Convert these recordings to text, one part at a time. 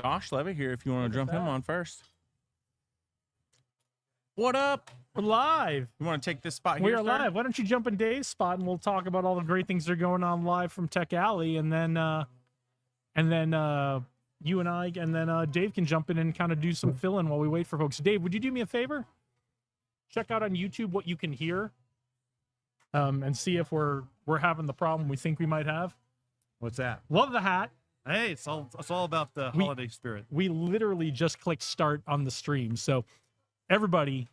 Josh Levitt here if you want to jump him on first. What up? We're live. You want to take this spot here? We are live. Why don't you jump in Dave's spot and we'll talk about all the great things that are going on live from Tech Alley, and then you and I, and then Dave can jump in and kind of do some fill-in while we wait for folks. Dave, would you do me a favor? Check out on YouTube what you can hear, and see if we're having the problem we think we might have. What's that? Love the hat. Hey, it's all about the holiday spirit. We literally just clicked start on the stream. So everybody,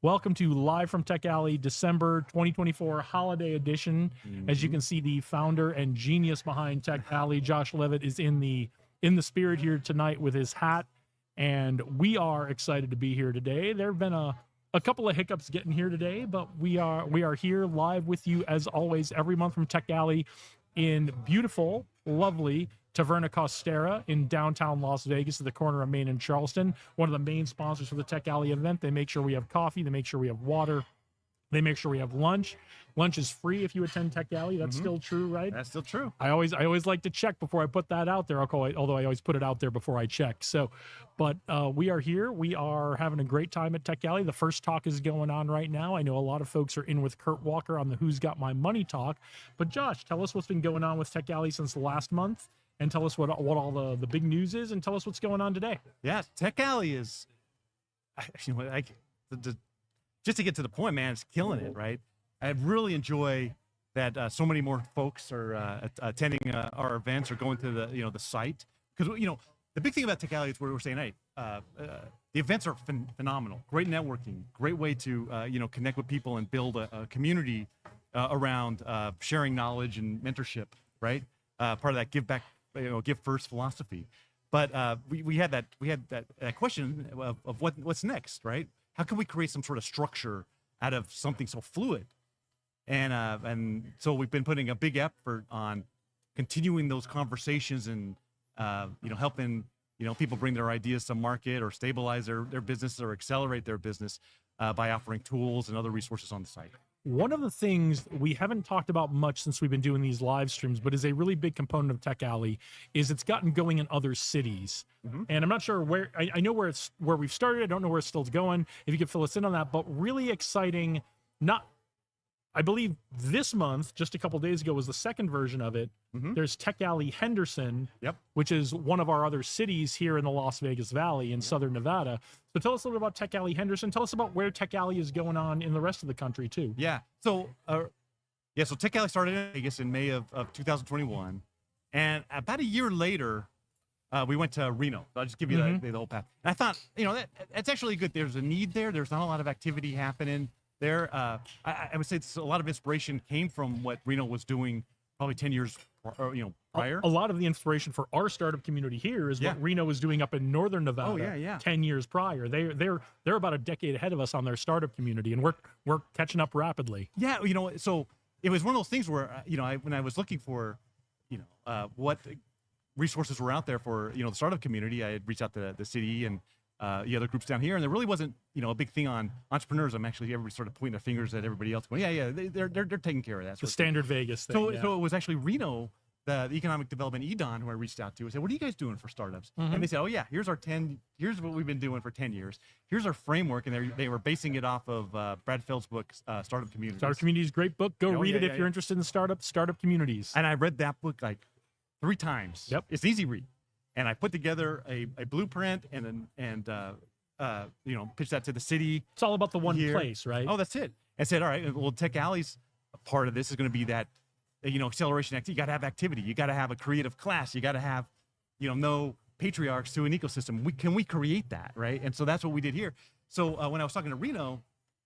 welcome to Live from Tech Alley, December 2024 Holiday Edition. As you can see, the founder and genius behind Tech Alley, Josh Levitt, is in the spirit here tonight with his hat, and we are excited to be here today. There have been a couple of hiccups getting here today, but we are here live with you as always every month from Tech Alley in beautiful, lovely Taverna Costera in downtown Las Vegas at the corner of Main and Charleston. One of the main sponsors for the Tech Alley event. They make sure we have coffee. They make sure we have water. They make sure we have lunch. Lunch is free if you attend Tech Alley. That's still true, right? That's still true. I always like to check before I put that out there. Although I always put it out there before I check. So, but we are here. We are having a great time at Tech Alley. The first talk is going on right now. I know a lot of folks are in with Kurt Walker on the Who's Got My Money talk. But Josh, tell us what's been going on with Tech Alley since last month, and tell us what all the big news is, and tell us what's going on today. Yeah, Tech Alley is, just to get to the point, man, it's killing it, right? I really enjoy that so many more folks are attending our events or going to the site, because the big thing about Tech Alley is we're saying, hey, the events are phenomenal, great networking, great way to connect with people and build a community around sharing knowledge and mentorship, right? Part of that give back, give first philosophy. But we had that question of what's next, right? How can we create some sort of structure out of something so fluid? And so we've been putting a big effort on continuing those conversations and helping people bring their ideas to market or stabilize their business or accelerate their business by offering tools and other resources on the site. One of the things we haven't talked about much since we've been doing these live streams, but is a really big component of Tech Alley, is it's gotten going in other cities. And I'm not sure where, I know where we've started. I don't know where it's still going. If you could fill us in on that, but really exciting. I believe this month, just a couple days ago, was the second version of it. There's Tech Alley Henderson, which is one of our other cities here in the Las Vegas Valley in Southern Nevada. So tell us a little bit about Tech Alley Henderson. Tell us about where Tech Alley is going on in the rest of the country too. Yeah. So Tech Alley started in Vegas in May of 2021, and about a year later, we went to Reno. So I'll just give you the whole path. And I thought, that's actually good. There's a need there. There's not a lot of activity happening there. I would say a lot of inspiration came from what Reno was doing probably 10 years prior. A lot of the inspiration for our startup community here is what Reno was doing up in Northern Nevada 10 years prior. They're about a decade ahead of us on their startup community, and we're catching up rapidly. Yeah, so it was one of those things where when I was looking for what resources were out there for the startup community, I had reached out to the city and the other groups down here, and there really wasn't a big thing on entrepreneurs. Everybody sort of pointing their fingers at everybody else, going, they're taking care of that. The standard Vegas thing. So it was actually Reno, the economic development EDON, who I reached out to. I said, what are you guys doing for startups? And they said, here's what we've been doing for 10 years. Here's our framework, and they were basing it off of Brad Feld's book, Startup Communities. Startup Communities, great book. Go read it if you're interested in startup communities. And I read that book like 3 times. Yep, it's an easy read. And I put together a blueprint and pitched that to the city. It's all about the one place, right? Oh, that's it. I said, all right, well, Tech Alley's part of this is going to be that, acceleration activity. You got to have activity. You got to have a creative class. You got to have, no patriarchs to an ecosystem. Can we create that, right? And so that's what we did here. So when I was talking to Reno,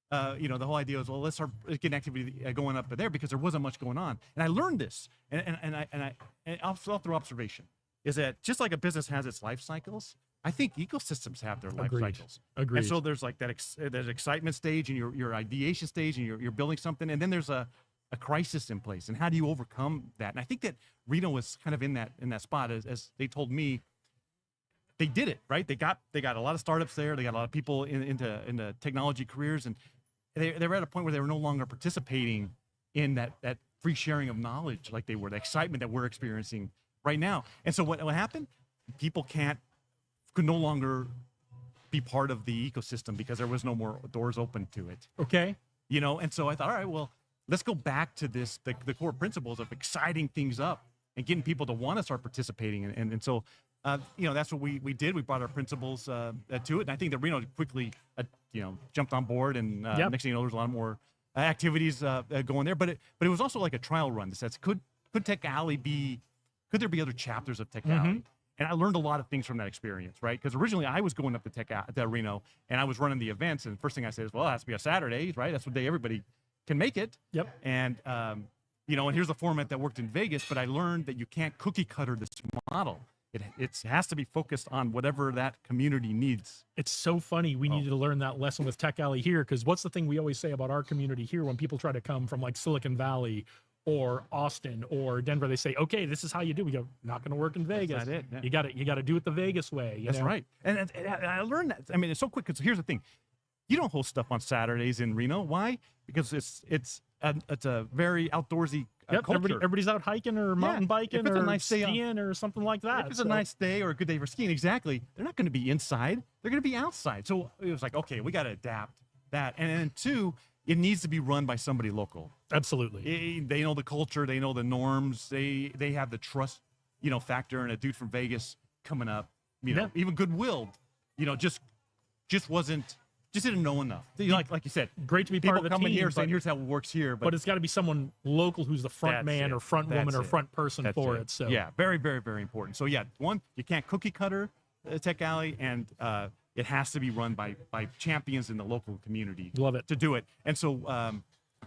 the whole idea was, well, let's start getting activity going up there, because there wasn't much going on. And I learned this, and all through observation, is that just like a business has its life cycles, I think ecosystems have their life cycles. Agreed. And so there's like that there's excitement stage and your ideation stage, and you're building something, and then there's a crisis in place. And how do you overcome that? And I think that Reno was kind of in that spot, as they told me. They did it, right? They got a lot of startups there. They got a lot of people into technology careers, and they were at a point where they were no longer participating in that free sharing of knowledge like they were, the excitement that we're experiencing right now. And so what happened? People can't could no longer be part of the ecosystem because there was no more doors open to it. Okay. You know, and so I thought, all right, well, let's go back to this, the core principles of exciting things up and getting people to want to start participating. And so, you know, that's what we did. We brought our principles to it. And I think that Reno quickly, you know, jumped on board. And next thing you know, there's a lot more activities going there. But it was also like a trial run that says, could Tech Alley could there be other chapters of Tech Alley? And I learned a lot of things from that experience, right? Because originally I was going up to Reno and I was running the events. And the first thing I said is, well, it has to be a Saturday, right? That's the day everybody can make it. Yep. And, you know, and here's the format that worked in Vegas, but I learned that you can't cookie cutter this model. It has to be focused on whatever that community needs. It's so funny. We needed to learn that lesson with Tech Alley here, because what's the thing we always say about our community here when people try to come from like Silicon Valley or Austin or Denver? They say, okay, this is how you do. We go, not going to work in Vegas. That's not it. Yeah. You got to do it the Vegas way. That's right. And I learned that. I mean, it's so quick because here's the thing. You don't host stuff on Saturdays in Reno. Why? Because it's a very outdoorsy culture. Everybody's out hiking or mountain biking if it's or a nice day skiing or something like that. If it's a nice day or a good day for skiing, exactly, they're not going to be inside. They're going to be outside. So it was like, okay, we got to adapt that. And then two, it needs to be run by somebody local. Absolutely. They know the culture. They know the norms. They have the trust, you know, factor. And a dude from Vegas coming up, you know, even Goodwill, you know, just didn't know enough. Like you said, Great to be part of the coming team, here saying, here's how it works here. But it's got to be someone local who's the front That's man it. or front That's woman or it. front person That's for it. So yeah, very, very, very important. So yeah, one, you can't cookie cutter Tech Alley, and it has to be run by champions in the local community. Love it. To do it. And so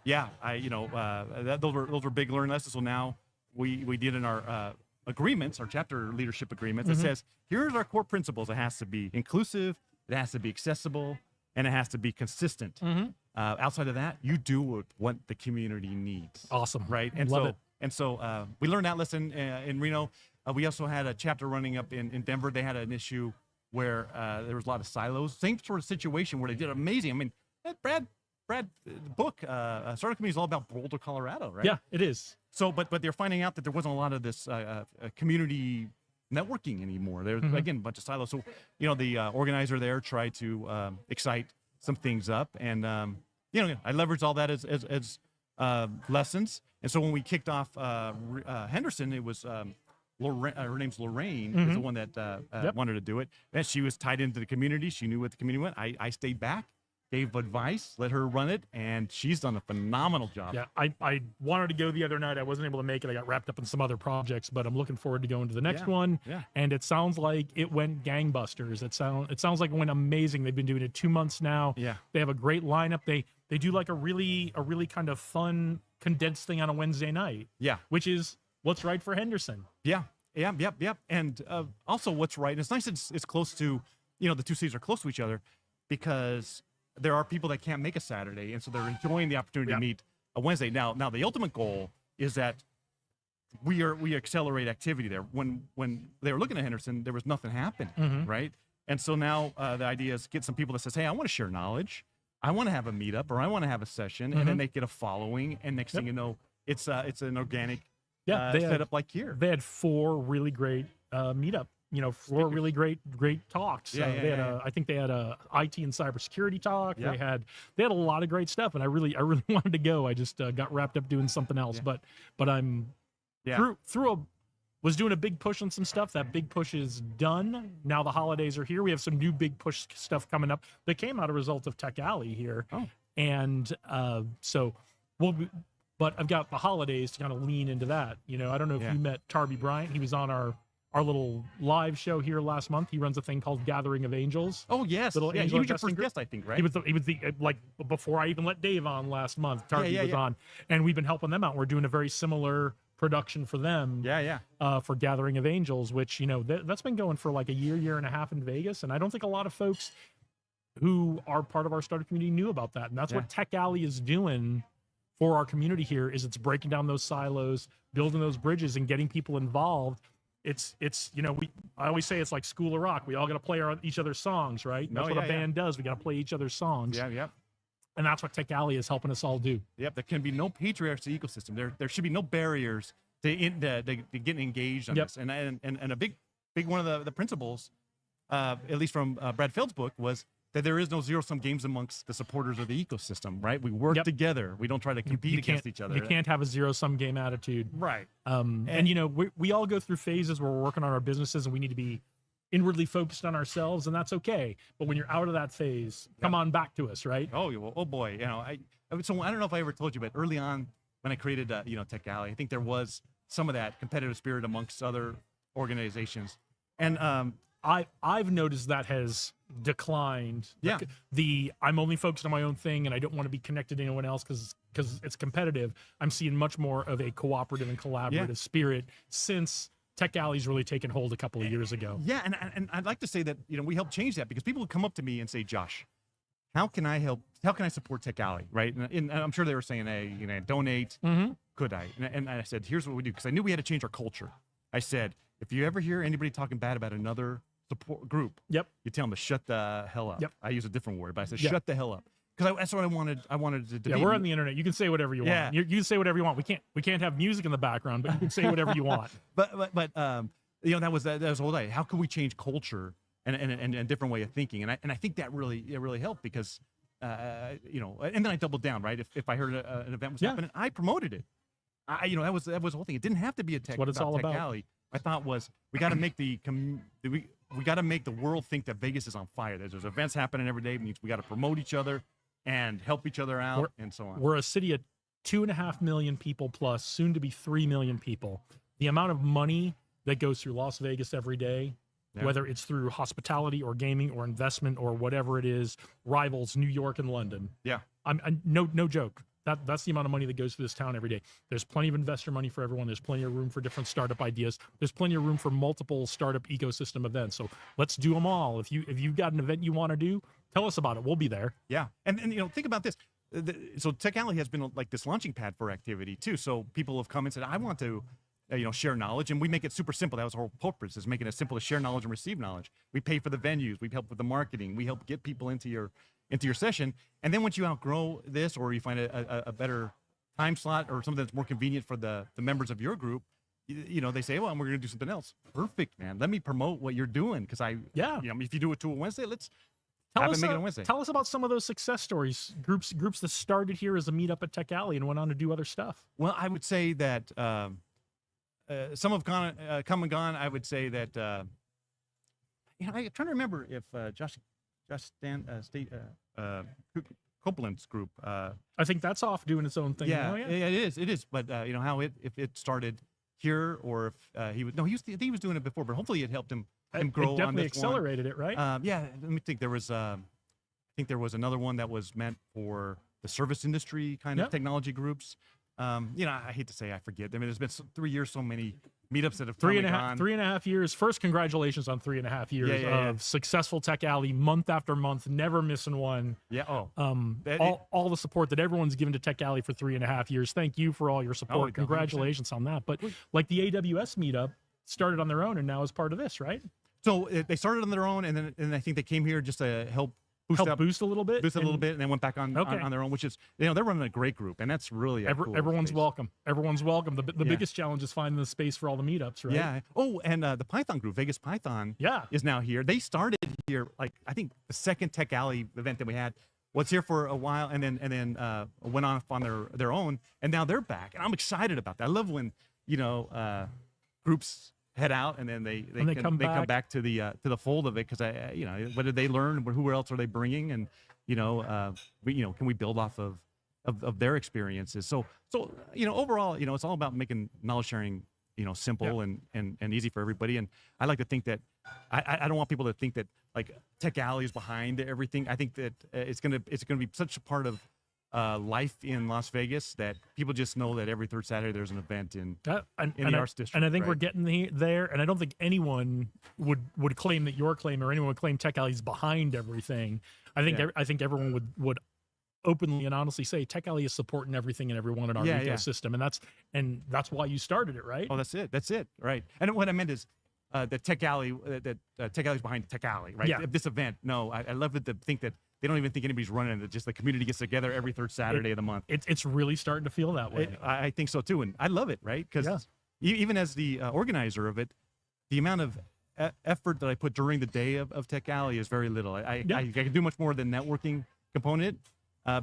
yeah, those were big learning lessons. So now we did in our agreements, our chapter leadership agreements, it says, here's our core principles. It has to be inclusive, it has to be accessible, and it has to be consistent. Outside of that, you do what the community needs. Awesome. Right? And Love so it. and so we learned that lesson in Reno. We also had a chapter running up in Denver. They had an issue where there was a lot of silos. Same sort of situation where they did amazing. I mean, Brad book, Startup Community is all about Boulder, Colorado, right? Yeah, it is. So, but they're finding out that there wasn't a lot of this community networking anymore. There's again a bunch of silos. So, you know, the organizer there tried to excite some things up, and you know, I leveraged all that as lessons. And so when we kicked off Henderson, it was Lorraine, her name's Lorraine, is the one that wanted to do it, and she was tied into the community. She knew what the community went. I stayed back, gave advice, let her run it, and she's done a phenomenal job. Yeah, I wanted to go the other night. I wasn't able to make it. I got wrapped up in some other projects, but I'm looking forward to going to the next one. Yeah. And it sounds like it went gangbusters. It sounds like it went amazing. They've been doing it 2 months now. Yeah. They have a great lineup. They do like a really kind of fun condensed thing on a Wednesday night. Yeah. Which is what's right for Henderson. Yep. And also what's right, and it's nice it's close to, you know, the two cities are close to each other because there are people that can't make a Saturday, and so they're enjoying the opportunity to meet a Wednesday. Now the ultimate goal is that we accelerate activity there. When they were looking at Henderson, there was nothing happening, right? And so now the idea is get some people that says, hey, I want to share knowledge, I want to have a meetup, or I want to have a session, and then they get a following, and next thing you know, it's an organic setup like here. They had 4 really great meetup. You know, 4 really great talks. I think they had a IT and cybersecurity talk. Yeah. They had a lot of great stuff, and I really wanted to go. I just got wrapped up doing something else. But I'm was doing a big push on some stuff. That big push is done. Now the holidays are here. We have some new big push stuff coming up that came out a result of Tech Alley here. Oh. And but I've got the holidays to kind of lean into that. You know, I don't know if you met Tarby Bryant. He was on our little live show here last month. He runs a thing called Gathering of Angels. Oh yes, Little he angel was your investing first group. guest, I think, right? He was the like before I even let Dave on last month. Tarby was on, and we've been helping them out. We're doing a very similar production for them. For Gathering of Angels, which, you know, that's been going for like a year and a half in Vegas, and I don't think a lot of folks who are part of our startup community knew about that. And that's what Tech Alley is doing for our community here. Is it's breaking down those silos, building those bridges, and getting people involved. It's you know, I always say it's like School of Rock. We all got to play each other's songs, right? That's what a band does. We got to play each other's songs. And that's what Tech Alley is helping us all do. There can be no patriarchs to the ecosystem. There should be no barriers to getting engaged on this. And a big one of the principles at least from Brad Feld's book, was that there is no zero-sum games amongst the supporters of the ecosystem, right? We work Yep. together. We don't try to compete against each other. You can't have a zero-sum game attitude. Right. And you know, we all go through phases where we're working on our businesses and we need to be inwardly focused on ourselves, and that's okay. But when you're out of that phase, come on back to us, right? Oh, well, oh boy. You know, so I don't know if I ever told you, but early on when I created, Tech Alley, I think there was some of that competitive spirit amongst other organizations. And I've noticed that has declined. Yeah. I'm only focused on my own thing and I don't want to be connected to anyone else because it's competitive. I'm seeing much more of a cooperative and collaborative spirit since Tech Alley's really taken hold a couple of years ago. yeah, and I'd like to say that, we helped change that because people would come up to me and say, Josh, how can I help? How can I support Tech Alley? Right. And I'm sure they were saying, hey, donate. Mm-hmm. Could I? And I said, here's what we do. Because I knew we had to change our culture. I said, if you ever hear anybody talking bad about another support group, Yep. you tell them to shut the hell up. Yep. I use a different word, but I said, Yep. shut the hell up. Because that's what I wanted. I wanted to Yeah, be. we're on the internet. You can say whatever you Yeah. want. You can say whatever you want. We can't have music in the background, but you can say whatever you want. But that was the whole day. How can we change culture and a different way of thinking? And I think that really helped because and then I doubled down, right? If I heard an event was happening, I promoted it. That was the whole thing. It didn't have to be a tech. what it's all Tech about. Alley. My thought was we got to make we got to make the world think that Vegas is on fire. There's events happening every day. We got to promote each other and help each other out and so on. We're a city of 2.5 million people plus, soon to be 3 million people. The amount of money that goes through Las Vegas every day, Yeah. whether it's through hospitality or gaming or investment or whatever it is, rivals New York and London. Yeah. I'm no joke. That's the amount of money that goes through this town every day. There's plenty of investor money for everyone. There's plenty of room for different startup ideas. There's plenty of room for multiple startup ecosystem events. So let's do them all. If you've got an event you want to do, tell us about it. We'll be there. Yeah, and think about this. So Tech Alley has been like this launching pad for activity too. So people have come and said, I want to, share knowledge, and we make it super simple. That was our whole purpose, is making it simple to share knowledge and receive knowledge. We pay for the venues. We help with the marketing. We help get people into your session. And then once you outgrow this, or you find a better time slot or something that's more convenient for the members of your group, they say, well, we're going to do something else. Perfect, man. Let me promote what you're doing, because if you do it to a Wednesday, let's have it make it on Wednesday. Tell us about some of those success stories, groups that started here as a meetup at Tech Alley and went on to do other stuff. Well, I would say that some have come and gone. I would say that I'm trying to remember if Josh Copeland's group. I think that's off doing its own thing. Yeah, now, it is. But how if it started here, or if he was doing it before, but hopefully it helped him grow. It definitely on this accelerated it, right? Yeah, let me think. There was I think there was another one that was meant for the service industry kind of Yep. technology groups. I hate to say, I forget. I mean, there's been 3 years, so many meetups that have Three come and a and half, gone. 3.5 years. First, congratulations on 3.5 years Yeah. of successful Tech Alley, month after month, never missing one. Yeah. Oh. All the support that everyone's given to Tech Alley for 3.5 years. Thank you for all your support. 100%. Congratulations on that. But like the AWS meetup started on their own and now is part of this, right? So they started on their own, and then I think they came here just to help boost Help up, boost a little bit. boost it a little bit, and then went back on their own, which is they're running a great group, and that's really a cool everyone's space. welcome. Everyone's welcome. The Yeah. biggest challenge is finding the space for all the meetups, right? Yeah. Oh, and the Python group, Vegas Python, Yeah. is now here. They started here, like I think the second Tech Alley event that we had was here for a while, and then went off on their own, and now they're back, and I'm excited about that. I love when groups head out and then they come back to the fold of it, because what did they learn? Who else are they bringing? And can we build off of their experiences? So overall, it's all about making knowledge sharing simple and easy for everybody. And I like to think that I don't want people to think that like Tech Alley is behind everything. I think that it's gonna be such a part of life in Las Vegas that people just know that every third Saturday there's an event in the Arts District. And I think we're right? getting there. And I don't think anyone would claim that your claim, or anyone would claim Tech Alley's behind everything. I think everyone would openly and honestly say Tech Alley is supporting everything and everyone in our ecosystem, and that's why you started it, right? Oh, that's it, right? And what I meant is that Tech Alley, Tech Alley's behind Tech Alley, right? Yeah. This event, no, I love it to think that they don't even think anybody's running it. Just the community gets together every third Saturday of the month. It's really starting to feel that way. I think so too, and I love it, right? Because even as the organizer of it, the amount of effort that I put during the day of Tech Alley is very little. Yeah. I can do much more than networking component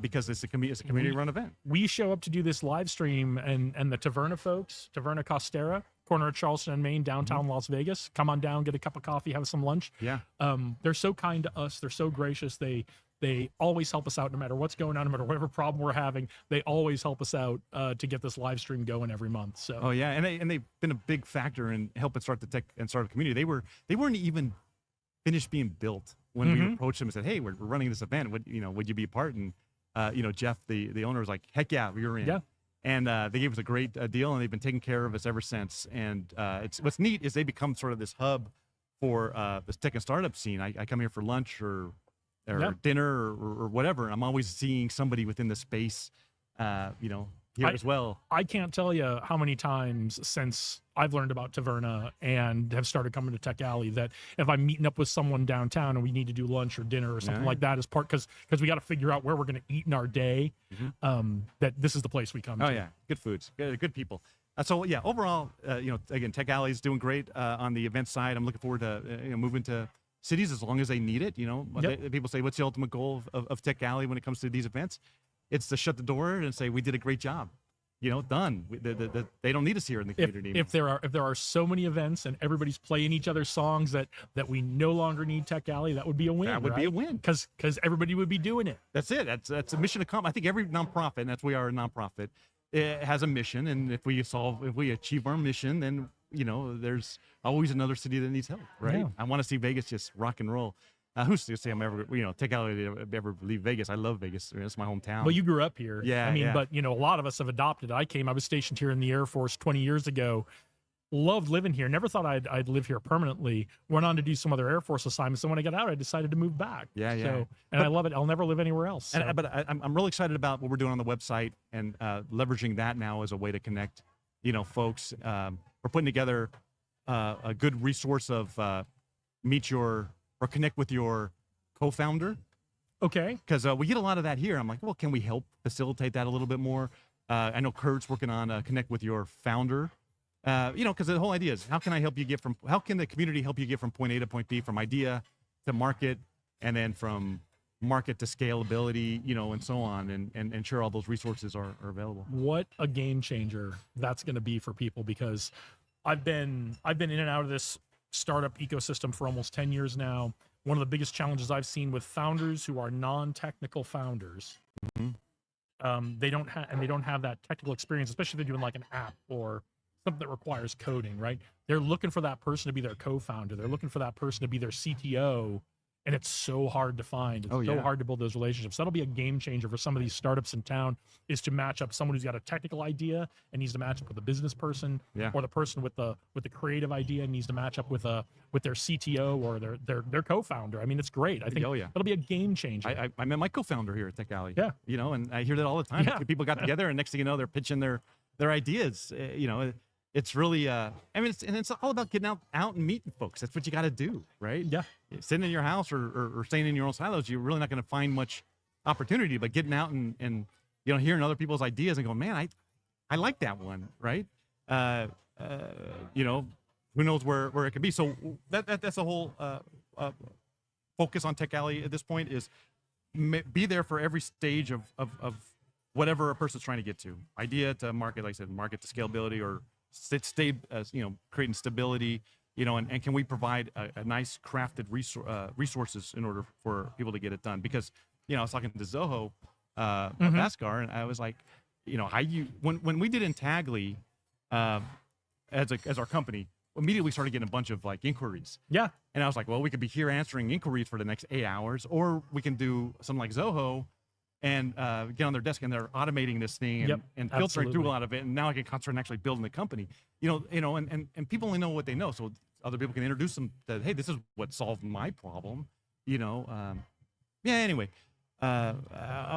because it's a community run event. We show up to do this live stream, and the Taverna folks, Taverna Costera, corner of Charleston and Main, downtown Las Vegas, come on down, get a cup of coffee, have some lunch. Yeah. They're so kind to us. They're so gracious. They always help us out no matter what's going on, no matter whatever problem we're having. They always help us out to get this live stream going every month. So Oh yeah, and they've been a big factor in helping start the tech and startup community. They weren't even finished being built when we approached them and said, "Hey, we're running this event. Would you be a part?" And Jeff, the owner, was like, "Heck yeah, you're in." Yeah. And they gave us a great deal, and they've been taking care of us ever since. And it's what's neat is they become sort of this hub for this tech and startup scene. I come here for lunch or Yeah. dinner or whatever. And I'm always seeing somebody within the space, here as well. I can't tell you how many times since I've learned about Taverna and have started coming to Tech Alley that if I'm meeting up with someone downtown and we need to do lunch or dinner or something Yeah. like that as part, because we got to figure out where we're going to eat in our day, that this is the place we come Oh to. yeah, good foods, good people. So yeah, overall, again, Tech Alley is doing great on the event side. I'm looking forward to moving to cities as long as they need it. Yep. People say, what's the ultimate goal of Tech Alley when it comes to these events? It's to shut the door and say we did a great job. Done. They don't need us here in the community. If there are so many events and everybody's playing each other's songs that we no longer need Tech Alley, that would be a win. That would be a win. because everybody would be doing it. That's it. That's a mission accomplished. I think every nonprofit, and that's we are a nonprofit, it has a mission, and if we achieve our mission, then there's always another city that needs help, right? Yeah. I want to see Vegas just rock and roll. Who's to say I'm ever Tech Alley to ever leave Vegas? I love Vegas. It's my hometown. Well, you grew up here. Yeah, I mean, yeah. but a lot of us have adopted. I was stationed here in the Air Force 20 years ago. Loved living here. Never thought I'd live here permanently. Went on to do some other Air Force assignments. And when I got out, I decided to move back. Yeah, yeah. So, and I love it. I'll never live anywhere else. So. I'm really excited about what we're doing on the website and leveraging that now as a way to connect, folks. We're putting together a good resource of connect with your co-founder, Okay. because we get a lot of that here. I'm like, well, can we help facilitate that a little bit more? I know Kurt's working on connect with your founder. Because the whole idea is how can the community help you get from point A to point B, from idea to market, and then from market to scalability, and so on, and ensure all those resources are available. What a game changer that's going to be for people, because I've been in and out of this startup ecosystem for almost 10 years now. One of the biggest challenges I've seen with founders who are non-technical founders, they don't have that technical experience, especially if they're doing like an app or something that requires coding, right? They're looking for that person to be their co-founder. They're looking for that person to be their CTO. And it's so hard to find. It's so hard to build those relationships. That'll be a game changer for some of these startups in town, is to match up someone who's got a technical idea and needs to match up with a business person, or the person with the creative idea needs to match up with their CTO or their co-founder. I mean, it's great. I think that'll be a game changer. I met my co-founder here at Tech Alley. Yeah. And I hear that all the time. Yeah. People got together, and next thing you know, they're pitching their ideas. It's really it's all about getting out and meeting folks. That's what you got to do, right? Yeah. Sitting in your house or staying in your own silos, you're really not going to find much opportunity. But getting out and hearing other people's ideas and going, man, I like that one, right? Who knows where it could be. So that's the whole focus on Tech Alley at this point, is be there for every stage of whatever a person's trying to get to. Idea to market, like I said, market to scalability, or creating stability, and can we provide a nice crafted resources in order for people to get it done? Because, I was talking to Zoho, Bhaskar, and I was like, when we did Intagli, as our company, immediately we started getting a bunch of like inquiries. Yeah. And I was like, well, we could be here answering inquiries for the next 8 hours, or we can do something like Zoho and get on their desk, and they're automating this thing and filtering absolutely. through a lot of it. And now I can concentrate on actually building the company, and people only know what they know. So other people can introduce them that, hey, this is what solved my problem, anyway, I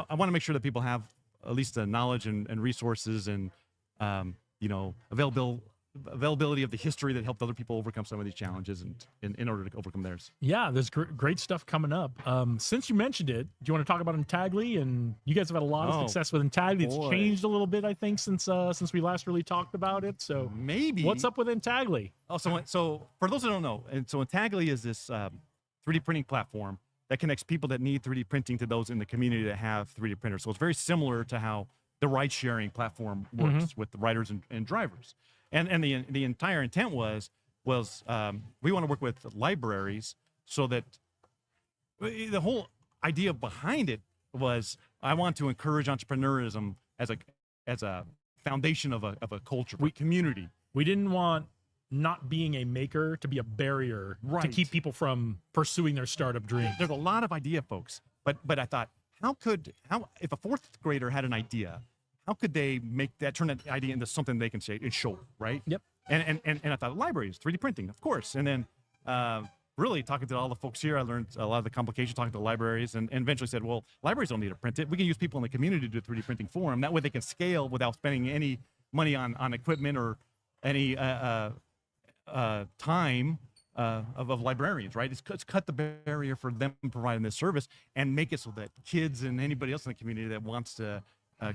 want to make sure that people have at least the knowledge and resources and, available availability of the history that helped other people overcome some of these challenges and in order to overcome theirs. Yeah, there's great stuff coming up. Since you mentioned it, do you want to talk about Intagli? And you guys have had a lot of success with Intagli. It's boy. changed a little bit, I think, since we last really talked about it. So Maybe what's up with Intagli? Oh, so for those that don't know, and so Intagli is this 3D printing platform that connects people that need 3D printing to those in the community that have 3D printers. So it's very similar to how the ride-sharing platform works with the riders and drivers. And the entire intent was we want to work with libraries so that the whole idea behind it was I want to encourage entrepreneurism as a foundation of a culture, a community. We didn't want not being a maker to be a barrier to Right. keep people from pursuing their startup dreams. There's a lot of idea folks, but I thought how if a fourth grader had an idea, how could they turn that idea into something they can say and show, right? Yep. And I thought libraries, 3D printing, of course. And then really talking to all the folks here, I learned a lot of the complications talking to libraries and eventually said, well, libraries don't need to print it. We can use people in the community to do 3D printing for them. That way they can scale without spending any money on equipment or any time of librarians, right? It's cut the barrier for them providing this service and make it so that kids and anybody else in the community that wants to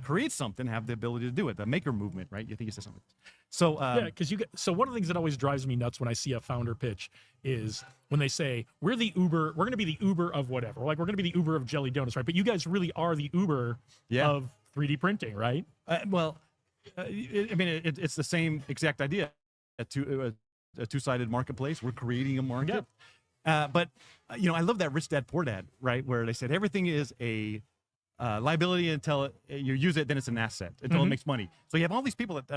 create something have the ability to do it. The maker movement, right? You think you said something. So Yeah, because so one of the things that always drives me nuts when I see a founder pitch is when they say we're going to be the Uber of whatever, like we're going to be the Uber of jelly donuts, right? But you guys really are the Uber of 3D printing, right? It's the same exact idea. A two-sided marketplace. We're creating a market. But I love that Rich Dad Poor Dad, right? Where they said everything is a liability until you use it, then it's an asset until it makes money. So you have all these people that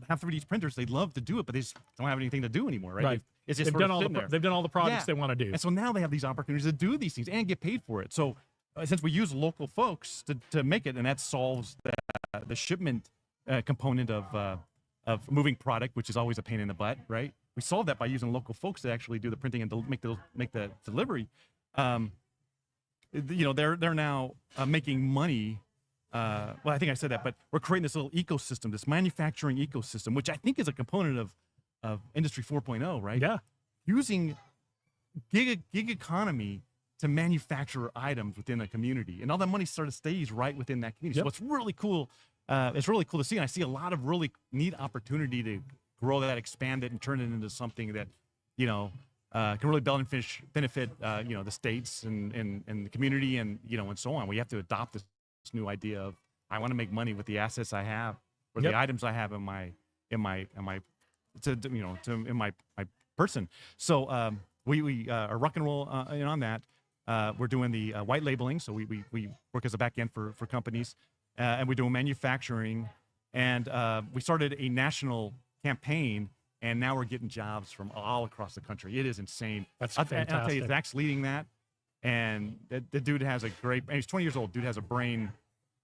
have 3D printers. They love to do it, but they just don't have anything to do anymore, right? Right. It's just They've done all the projects they want to do. And so now they have these opportunities to do these things and get paid for it. So since we use local folks to make it, and that solves the shipment component of moving product, which is always a pain in the butt, right? We solve that by using local folks to actually do the printing and make the delivery. They're now making money. Well, I think I said that, but we're creating this little ecosystem, this manufacturing ecosystem, which I think is a component of Industry 4.0, right? Yeah. Using gig economy to manufacture items within a community, and all that money sort of stays right within that community. Yep. So it's really cool. It's really cool to see, and I see a lot of really neat opportunity to grow that, expand it, and turn it into something that can really benefit the states and the community and and so on. We have to adopt this new idea of I want to make money with the assets I have or the items I have in my person. So we are rock and roll on that. We're doing the white labeling, so we work as a back end for companies, and we're doing manufacturing, and we started a national campaign. And now we're getting jobs from all across the country. It is insane. That's I'll tell you, fantastic. Zach's leading that, and the dude has a great. And he's 20 years old. Dude has a brain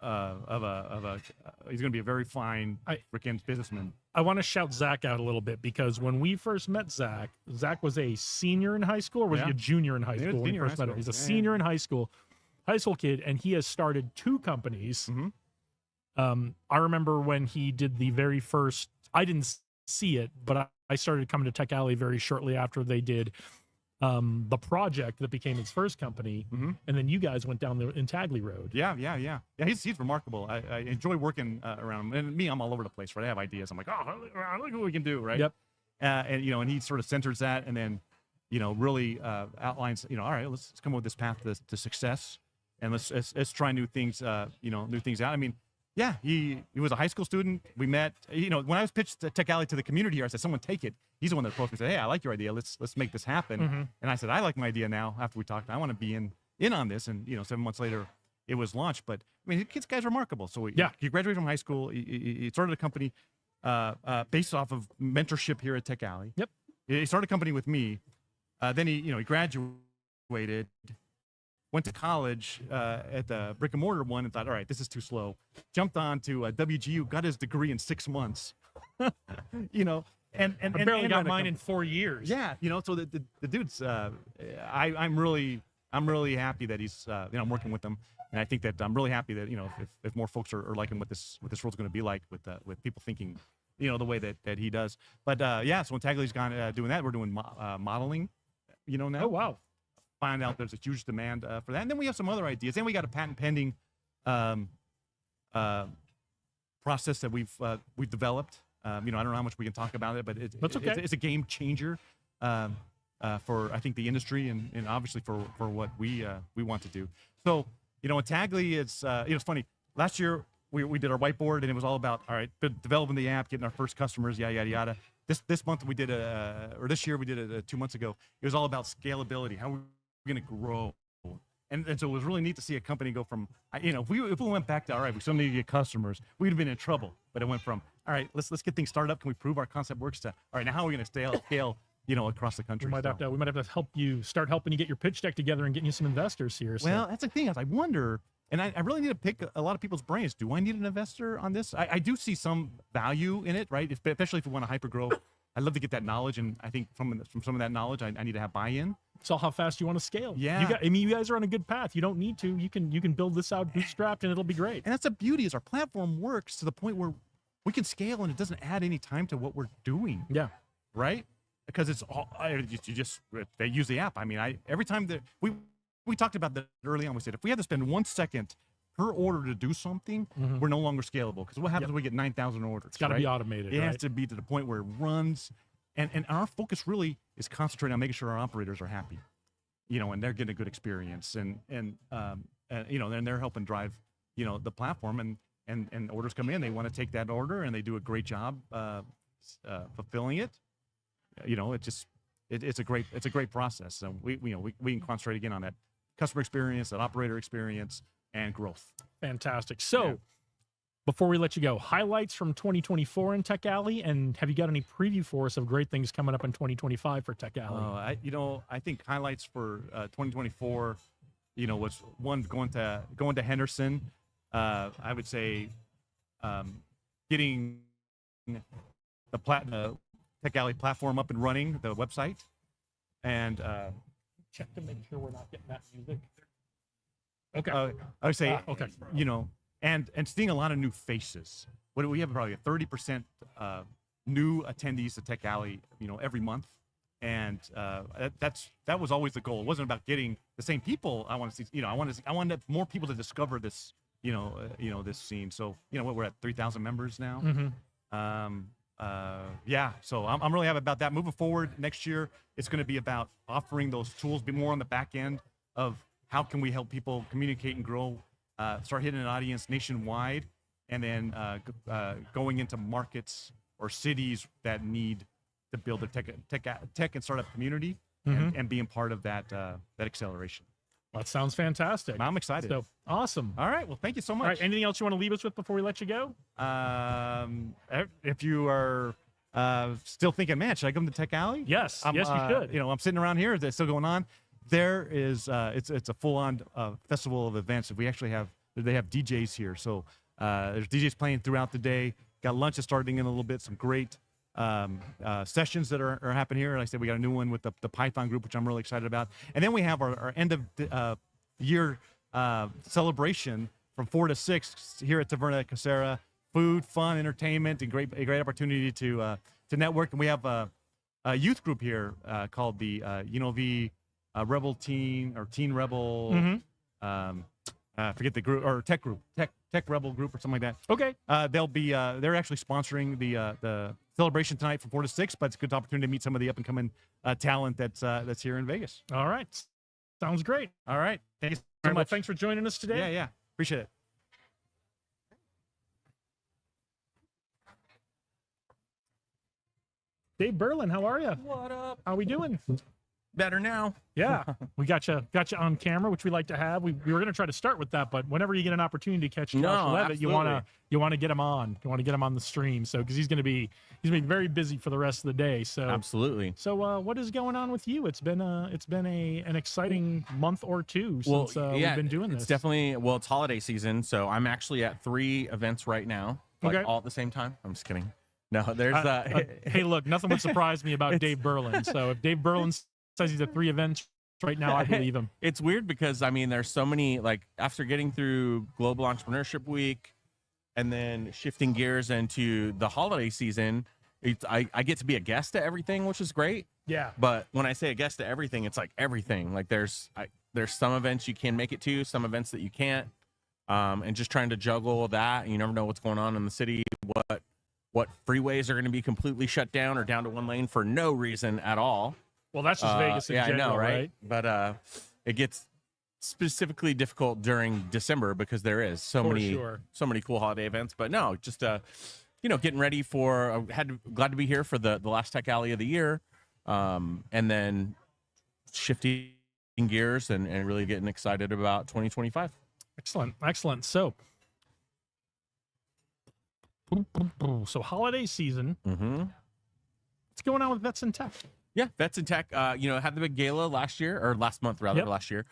he's going to be a very fine freaking businessman. I want to shout Zach out a little bit because when we first met Zach was a senior in high school, or was he a junior in high school when we first met him? He's a senior in high school kid, and he has started 2 companies. Mm-hmm. I remember when he did the very first. I didn't see it, but I started coming to Tech Alley very shortly after they did the project that became his first company, and then you guys went down the Intagli road. Yeah. He's remarkable. I enjoy working around him. And me, I'm all over the place, right? I have ideas. I'm like, look what we can do, right? Yep. And he sort of centers that, and then really outlines. All right, let's come up with this path to success, and let's try new things. New things out. I mean. Yeah, he was a high school student. We met, when I was pitched to Tech Alley to the community here, I said, someone take it. He's the one that approached me and said, hey, I like your idea. Let's make this happen. And I said, I like my idea now after we talked. I want to be in on this. And, 7 months later, it was launched. But, I mean, this guy's remarkable. So he graduated from high school. He started a company based off of mentorship here at Tech Alley. Yep. He started a company with me. Then he graduated. Went to college at the brick and mortar one and thought, all right, this is too slow. Jumped on to WGU, got his degree in 6 months. and I barely got mine in 4 years. Yeah, so the dude's. I'm really happy that he's. I'm working with him, and I think that I'm really happy that if more folks are liking what this world's going to be like with people thinking the way that he does. But yeah, so when Tagli's gone doing that, we're doing modeling, now. Oh wow. Find out there's a huge demand for that. And then we have some other ideas. Then we got a patent pending process that we've developed. I don't know how much we can talk about it, but That's okay. it's a game changer for, I think, the industry and obviously for what we want to do. So, at Tagli, it's funny. Last year we did our whiteboard and it was all about, all right, developing the app, getting our first customers, yada yada yada. This month we did or this year we did it 2 months ago. It was all about scalability. How we're going to grow. And so it was really neat to see a company go from, if we went back to, all right, we still need to get customers, we'd have been in trouble. But it went from, all right, let's get things started up. Can we prove our concept works? To, all right, now how are we going to scale, across the country? We might have to help you helping you get your pitch deck together and getting you some investors here. So. Well, that's the thing. I wonder, and I really need to pick a lot of people's brains. Do I need an investor on this? I do see some value in it, right? Especially if we want to hyper grow. I'd love to get that knowledge, and I think from some of that knowledge, I need to have buy-in. It's all how fast you want to scale. Yeah. You guys are on a good path. You don't need to. You can build this out bootstrapped, and it'll be great. And that's the beauty, is our platform works to the point where we can scale, and it doesn't add any time to what we're doing. Yeah. Right? Because it's all they use the app. I mean, every time that we talked about that early on, we said if we had to spend 1 second per order to do something, we're no longer scalable. Because what happens when we get 9,000 orders? It's got to be automated. It right? has to be to the point where it runs, and our focus really is concentrating on making sure our operators are happy, and they're getting a good experience, and they're helping drive, the platform, and orders come in, they want to take that order, and they do a great job fulfilling it. It's a great process. So we can concentrate again on that customer experience, that operator experience, and growth. Fantastic. So, before we let you go, highlights from 2024 in Tech Alley, and have you got any preview for us of great things coming up in 2025 for Tech Alley? I think highlights for 2024, was one going to Henderson. I would say getting the Tech Alley platform up and running, the website, and check to make sure we're not getting that music. Okay. I would say, okay. And seeing a lot of new faces. What do we have? Probably a 30% new attendees to Tech Alley, every month. And that was always the goal. It wasn't about getting the same people. I want to see, I wanted more people to discover this, this scene. So, we're at 3,000 members now. So I'm really happy about that. Moving forward next year, it's going to be about offering those tools, be more on the back end of how can we help people communicate and grow, start hitting an audience nationwide, and then going into markets or cities that need to build a tech and startup community, and being part of that acceleration. Well, that sounds fantastic. I'm excited. So awesome. All right. Well, thank you so much. All right. Anything else you want to leave us with before we let you go? If you are still thinking, man, should I come to Tech Alley? Yes. Yes, you should. I'm sitting around here. Is that still going on? There is. It's a full-on festival of events. They have DJs here. So there's DJs playing throughout the day. Got lunch starting in a little bit. Some great sessions that are happening here. Like I said, we got a new one with the Python group, which I'm really excited about. And then we have our end of year celebration from 4 to 6 here at Taverna Casera. Food, fun, entertainment, and a great opportunity to network. And we have a youth group here called the UNLV Rebel Teen or Teen Rebel. Forget the group or Tech Group, Tech Rebel Group or something like that. Okay. They're actually sponsoring the celebration tonight from 4 to 6, but it's a good opportunity to meet some of the up and coming talent that's here in Vegas. All right. Sounds great. All right. Thank you so All right, much. well, thanks for joining us today. Yeah. Appreciate it. Dave Berlin, how are you? What up? How we doing? Better now. Yeah, we got you on camera, which we like to have. We were going to try to start with that, but whenever you get an opportunity to catch Josh Levitt, you want to get him on. You want to get him on the stream, so because he's going to be very busy for the rest of the day. So Absolutely. So what is going on with you? It's been an exciting month or two since we've been doing this. It's definitely it's holiday season, so I'm actually at 3 events right now, all at the same time. I'm just kidding. No, there's hey, look, nothing would surprise me about Dave Berlin. So if Dave Berlin says he's at 3 events right now, I believe him. It's weird because there's so many, after getting through Global Entrepreneurship Week, And then shifting gears into the holiday season, I get to be a guest to everything, which is great. Yeah. But when I say a guest to everything, it's like everything. Like there's some events you can make it to, some events that you can't, and just trying to juggle that. You never know what's going on in the city. What freeways are going to be completely shut down or down to one lane for no reason at all. Well, that's just Vegas in yeah, general, I know, right? But it gets specifically difficult during December because there is so many cool holiday events. But no, just getting ready for glad to be here for the last Tech Alley of the year, and then shifting gears and really getting excited about 2025. Excellent. So holiday season. Mm-hmm. What's going on with Vets in Tech? Yeah, Vets in Tech, had the big gala last month, last year.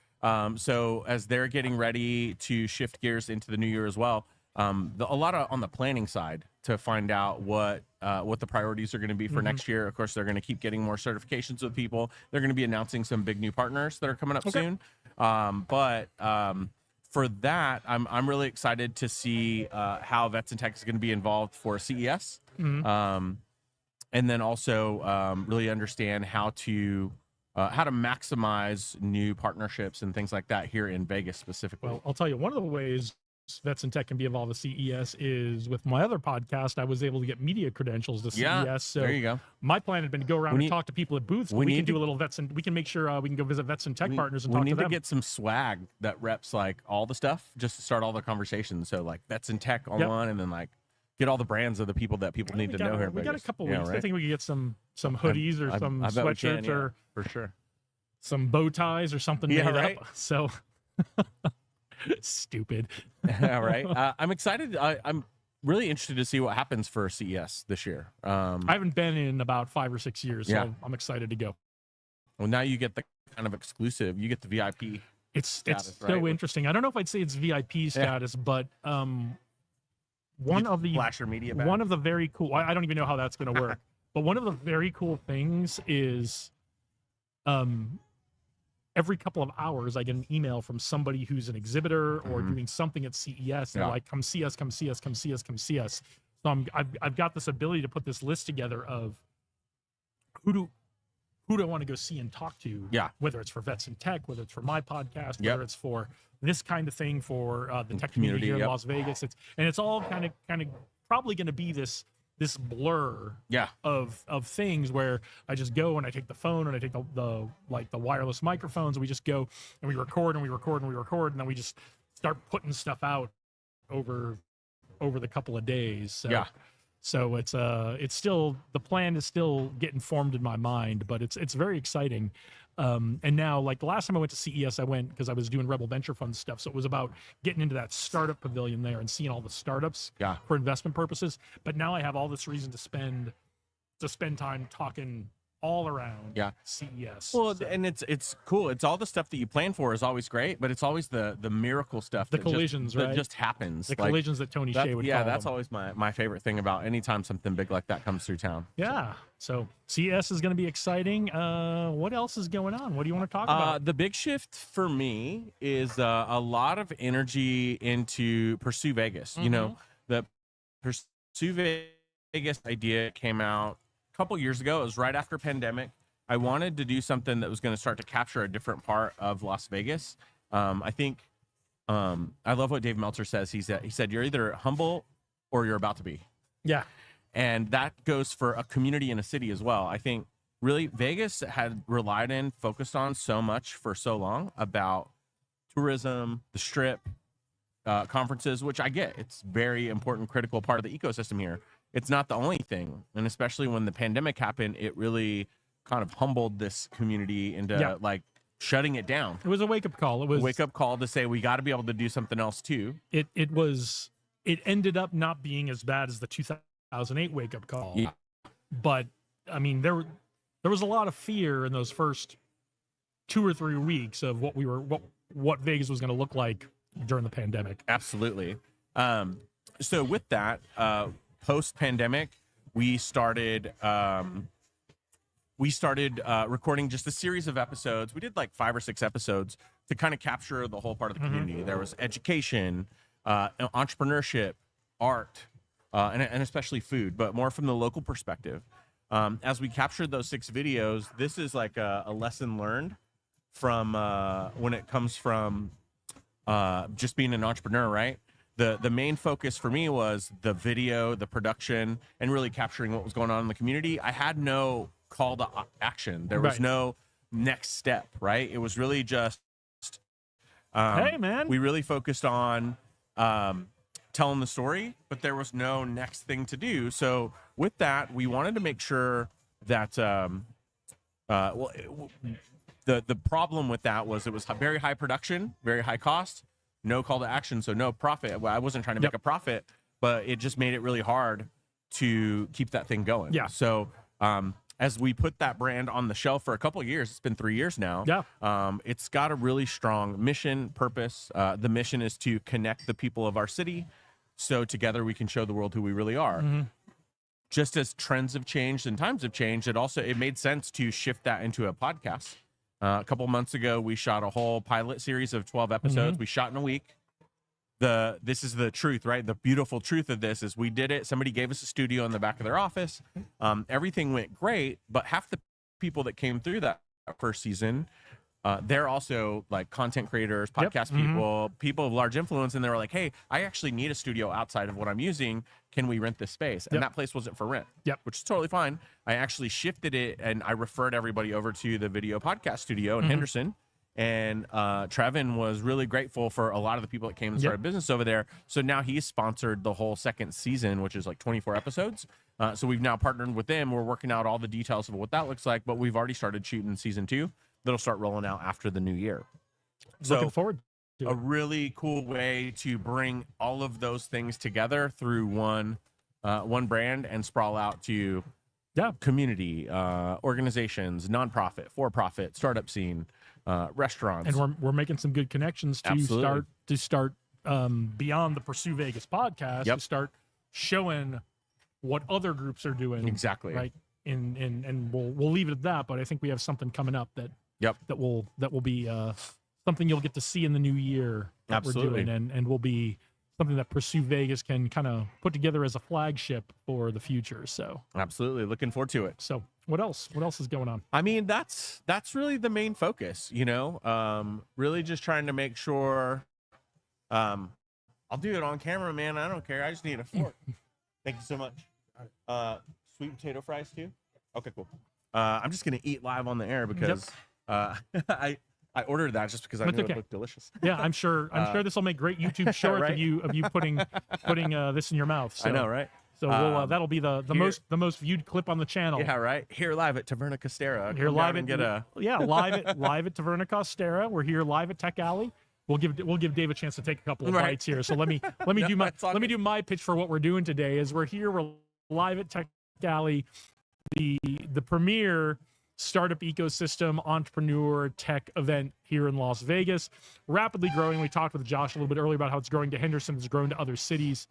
So as they're getting ready to shift gears into the new year as well, a lot on the planning side to find out what the priorities are going to be for next year. Of course, they're going to keep getting more certifications with people. They're going to be announcing some big new partners that are coming up soon. But for that, I'm really excited to see how Vets in Tech is going to be involved for CES. And then also really understand how to maximize new partnerships and things like that here in Vegas specifically. Well, I'll tell you, one of the ways Vets in Tech can be involved with CES is with my other podcast. I was able to get media credentials to CES. So there you go. My plan had been to go around and talk to people at booths. We can do a little Vets, and we can make sure we can go visit Vets in Tech partners and talk to them. We need to get some swag that reps like all the stuff just to start all the conversations. So like Vets in Tech on one, and then like get all the brands of the people that people need to know here. We got a couple weeks. Right? I think we could get some hoodies or some sweatshirts or for sure some bow ties or something made right? up. So stupid. Yeah, right. I'm excited. I'm really interested to see what happens for CES this year. I haven't been in about 5 or 6 years, so I'm excited to go. Well, now you get the kind of exclusive. You get the VIP. It's so interesting. I don't know if I'd say it's VIP status, but one of the Flasher Media bag. One of the very cool. I don't even know how that's going to work, but one of the very cool things is, every couple of hours, I get an email from somebody who's an exhibitor or doing something at CES. And they're like, come see us, come see us, come see us, come see us. So I've got this ability to put this list together of who do I want to go see and talk to? Yeah. Whether it's for Vets in Tech, whether it's for my podcast, whether it's for this kind of thing for the tech community here in Las Vegas. It's all kind of probably going to be this blur of things where I just go and I take the phone and I take the wireless microphones and we just go and we record and we record and we record and then we just start putting stuff out over the couple of days. So it's still, the plan is still getting formed in my mind, but it's very exciting. And now, like the last time I went to CES, I went because I was doing Rebel Venture Fund stuff. So it was about getting into that startup pavilion there and seeing all the startups for investment purposes. But now I have all this reason to spend time talking all around CES. Well, and it's cool. It's all the stuff that you plan for is always great, but it's always the miracle stuff. The collisions, that just happens. The collisions that Tony Hsieh would call them. That's always my favorite thing about anytime something big like that comes through town. Yeah. So CES is going to be exciting. What else is going on? What do you want to talk about? The big shift for me is a lot of energy into Pursue Vegas. You know, the Pursue Vegas idea came out a couple years ago. It was right after pandemic. I wanted to do something that was going to start to capture a different part of Las Vegas. I think I love what Dave Meltzer says. He said you're either humble or you're about to be. Yeah. And that goes for a community and a city as well. I think really Vegas had relied and focused on so much for so long about tourism, the strip, conferences, which I get. It's very important, critical part of the ecosystem here. It's not the only thing. And especially when the pandemic happened, it really kind of humbled this community into like shutting it down. It was a wake-up call. It was a wake-up call to say we got to be able to do something else too. It ended up not being as bad as the 2008 wake-up call. Yeah. But I mean, there was a lot of fear in those first 2 or 3 weeks of what Vegas was going to look like during the pandemic. Absolutely. So with that, post-pandemic, we started recording just a series of episodes. We did like 5 or 6 episodes to kind of capture the whole part of the community. There was education, entrepreneurship, art, and especially food, but more from the local perspective. As we captured those 6 videos, this is like a lesson learned from when it comes from just being an entrepreneur, right? The main focus for me was the video, the production, and really capturing what was going on in the community. I had no call to action. There was Right. no next step, right? It was really just, Hey, man. we really focused on telling the story, but there was no next thing to do. So with that, we wanted to make sure that, the problem with that was it was very high production, very high cost, no call to action, so no profit. Well, I wasn't trying to make a profit, but it just made it really hard to keep that thing going. Yeah. So as we put that brand on the shelf for a couple of years, it's been 3 years now. Yeah. It's got a really strong mission, purpose. The mission is to connect the people of our city, so together we can show the world who we really are. Just as trends have changed and times have changed, it made sense to shift that into a podcast. A couple months ago, we shot a whole pilot series of 12 episodes. We shot in a week. This is the truth, right? The beautiful truth of this is we did it. Somebody gave us a studio in the back of their office. Everything went great, but half the people that came through that first season, they're also like content creators, podcast people of large influence, and they were like, hey, I actually need a studio outside of what I'm using. Can we rent this space? And that place wasn't for rent, which is totally fine. I actually shifted it, and I referred everybody over to the video podcast studio in Henderson. And Trevin was really grateful for a lot of the people that came and started business over there. So now he's sponsored the whole second season, which is like 24 episodes. So we've now partnered with them. We're working out all the details of what that looks like, but we've already started shooting season 2. That'll start rolling out after the new year. Looking forward to a it. really cool way to bring all of those things together through one brand and sprawl out to community, organizations, nonprofit, for-profit, startup scene, restaurants. And we're making some good connections to Absolutely. start beyond the Pursue Vegas podcast to start showing what other groups are doing. Exactly. Right. And we'll leave it at that, but I think we have something coming up that will be something you'll get to see in the new year that Absolutely. we're doing, and will be something that Pursue Vegas can kind of put together as a flagship for the future. So Absolutely. Looking forward to it. So what else? What else is going on? I mean, that's really the main focus, really just trying to make sure, I'll do it on camera, man. I don't care. I just need a fork. Thank you so much. Sweet potato fries too? Okay, cool. I'm just going to eat live on the air because, I ordered that just because I knew it looked delicious. Yeah, I'm sure this will make great YouTube shorts Right? of you putting this in your mouth. So, I know, right? So we'll, that'll be the most viewed clip on the channel. Yeah, right. Here live at Taverna Costera. Here live at get a live at Taverna Costera. We're here live at Tech Alley. We'll give Dave a chance to take a couple of bites here. So let me do my pitch for what we're doing today. Is we're live at Tech Alley, the premier startup ecosystem entrepreneur tech event here in Las Vegas, rapidly growing. We talked with Josh a little bit earlier about how it's growing to Henderson, it's growing to other cities,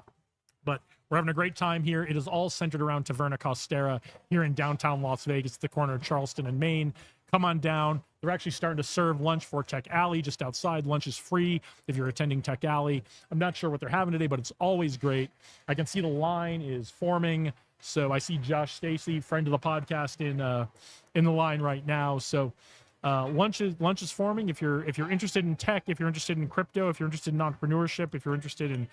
but we're having a great time here. It is all centered around Taverna Costera here in downtown Las Vegas, the corner of Charleston and Main. Come on down. They're actually starting to serve lunch for Tech Alley just outside. Lunch is free if you're attending Tech Alley. I'm not sure what they're having today, but it's always great. I can see the line is forming. So I see Josh Stacy, friend of the podcast, in the line right now. So lunch is forming. If you're interested in tech, if you're interested in crypto, if you're interested in entrepreneurship, if you're interested in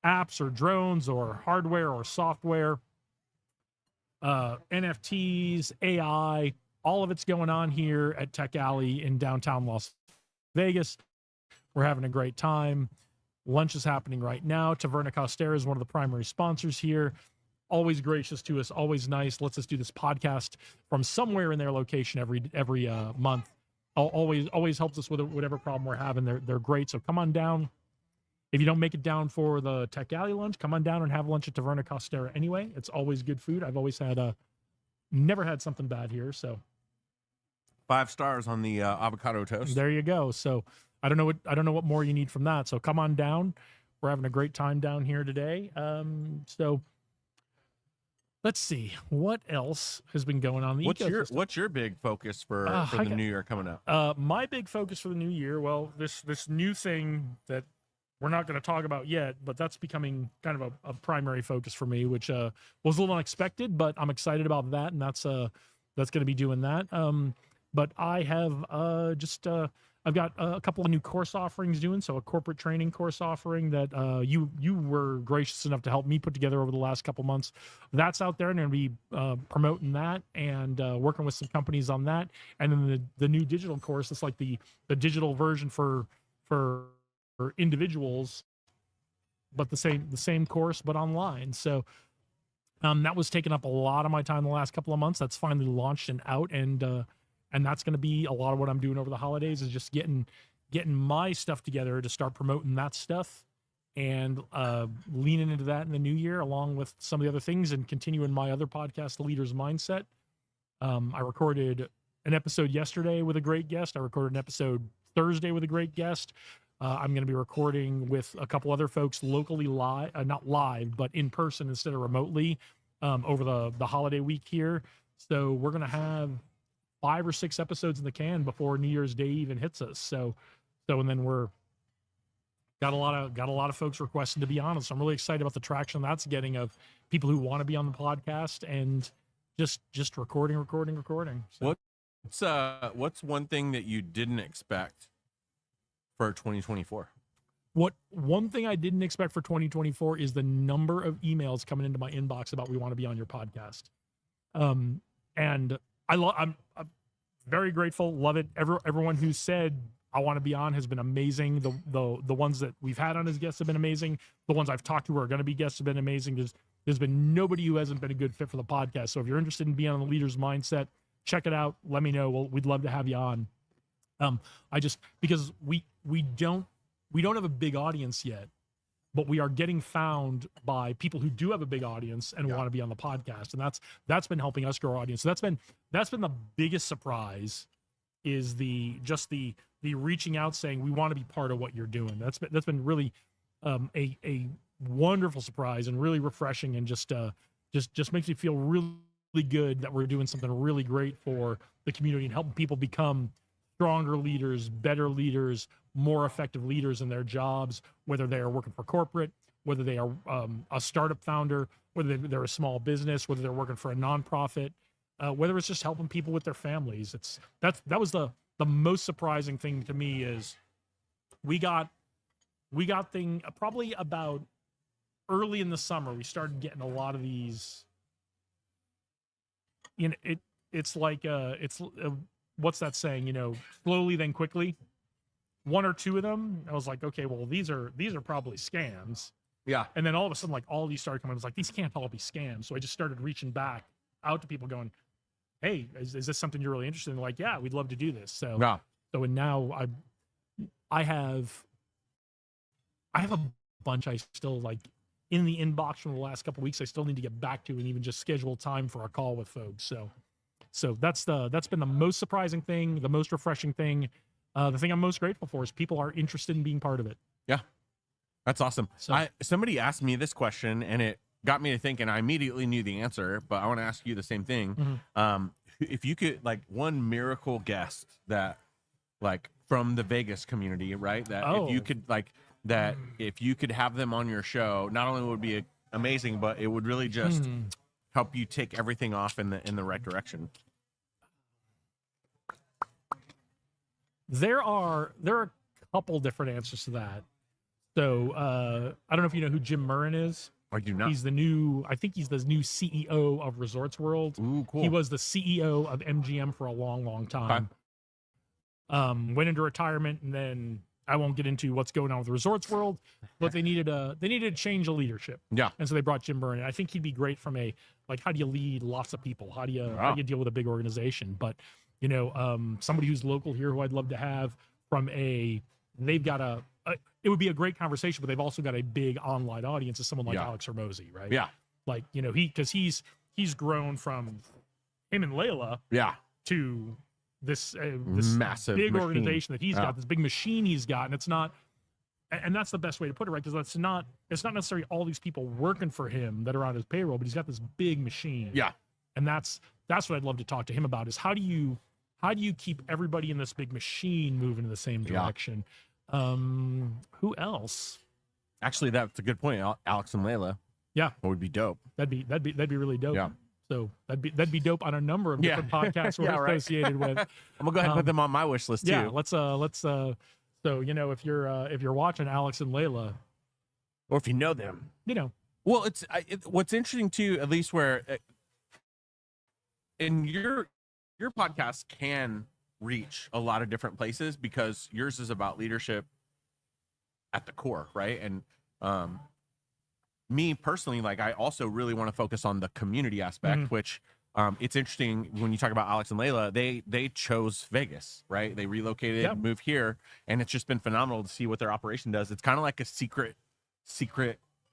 apps or drones or hardware or software, NFTs, AI, all of it's going on here at Tech Alley in downtown Las Vegas. We're having a great time. Lunch is happening right now. Taverna Costera is one of the primary sponsors here. Always gracious to us, always nice. Lets us do this podcast from somewhere in their location every month. Always helps us with whatever problem we're having. They're great. So come on down. If you don't make it down for the Tech Alley lunch, come on down and have lunch at Taverna Costera anyway. It's always good food. I've always never had something bad here. So 5 stars on the avocado toast. there you go. So I don't know what more you need from that. So come on down. We're having a great time down here today. So let's see what else has been going on. What's your big focus for the new year coming up? My big focus for the new year, well, this new thing that we're not going to talk about yet, but that's becoming kind of a primary focus for me, which was a little unexpected, but I'm excited about that, and that's going to be doing that. But I have I've got a couple of new course offerings doing. So a corporate training course offering that you were gracious enough to help me put together over the last couple months. That's out there, and I'm going to be promoting that and working with some companies on that. And then the new digital course, it's like the digital version for individuals, but the same course, but online. So that was taking up a lot of my time the last couple of months. That's finally launched and out, and that's going to be a lot of what I'm doing over the holidays is just getting my stuff together to start promoting that stuff and leaning into that in the new year, along with some of the other things, and continuing my other podcast, The Leader's Mindset. I recorded an episode yesterday with a great guest. I recorded an episode Thursday with a great guest. I'm going to be recording with a couple other folks locally live, not live, but in person instead of remotely over the holiday week here. So we're going to have 5 or 6 episodes in the can before New Year's Day even hits us. So and then we're got a lot of folks requesting to be on it. So I'm really excited about the traction that's getting of people who want to be on the podcast and just recording. So. What's one thing that you didn't expect for 2024? One thing I didn't expect for 2024 is the number of emails coming into my inbox about we want to be on your podcast. And I'm very grateful, love it. Everyone who said I want to be on has been amazing. The ones that we've had on as guests have been amazing. The ones I've talked to who are going to be guests have been amazing. There's been nobody who hasn't been a good fit for the podcast. So if you're interested in being on The Leader's Mindset, check it out. Let me know. We'd love to have you on. Because we don't have a big audience yet, but we are getting found by people who do have a big audience and want to be on the podcast. And that's been helping us grow our audience. So that's been the biggest surprise, is the reaching out saying we want to be part of what you're doing. That's been really a wonderful surprise and really refreshing, and just makes me feel really good that we're doing something really great for the community and helping people become stronger leaders, better leaders, more effective leaders in their jobs, whether they are working for corporate, whether they are a startup founder, whether they're a small business, whether they're working for a nonprofit, whether it's just helping people with their families. That was the most surprising thing to me, is we got probably about early in the summer, we started getting a lot of these. It's like what's that saying? Slowly then quickly. 1 or 2 of them, I was like, okay, well, these are probably scams. Yeah. And then all of a sudden, like, all these started coming. I was like, these can't all be scams. So I just started reaching back out to people, going, hey, is this something you're really interested in? They're like, yeah, we'd love to do this. So yeah. So and now I have a bunch I still, like, in the inbox from the last couple of weeks, I still need to get back to, and even just schedule time for a call with folks. So that's been the most surprising thing, the most refreshing thing. The thing I'm most grateful for is people are interested in being part of it. Yeah, that's awesome. So, somebody asked me this question, and it got me to think, and I immediately knew the answer, but I want to ask you the same thing. Mm-hmm. If you could, like, one miracle guest that, like, from the Vegas community, right? That if you could, like, that if you could have them on your show, not only would it be amazing, but it would really just help you take everything off in the right direction. There are a couple different answers to that. So I don't know if you know who Jim Murren is. I do not. I think he's the new CEO of Resorts World. Ooh, cool. He was the CEO of MGM for a long, long time. Okay. Went into retirement, and then I won't get into what's going on with Resorts World, but they needed a change of leadership. Yeah. And so they brought Jim Murren. I think he'd be great from how do you lead lots of people? How do you deal with a big organization? But somebody who's local here who I'd love to have they've got it would be a great conversation, but they've also got a big online audience, is someone like Alex Hormozi, right? Yeah. Like, because he's grown from him and Layla to this massive big machine. Organization that he's got, this big machine he's got. And it's not, and that's the best way to put it, right? Because it's not necessarily all these people working for him that are on his payroll, but he's got this big machine. Yeah. And that's what I'd love to talk to him about, is how do you keep everybody in this big machine moving in the same direction? Who else? Actually, that's a good point. Alex and Layla. Yeah. Would be dope. That'd be really dope. Yeah. So that'd be dope on a number of different podcasts we're Yeah, right. associated with. I'm gonna go ahead and put them on my wish list too. Yeah, let's so if you're watching Alex and Layla, Or if you know them. Well, What's interesting too, at least where in your podcast can reach a lot of different places because yours is about leadership at the core, right? And me personally, like I also really want to focus on the community aspect, which it's interesting when you talk about Alex and Layla, they chose Vegas, right? They relocated, moved here, and it's just been phenomenal to see what their operation does. It's kind of like a secret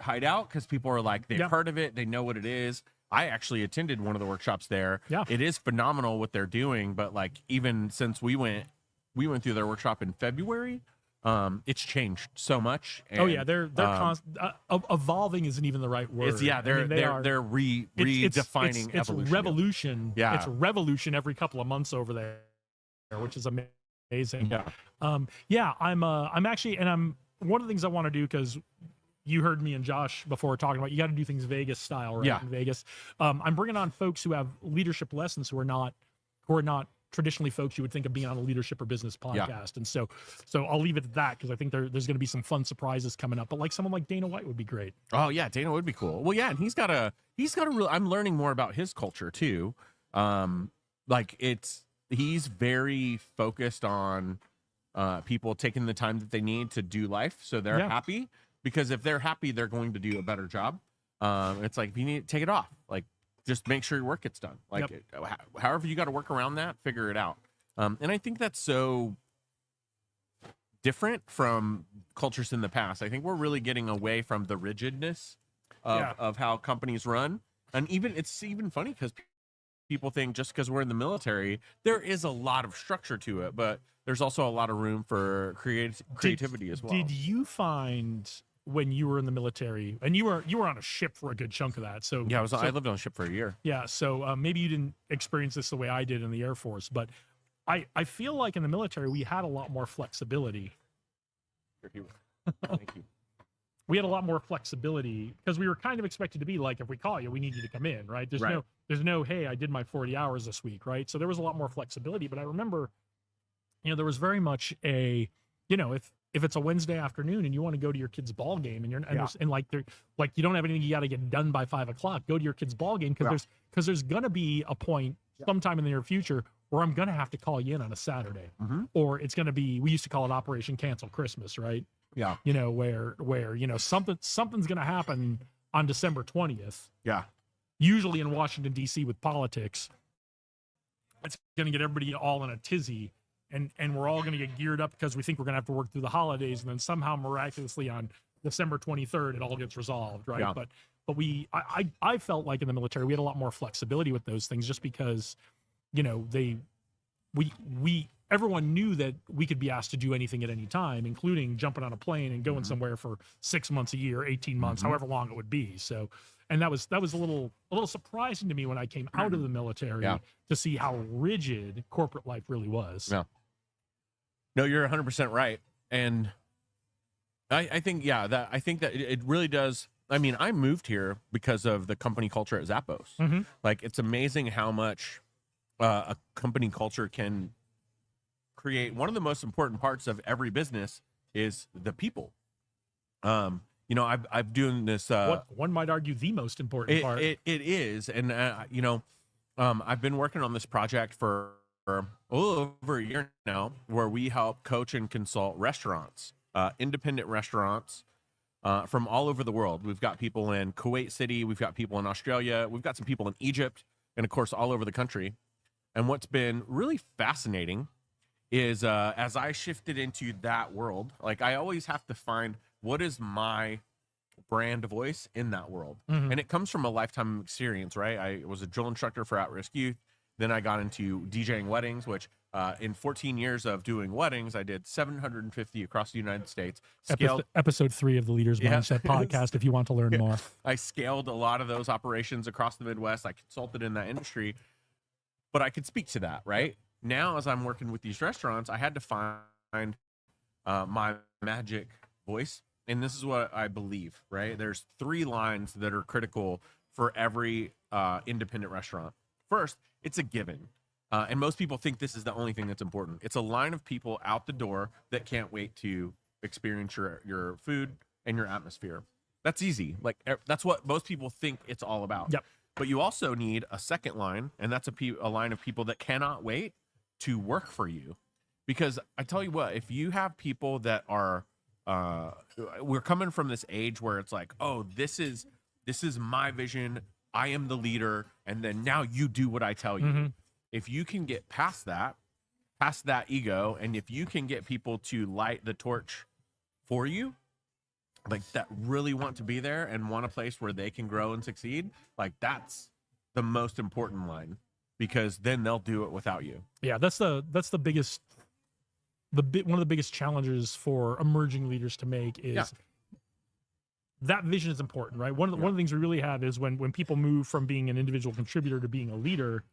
hideout because people are like, they've heard of it, they know what it is. I actually attended one of the workshops there. Yeah. It is phenomenal what they're doing, but like even since we went through their workshop in February, it's changed so much. And, they're evolving isn't even the right word. They're redefining it's evolution. revolution. Yeah. It's revolution every couple of months over there, which is amazing. Yeah. I'm actually, and I'm one of the things I want to do, because you heard me and Josh before talking about, you got to do things Vegas style, right? Yeah. In Vegas. I'm bringing on folks who have leadership lessons who are not traditionally folks you would think of being on a leadership or business podcast. And so I'll leave it at that, because I think there's going to be some fun surprises coming up. But like someone like Dana White would be great. Oh yeah, Dana would be cool. Well, yeah, and he's got a real. I'm learning more about his culture too. He's very focused on people taking the time that they need to do life, so they're happy. Because if they're happy, they're going to do a better job. It's like, if you need to take it off, like just make sure your work gets done. Like however you got to work around that, figure it out. And I think that's so different from cultures in the past. I think we're really getting away from the rigidness of how companies run. And it's even funny because people think just because we're in the military, there is a lot of structure to it, but there's also a lot of room for creativity as well. Did you find, when you were in the military, and you were on a ship for a good chunk of that? So yeah, I lived on a ship for a year. Yeah, so maybe you didn't experience this the way I did in the Air Force, but I feel like in the military we had a lot more flexibility. Thank you. We had a lot more flexibility because we were kind of expected to be like, if we call you, we need you to come in, right? There's no, hey, I did my 40 hours this week, right? So there was a lot more flexibility. But I remember, there was very much a, if it's a Wednesday afternoon and you want to go to your kid's ball game and you don't have anything you got to get done by 5 o'clock, go to your kid's ball game, because there's going to be a point sometime in the near future where I'm going to have to call you in on a Saturday, or it's going to be, we used to call it Operation Cancel Christmas, right? Yeah. Where something's going to happen on December 20th. Yeah. Usually in Washington, D.C. with politics, it's going to get everybody all in a tizzy. And we're all going to get geared up because we think we're going to have to work through the holidays, and then somehow miraculously on December 23rd it all gets resolved, right? Yeah. But I felt like in the military we had a lot more flexibility with those things, just because everyone knew that we could be asked to do anything at any time, including jumping on a plane and going somewhere for 6 months, a year, 18 months, however long it would be. So, and that was a little surprising to me when I came out of the military to see how rigid corporate life really was. Yeah. No, you're 100% right. And I think that it really does. I mean, I moved here because of the company culture at Zappos. Like, it's amazing how much a company culture can create. One of the most important parts of every business is the people. I've doing this. One might argue the most important part. It is, and I've been working on this project for a little over a year now, where we help coach and consult restaurants, independent restaurants, from all over the world. We've got people in Kuwait City, we've got people in Australia, we've got some people in Egypt, and of course all over the country. And what's been really fascinating is as I shifted into that world, like I always have to find what is my brand voice in that world. And it comes from a lifetime experience, right? I was a drill instructor for at-risk youth. Then I got into DJing weddings, which in 14 years of doing weddings, I did 750 across the United States. Episode 3 of the Leaders Mindset podcast, if you want to learn more. I scaled a lot of those operations across the Midwest. I consulted in that industry, but I could speak to that, right? Now, as I'm working with these restaurants, I had to find my magic voice and this is what I believe, right? There's 3 lines that are critical for every independent restaurant. First, it's a given. And most people think this is the only thing that's important. It's a line of people out the door that can't wait to experience your food and your atmosphere. That's easy. Like that's what most people think it's all about. Yep. But you also need a second line, and that's a line of people that cannot wait to work for you. Because I tell you what, if you have people that are, we're coming from this age where it's like, oh, this is my vision. I am the leader, and then now you do what I tell you. Mm-hmm. If you can get past that ego, and if you can get people to light the torch for you, like that really want to be there and want a place where they can grow and succeed, like that's the most important line, because then they'll do it without you. Yeah, that's the biggest, one of the biggest challenges for emerging leaders to make is that vision is important, right? One of the things we really have is when people move from being an individual contributor to being a leader,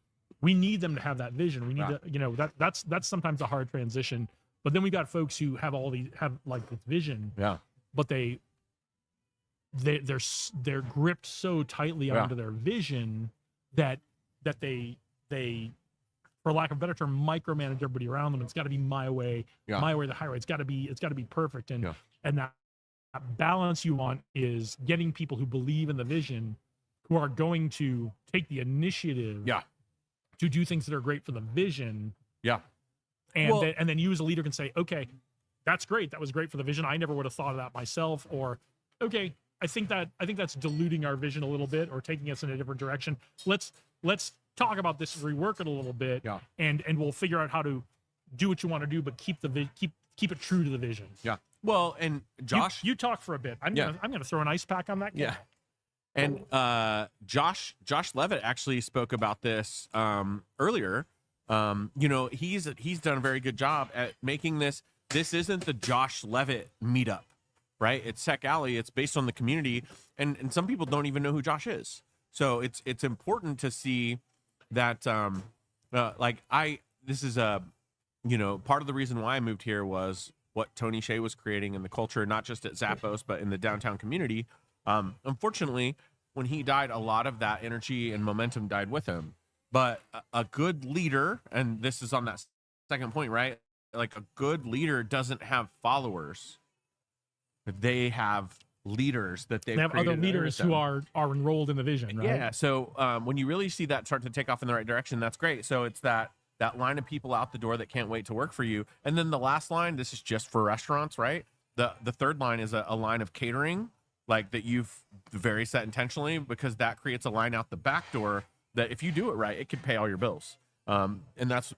we need them to have that vision. We need to, that's sometimes a hard transition. But then we got folks who have like this vision, but they're gripped so tightly onto their vision that they for lack of a better term micromanage everybody around them. It's got to be my way, my way, the highway. It's got to be perfect. And that balance you want is getting people who believe in the vision, who are going to take the initiative to do things that are great for the vision. And then you as a leader can say, okay, that's great. That was great for the vision. I never would have thought of that myself. Or, okay, I think that's diluting our vision a little bit or taking us in a different direction. Let's talk about this and rework it a little bit. And we'll figure out how to do what you want to do, but keep it true to the vision. Well, and Josh, you talk for a bit. I'm gonna throw an ice pack on that guy. And Josh Levitt actually spoke about this earlier. He's done a very good job at making this isn't the Josh Levitt meetup, right? It's Tech Alley. It's based on the community, and some people don't even know who Josh is. So it's important to see that this is part of the reason why I moved here was what Tony Hsieh was creating in the culture, not just at Zappos, but in the downtown community. Unfortunately, when he died, a lot of that energy and momentum died with him. But a good leader, and this is on that second point, right? Like a good leader doesn't have followers. They have leaders that they have other leaders who are enrolled in the vision, right? Yeah. So when you really see that start to take off in the right direction, that's great. So it's that line of people out the door that can't wait to work for you. And then the last line, this is just for restaurants, right? The third line is a line of catering, like that you've very set intentionally, because that creates a line out the back door that if you do it right, it could pay all your bills. And that's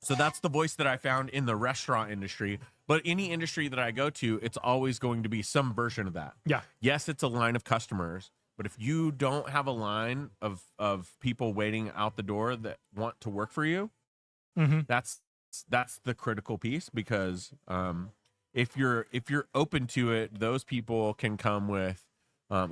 the voice that I found in the restaurant industry. But any industry that I go to, it's always going to be some version of that. Yeah. Yes, it's a line of customers, but if you don't have a line of people waiting out the door that want to work for you, that's the critical piece, because if you're open to it, those people can come with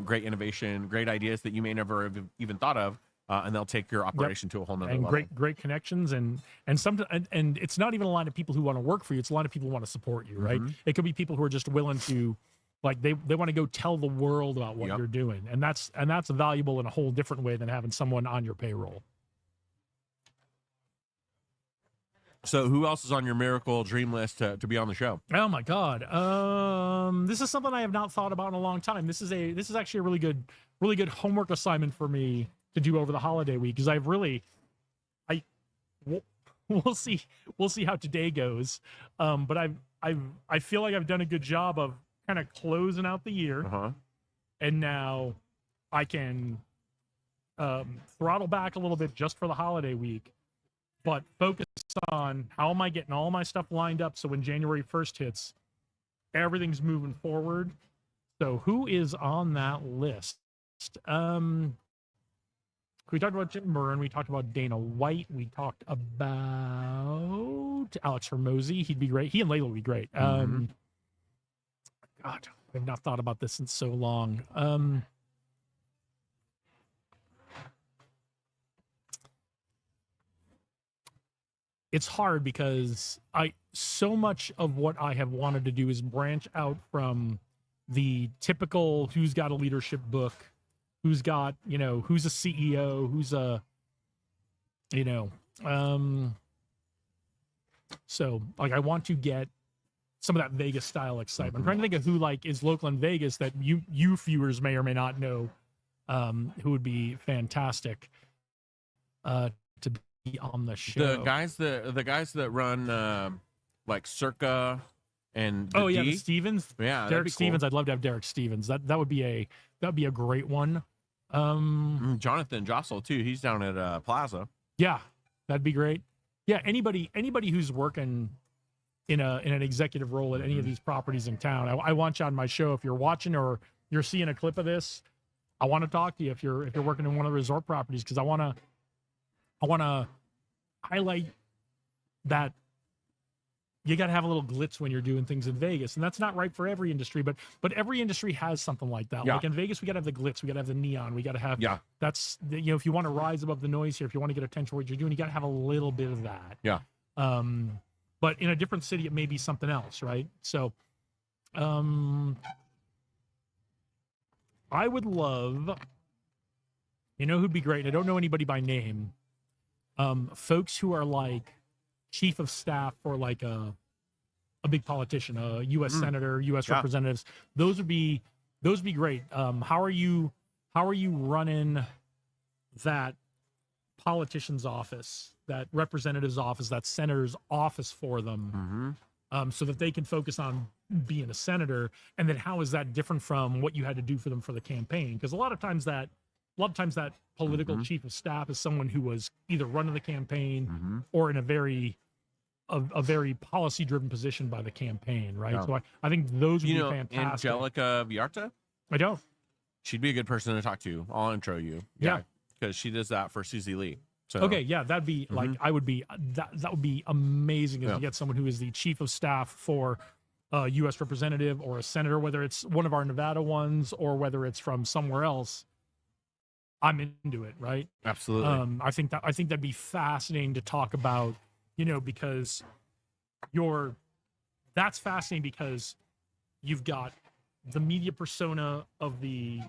great innovation, great ideas that you may never have even thought of, and they'll take your operation to a whole nother level. Great connections, and it's not even a line of people who want to work for you. It's a line of people who want to support you, right? It could be people who are just willing to, like, they want to go tell the world about what you're doing, and that's valuable in a whole different way than having someone on your payroll. So who else is on your miracle dream list to be on the show? Oh my God. This is something I have not thought about in a long time. This is actually a really good homework assignment for me to do over the holiday week, because we'll see how today goes. But I feel like I've done a good job of kind of closing out the year. And now I can throttle back a little bit just for the holiday week, but focus on how am I getting all my stuff lined up so when January 1st hits, everything's moving forward. So who is on that list? We talked about Jim Murren. We talked about Dana White. We talked about Alex Hormozi. He'd be great. He and Layla would be great. God, I've not thought about this in so long. It's hard because so much of what I have wanted to do is branch out from the typical who's got a leadership book, who's got, who's a CEO, who's a, so like I want to get some of that Vegas style excitement. I'm trying to think of who like is local in Vegas that you viewers may or may not know, who would be fantastic to be on the show. The guys that run like Circa and the the D. Stevens. Yeah, that'd Derek be Stevens. cool. I'd love to have Derek Stevens. That would be a great one. Jonathan Jossel too. He's down at Plaza. Yeah, that'd be great. Yeah, anybody who's working in an executive role at any of these properties in town, I want you on my show. If you're watching or you're seeing a clip of this, I want to talk to you if you're working in one of the resort properties, because I want to highlight that you got to have a little glitz when you're doing things in Vegas, and that's not right for every industry, but every industry has something like that. Yeah. Like in Vegas, we got to have the glitz, we got to have the neon, we got to have that's if you want to rise above the noise here, if you want to get attention for what you're doing, you got to have a little bit of that. Yeah. But in a different city, it may be something else, right? So, I would love, who'd be great. I don't know anybody by name. Folks who are like chief of staff for like a big politician, a U.S. senator, U.S. representatives. Those would be great. How are you running that politician's office, that representative's office, that senator's office for them, so that they can focus on being a senator? And then how is that different from what you had to do for them for the campaign? Because a lot of times that political chief of staff is someone who was either running the campaign or in a very policy driven position by the campaign, right? Yeah. So I think those would be fantastic. Angelica Villarta? I don't. She'd be a good person to talk to. I'll intro you. Yeah. Because she does that for Susie Lee. So Okay, yeah, that'd be like I would be that would be amazing if you get someone who is the chief of staff for a U.S. representative or a senator, whether it's one of our Nevada ones or whether it's from somewhere else. I'm into it, right? Absolutely. I think that'd be fascinating to talk about, because that's fascinating because you've got the media persona of the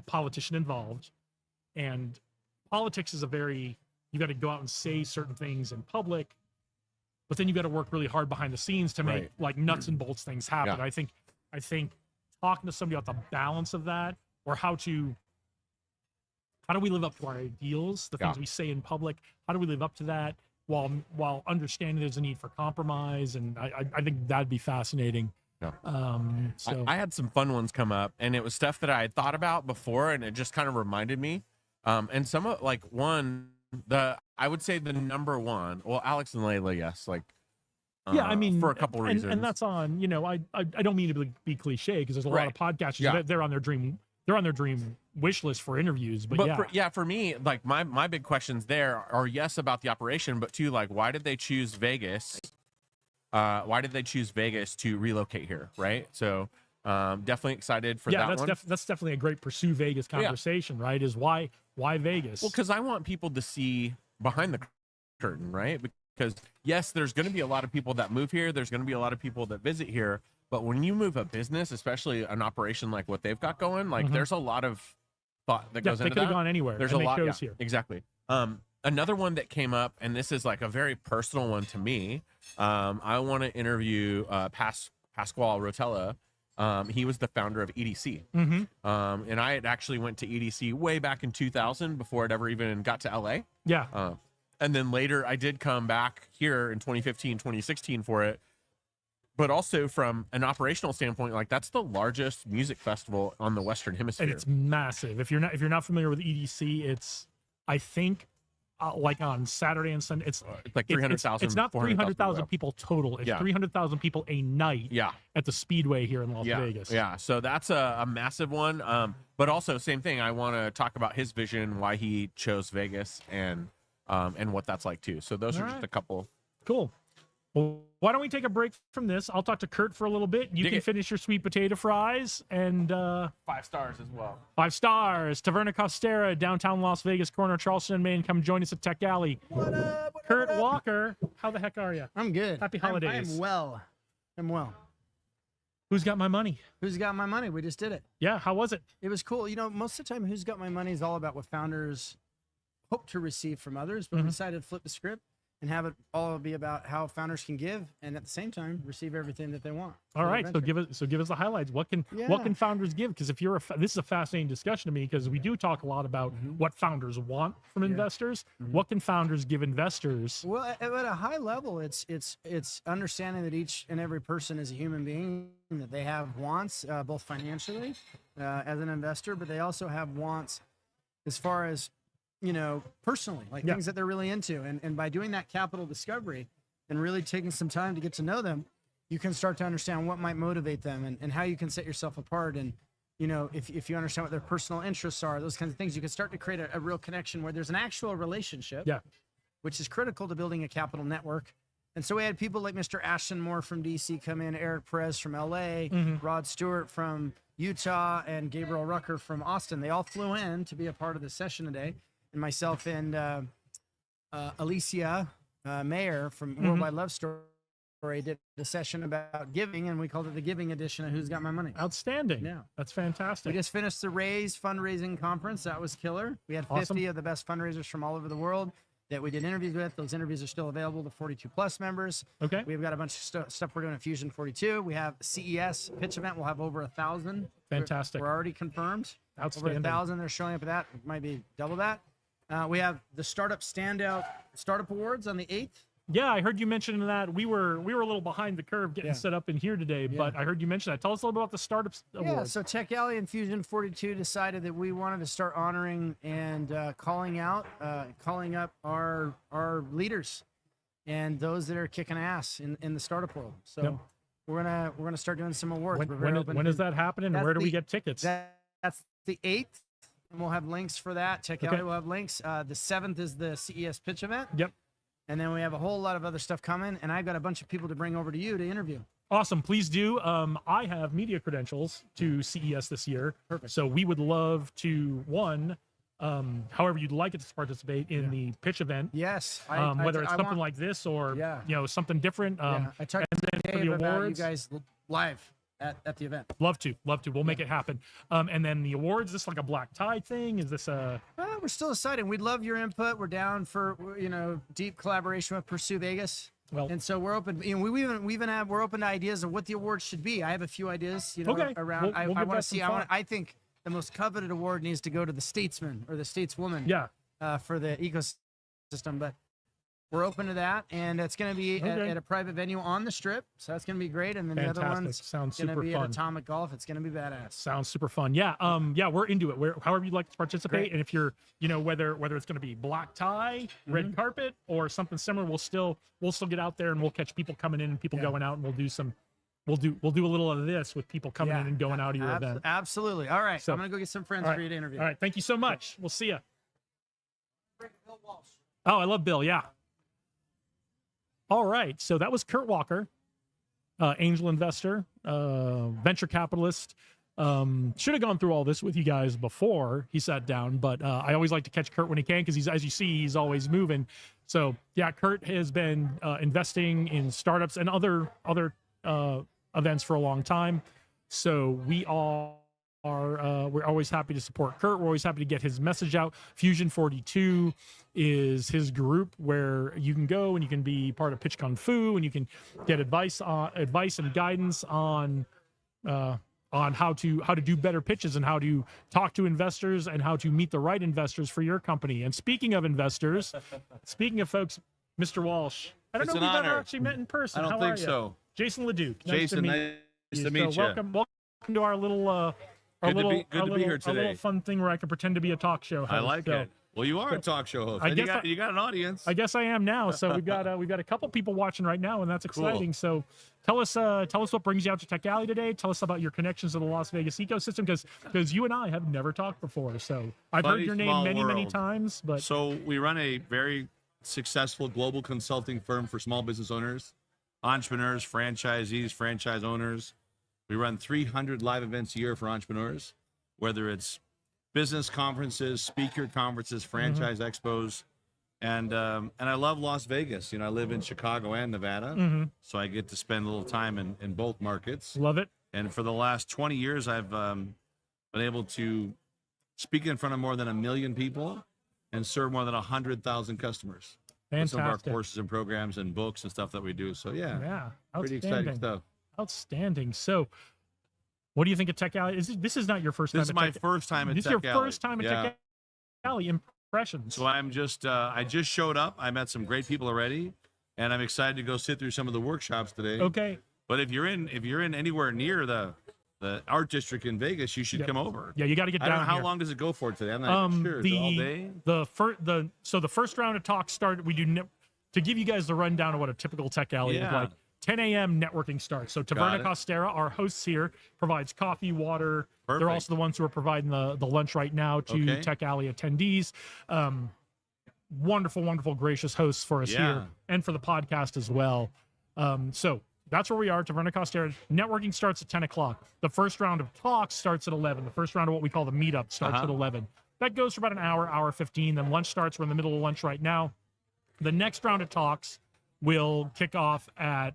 politician involved, and politics is you got to go out and say certain things in public, but then you got to work really hard behind the scenes to make like nuts and bolts things happen. Yeah. I think talking to somebody about the balance of that, or how do we live up to our ideals, the things we say in public, how do we live up to that while understanding there's a need for compromise? And I think that'd be fascinating. Yeah. So I had some fun ones come up, and it was stuff that I had thought about before, and it just kind of reminded me. And some of I would say the number one, well, Alex and Layla, yes, like yeah, I mean, for a couple reasons, and that's on. I don't mean to be cliche, because there's a lot of podcasters they're on their dream wish list for interviews. But for me, like my big questions there are, yes, about the operation, but two, like, why did they choose Vegas? Why did they choose Vegas to relocate here? Right. So definitely excited for that one. That's definitely a great Pursue Vegas conversation, right? Is why Vegas? Well, because I want people to see behind the curtain, right? Because yes, there's going to be a lot of people that move here. There's going to be a lot of people that visit here. But when you move a business, especially an operation like what they've got going, like there's a lot of thought that goes into that. They could have gone anywhere. There's a lot here. Exactly. Another one that came up, and this is like a very personal one to me. I want to interview Pasquale Rotella. He was the founder of EDC. And I had actually went to EDC way back in 2000 before it ever even got to LA. Yeah. And then later I did come back here in 2015, 2016 for it. But also from an operational standpoint, like that's the largest music festival on the Western Hemisphere. And it's massive. If you're not familiar with EDC, it's, I think, like on Saturday and Sunday, it's like 300,000. It's not 300,000 people total. It's 300,000 people a night. Yeah. At the Speedway here in Las Vegas. Yeah. So that's a massive one. But also same thing. I want to talk about his vision, why he chose Vegas, and what that's like too. So those are just a couple. Cool. Well, why don't we take a break from this? I'll talk to Kurt for a little bit. You can finish your sweet potato fries, and 5 stars as well. 5 stars. Taverna Costera, downtown Las Vegas, corner of Charleston and Main. Come join us at Tech Alley. What up? Kurt Walker, how the heck are you? I'm good. Happy holidays. I'm well. Who's Got My Money? Who's Got My Money? We just did it. Yeah, how was it? It was cool. You know, most of the time, Who's Got My Money is all about what founders hope to receive from others, but we decided to flip the script and have it all be about how founders can give and at the same time receive everything that they want. All right, so give us the highlights. What can founders give? Because if you're this is a fascinating discussion to me because we do talk a lot about what founders want from investors. What can founders give investors? Well, at a high level, it's understanding that each and every person is a human being, that they have wants, both financially as an investor, but they also have wants as far as, you know, personally, like things that they're really into. And by doing that capital discovery and really taking some time to get to know them, you can start to understand what might motivate them and how you can set yourself apart. And, you know, if you understand what their personal interests are, those kinds of things, you can start to create a real connection where there's an actual relationship, which is critical to building a capital network. And so we had people like Mr. Ashton Moore from DC come in, Eric Perez from LA, Rod Stewart from Utah, and Gabriel Rucker from Austin. They all flew in to be a part of the session today. And myself and Alicia Mayer from Worldwide Love Story did a session about giving, and we called it the Giving Edition of Who's Got My Money. Outstanding. Yeah. That's fantastic. We just finished the Raise fundraising conference. That was killer. We had 50 of the best fundraisers from all over the world that we did interviews with. Those interviews are still available to 42 plus members. Okay. We've got a bunch of stuff we're doing at Fusion 42. We have CES pitch event. We'll have over 1,000. Fantastic. We're already confirmed. Outstanding. Over 1,000. They're showing up at that. It might be double that. We have the Startup Standout Startup Awards on the 8th. Yeah, I heard you mention that. We were a little behind the curve getting set up in here today, but I heard you mention that. Tell us a little bit about the Startups Awards. Yeah, so Tech Alley and Fusion 42 decided that we wanted to start honoring and calling up our leaders and those that are kicking ass in the startup world. So we're gonna start doing some awards. When is that happening, and where do we get tickets? That's the 8th. And we'll have links for that. Tech Alley will have links. The 7th is the CES pitch event. Yep. And then we have a whole lot of other stuff coming. And I've got a bunch of people to bring over to you to interview. Awesome. Please do. I have media credentials to CES this year. Perfect. So we would love to, however you'd like it to participate in the pitch event. Yes. Whether it's something like this or, you know, something different. I talked and then to for Dave the about awards, you guys live at the event. Love to. We'll make it happen. And then the awards, is this like a black tie thing? Is this a... We're still deciding. We'd love your input. We're down for, you know, deep collaboration with Pursue Vegas. Well, and so we're open. You know, we're open to ideas of what the awards should be. I have a few ideas, you know, around. We'll I want to see. I think the most coveted award needs to go to the statesman or the stateswoman. Yeah. For the ecosystem, but we're open to that, and it's going to be at a private venue on the Strip, so that's going to be great. And then the other one's sounds going to super be fun. at Atomic Golf. It's going to be badass. Sounds super fun. Yeah. We're into it. However you'd like to participate, and if you're, you know, whether it's going to be black tie, red carpet, or something similar, we'll still get out there and we'll catch people coming in and people going out, and we'll do a little of this with people coming in and going out of your event. Absolutely. All right. So, I'm going to go get some friends for you to interview. All right. Thank you so much. We'll see you. Oh, I love Bill. Yeah. All right. So that was Kurt Walker, angel investor, venture capitalist. Should have gone through all this with you guys before he sat down, but I always like to catch Kurt when he can because he's, as you see, he's always moving. So yeah, Kurt has been investing in startups and other events for a long time. So we all are we're always happy to support Kurt. We're always happy to get his message out. Fusion 42 is his group where you can go and you can be part of Pitch Kung Fu and you can get advice and guidance on how to do better pitches and how to talk to investors and how to meet the right investors for your company. And speaking of investors, speaking of folks, Mr. Walsh, I don't know if we've ever actually met in person. I don't think so. Jason LeDuc. Jason, nice to meet you. Welcome to our little good to be here today. Our little fun thing where I can pretend to be a talk show host. I like it. Well, you are a talk show host. You got an audience. I guess I am now. So we've got a couple people watching right now, and that's exciting. Cool. So tell us what brings you out to Tech Alley today. Tell us about your connections to the Las Vegas ecosystem, because you and I have never talked before. So I've heard your name many times, but so we run a very successful global consulting firm for small business owners, entrepreneurs, franchisees, franchise owners. We run 300 live events a year for entrepreneurs, whether it's business conferences, speaker conferences, franchise expos, and I love Las Vegas. You know, I live in Chicago and Nevada, so I get to spend a little time in both markets. Love it. And for the last 20 years, I've been able to speak in front of more than 1 million people and serve more than 100,000 customers. With some of our Fantastic. courses and programs and books and stuff that we do. So yeah, Yeah. pretty exciting Outstanding. stuff. Outstanding. So, what do you think of Tech Alley? This is not your first time. This is at my Tech- first time at This is Tech your Alley. first time at Yeah. Tech Alley. Impressions. So I'm just I just showed up. I met some great people already, and I'm excited to go sit through some of the workshops today. Okay. But if you're in anywhere near the art district in Vegas, you should Yeah. come over. Yeah, you got to get I down don't know how here. long does it go for today. I'm not even sure. Is it all day? The first round of talks started. We do to give you guys the rundown of what a typical Tech Alley is Yeah. like. 10 a.m. networking starts. So Got Taverna it. Costera, our hosts here, provides coffee, water. They're Perfect. also the ones who are providing the lunch right now to Okay. Tech Alley attendees. Wonderful, wonderful, gracious hosts for us Yeah. here and for the podcast as well. So that's where we are. Taverna Costera. Networking starts at 10 o'clock. The first round of talks starts at 11. The first round of what we call the meetup starts Uh-huh. at 11. That goes for about an hour 15. Then lunch starts. We're in the middle of lunch right now. The next round of talks will kick off at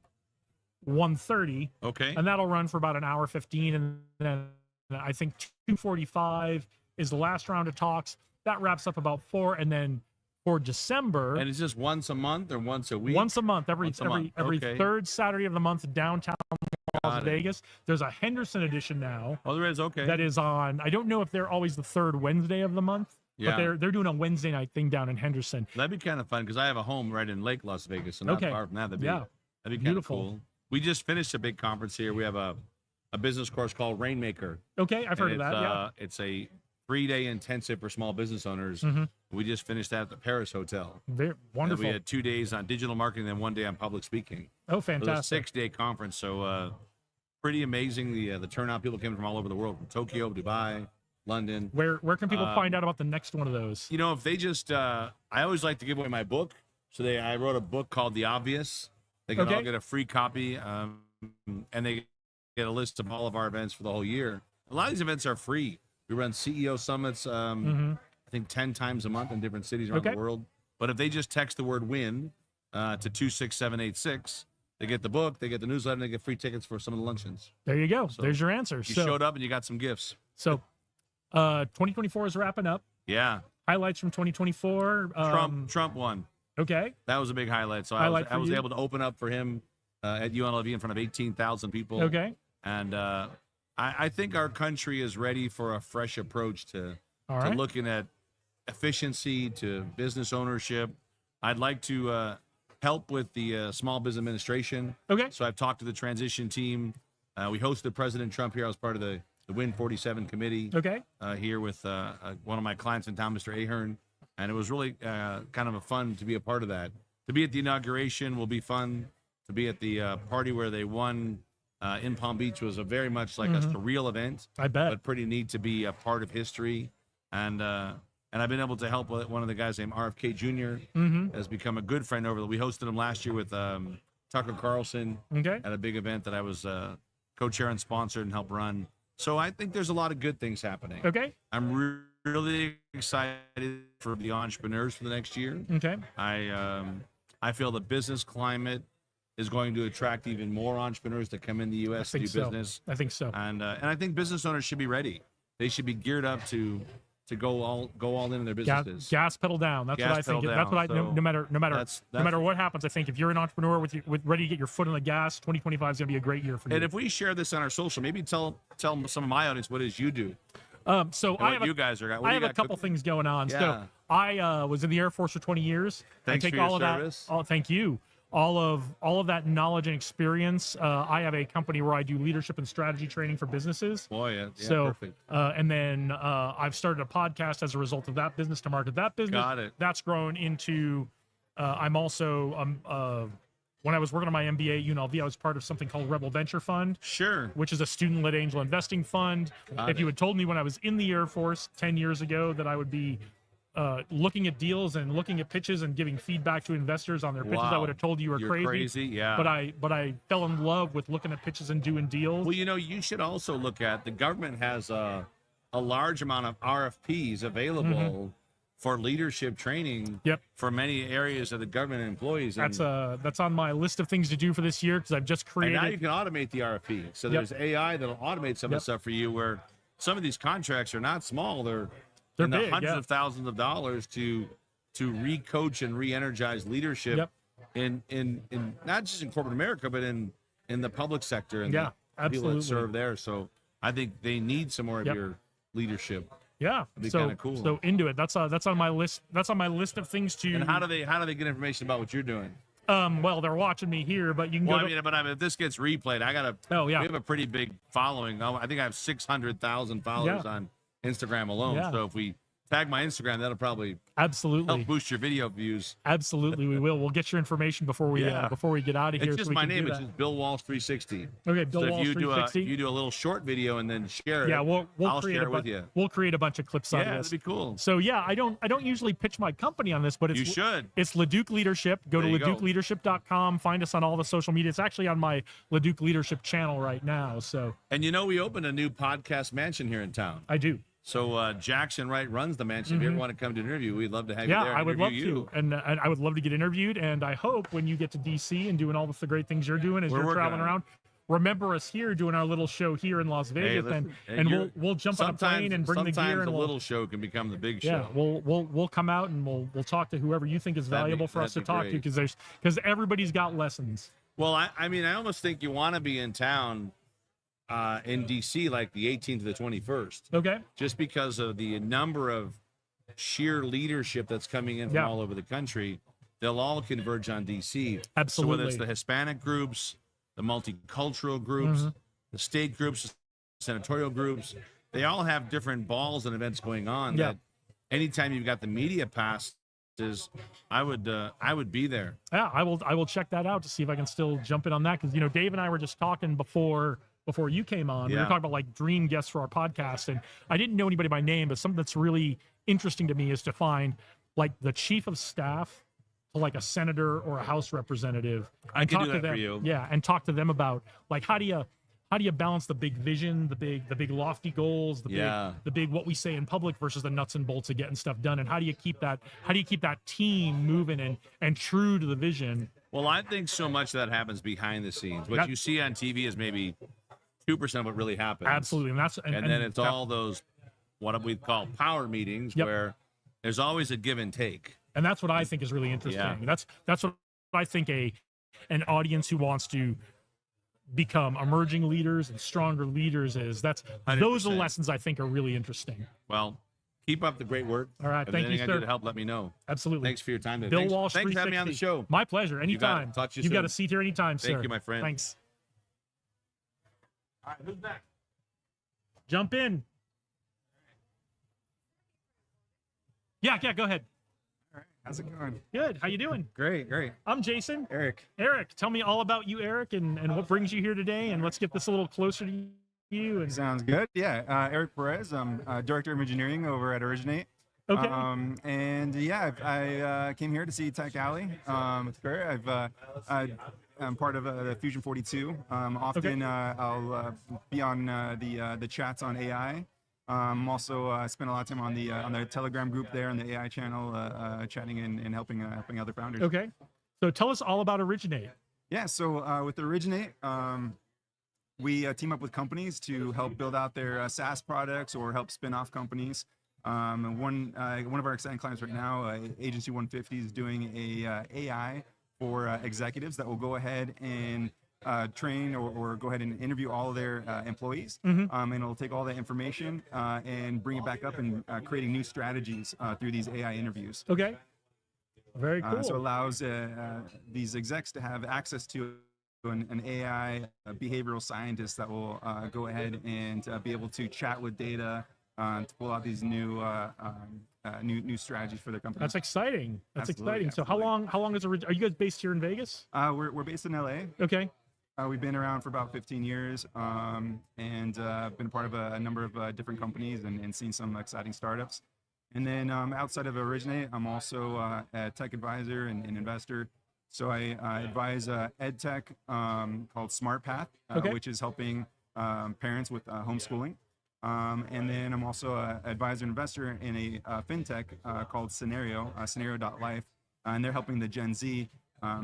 1:30, Okay. and that'll run for about an hour 15. And then I think 2:45 is the last round of talks. That wraps up about 4. And then for December, And is this once a month or once a week? once a month, every Once a month, every okay. third Saturday of the month, downtown Las Got it. Vegas. There's a Henderson edition now Oh, there is. Okay. that is on. I don't know if they're always the third Wednesday of the month, Yeah. but they're doing a Wednesday night thing down in Henderson. That'd be kind of fun because I have a home right in Lake Las Vegas, so not Okay. far from that. That'd be Yeah. kind Beautiful. of cool. We just finished a big conference here. We have a business course called Rainmaker. Okay, I've heard of And that. Yeah. It's a 3-day intensive for small business owners. Mhm. We just finished that at the Paris Hotel. Very And wonderful. we had 2 days on digital marketing and 1 day on public speaking. Oh, It was a fantastic. 6-day conference, so pretty amazing. The turnout, people came from all over the world, from Tokyo, Dubai, London. Where can people Um, find out about the next one of those? You know, if they just, I always like to give away my book. So I wrote a book called The Obvious. They can all Okay. get a free copy, and they get a list of all of our events for the whole year. A lot of these events are free. We run CEO summits, Mhm. I think 10 times a month in different cities around Okay. the world. But if they just text the word WIN to 26786, they get the book, they get the newsletter, and they get free tickets for some of the luncheons. There you go. So, There's your answer. You So, showed up and you got some gifts. 2024 is wrapping up. Yeah. Highlights from 2024. Trump won. Okay. That was a big highlight. So I Highlight for was you? able to open up for him at UNLV in front of 18,000 people. Okay. And I think our country is ready for a fresh approach to All right. looking at efficiency, to business ownership. I'd like to help with the Small Business Administration. Okay. So I've talked to the transition team. We hosted President Trump here. I was part of the Win 47 committee Okay. here with one of my clients in town, Mr. Ahern. And it was really kind of a fun to be a part of that. To be at the inauguration will be fun. To be at the party where they won in Palm Beach was a very much like a surreal event, I bet. but pretty neat to be a part of history. And I've been able to help one of the guys named RFK Jr. Mm-hmm. has become a good friend over. We hosted him last year with Tucker Carlson Okay. at a big event that I was co-chair and sponsored and helped run. So I think there's a lot of good things happening. Okay. I'm really excited for the entrepreneurs for the next year. Okay. I feel the business climate is going to attract even more entrepreneurs to come in the U.S. to do think so. business, I think so. and I think business owners should be ready. They should be geared up to go all in their businesses. Gas pedal down. That's Gas what I think. pedal That's what I. down. So No matter no that's- matter what happens, I think if you're an entrepreneur with ready to get your foot on the gas, 2025 is gonna be a great year for you. And if we share this on our social, maybe tell some of my audience what it is you do. So And I what have you guys are. What I do have you a got couple cooking? things going on. Yeah. So I was in the Air Force for 20 years. Thanks I take for your all of service. that. Oh, thank you. All of that knowledge and experience. I have a company where I do leadership and strategy training for businesses. Boy, yeah, So, perfect. and then I've started a podcast as a result of that business to market that business. Got it. That's grown into. I'm also when I was working on my MBA at UNLV, I was part of something called Rebel Venture Fund, Sure. which is a student-led angel investing fund. Got If you it. had told me when I was in the Air Force 10 years ago that I would be looking at deals and looking at pitches and giving feedback to investors on their pitches, I Wow. would have told you You're were crazy. Yeah. But I fell in love with looking at pitches and doing deals. Well, you should also look at the government has a large amount of RFPs available for leadership training Yep. for many areas of the government and employees. That's on my list of things to do for this year because I've just And created. now you can automate the RFP. So Yep. there's AI that'll automate some of Yep. the stuff for you where some of these contracts are not small. They're in the big, hundreds yeah. of thousands of dollars to re-coach and re-energize leadership Yep. in not just in corporate America, but in the public sector and Yeah, the people that absolutely. serve there. So I think they need some more of Yep. your leadership. Yeah, be so kinda cool. so into it. That's on my list. That's on my list of things to. And how do they get information about what you're doing? Well, they're watching me here, but you can Well, go. I mean, but if this gets replayed, Oh, yeah. we have a pretty big following. I think I have 600,000 followers Yeah. on Instagram alone. Yeah. So if we tag my Instagram, that'll probably Absolutely, help boost your video views. absolutely, we will. We'll get your information before we Yeah. get out of here. It's just so we my can do name. It's that. just Bill Walsh 360. Okay, Bill So Walsh if you do 360. a little short video and then share it, Yeah, we'll I'll create share a it with you. We'll create a bunch of clips on Yeah, this. that'd be cool. So yeah, I don't usually pitch my company on this, but it's You should. It's Leduc Leadership. Go There to you go. LeducLeadership.com. Find us on all the social media. It's actually on my Leduc Leadership channel right now. So And you know, we opened a new podcast mansion here in town. I do. So Jackson Wright runs the mansion. If you ever want to come to an interview, we'd love to have you Yeah, there. I and would love interview you. to, and I would love to get interviewed. And I hope when you get to DC and doing all the great things you're doing as We're you're working traveling on it. around, remember us here doing our little show here in Las Vegas, listen, and you're- we'll jump on a plane and bring the sometimes gear, and the we'll little show can become the big yeah, show. we'll come out and we'll talk to whoever you think is That'd be- valuable for us to that'd be talk to great. because everybody's got lessons. Well, I mean, I almost think you want to be in town in DC like the 18th to the 21st, Okay. just because of the number of sheer leadership that's coming in from Yeah. all over the country. They'll all converge on DC. So whether Absolutely. it's the Hispanic groups, the multicultural groups, Mm-hmm. the state groups, the senatorial groups, they all have different balls and events going on. Yeah. That anytime you've got the media passes, I would be there. Yeah, I will check that out to see if I can still jump in on that because Dave and I were just talking before you came on. We were Yeah. talking about like dream guests for our podcast, and I didn't know anybody by name, but something that's really interesting to me is to find like the chief of staff to like a senator or a House representative. I and can talk do to that them, for you. Yeah, and talk to them about like how do you balance the big vision, the big lofty goals, Yeah. the big what we say in public versus the nuts and bolts of getting stuff done, and how do you keep that team moving and true to the vision? Well, I think so much of that happens behind the scenes. What That- you see on TV is maybe 2% of what really happens. Absolutely, and that's And then it's all those what we call power meetings Yep. where there's always a give and take. and that's what I think is really interesting. Yeah. That's what I think an audience who wants to become emerging leaders and stronger leaders is. Those are 100%. lessons I think are really interesting. Well, keep up the great work. All right, If thank there's you, anything I sir. do to help, let me know. Absolutely. Thanks for your time today. Bill thanks, Walsh, thanks for having me on the 360. show. My pleasure. You got it. Anytime. Talk to you You've got soon. a seat here anytime, sir. Thank you, my friend. Thanks. All right, who's next? Jump in. Yeah, go ahead. How's it going? Good. How you doing? Great. I'm Jason. Eric. Eric, tell me all about you, Eric, and what brings you here today, and let's get this a little closer to you. And Sounds good. Yeah, Eric Perez. I'm Director of Engineering over at Originate. okay, And yeah, I came here to see Tech Alley. It's great. I'm part of the Fusion 42. Often I'll be on the chats on AI. Also spend a lot of time on the Telegram group there on the AI channel, chatting and helping other founders. okay. So tell us all about Originate. Yeah, so with Originate, we team up with companies to help build out their SaaS products or help spin off companies. And one of our exciting clients right now, Agency 150, is doing a AI for executives that will go ahead and train or go ahead and interview all of their employees. And it'll take all that information and bring it back up and creating new strategies through these AI interviews. Okay. Very cool. So it allows these execs to have access to an AI behavioral scientist that will go ahead and be able to chat with data to pull out these new strategies for their company. That's exciting. That's Absolutely, exciting. So how long is are you guys based here in Vegas? We're based in LA. Okay. We've been around for about 15 years and been part of a number of different companies and seen some exciting startups. And then outside of Originate, I'm also a tech advisor and investor. So I advise ed tech called SmartPath, Okay. which is helping parents with homeschooling. And then I'm also an advisor and investor in a fintech called Scenario, Scenario.life. And they're helping the Gen Z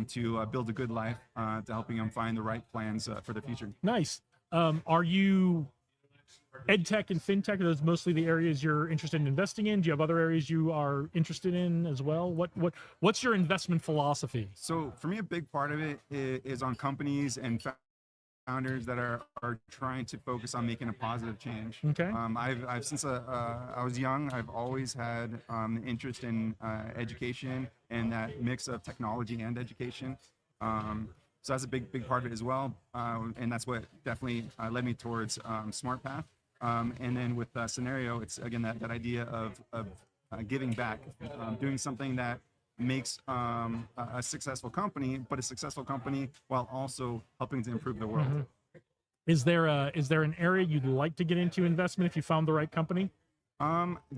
to build a good life, to helping them find the right plans for the future. Nice. Are you ed tech and fintech? Are those mostly the areas you're interested in investing in? Do you have other areas you are interested in as well? What's your investment philosophy? So for me, a big part of it is on companies and founders that are trying to focus on making a positive change. Okay. I've since I was young, I've always had interest in education and that mix of technology and education. So that's a big part of it as well, and that's what definitely led me towards SmartPath. And then with Scenario, it's again that idea of giving back, doing something that makes a successful company, but a successful company while also helping to improve the world. Is there an area you'd like to get into investment if you found the right company?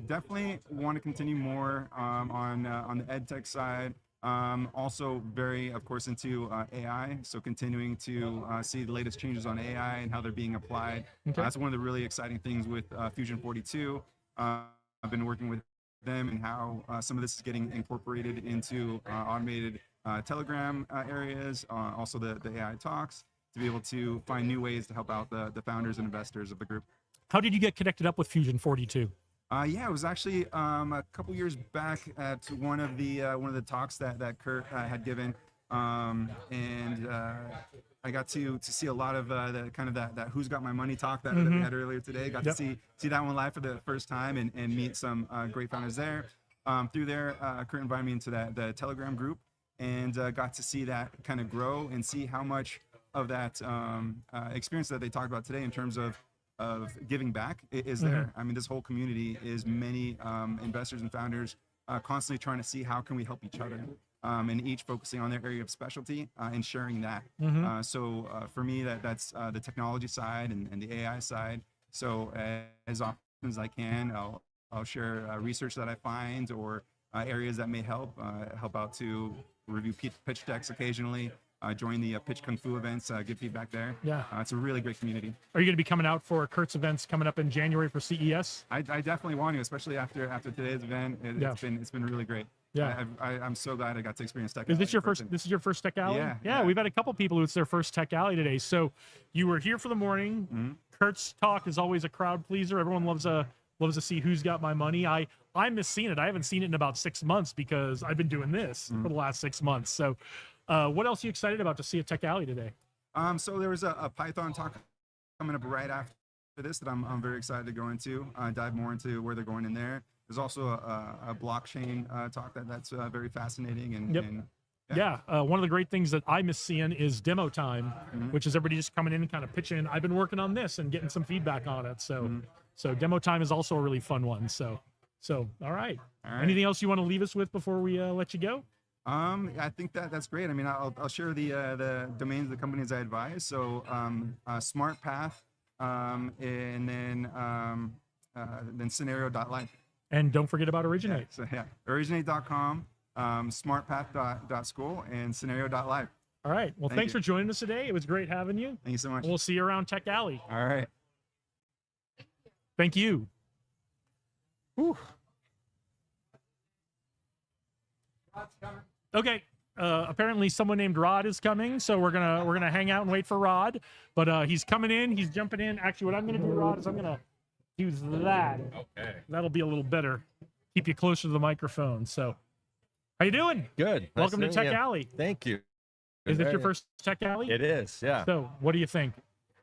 Definitely want to continue more on the ed tech side. Also very, of course, into AI. So continuing to see the latest changes on AI and how they're being applied. Okay. That's one of the really exciting things with Fusion 42. I've been working with them and how some of this is getting incorporated into automated Telegram areas, also the AI talks, to be able to find new ways to help out the founders and investors of the group. How did you get connected up with Fusion 42? Yeah, it was actually a couple years back at one of the talks that Kurt had given, and I got to see a lot of the kind of that "Who's Got My Money" talk that we had earlier today. Got to see that one live for the first time and meet some great founders there. Through there, Kurt invited me into the Telegram group and got to see that kind of grow and see how much of that experience that they talked about today in terms of giving back is there. I mean, this whole community is many investors and founders constantly trying to see how can we help each other, and each focusing on their area of specialty and sharing that. So for me, that's the technology side and the AI side. So as often as I can, I'll share research that I find or areas that may help out to review pitch decks occasionally. Join the Pitch Kung Fu events, give feedback there. Yeah. It's a really great community. Are you going to be coming out for Kurt's events coming up in January for CES? I definitely want to, especially after today's event. It's been really great. Yeah. I'm so glad I got to experience Tech Is Alley this your in person. This is your first Tech Alley? Yeah. We've had a couple people who it's their first Tech Alley today. So you were here for the morning. Kurt's talk is always a crowd pleaser. Everyone loves to see Who's Got My Money. I miss seeing it. I haven't seen it in about 6 months because I've been doing this for the last 6 months. So what else are you excited about to see at Tech Alley today? So there was a Python talk coming up right after this that I'm very excited to go into, dive more into where they're going in there. There's also a blockchain talk that's very fascinating and one of the great things that I miss seeing is demo time, which is everybody just coming in and kind of pitching. I've been working on this and getting some feedback on it. So demo time is also a really fun one. So all right. Anything else you want to leave us with before we let you go? I think that's great. I mean, I'll share the domains of the companies I advise. So SmartPath, and then Scenario.life. And don't forget about Originate. Originate.com, SmartPath.school, and Scenario.life. All right. Well, thanks for joining us today. It was great having you. Thank you so much. We'll see you around Tech Alley. All right. Thank you. Whew. Okay. Apparently someone named Rod is coming, so we're gonna hang out and wait for Rod. But he's coming in. He's jumping in. Actually, what I'm gonna do, Rod, is I'm gonna use that. Okay. That'll be a little better. Keep you closer to the microphone. So, how you doing? Good. Welcome to Nice Tech meeting you. Alley. Thank you. Is this your first Tech Alley? It is, yeah. So, what do you think?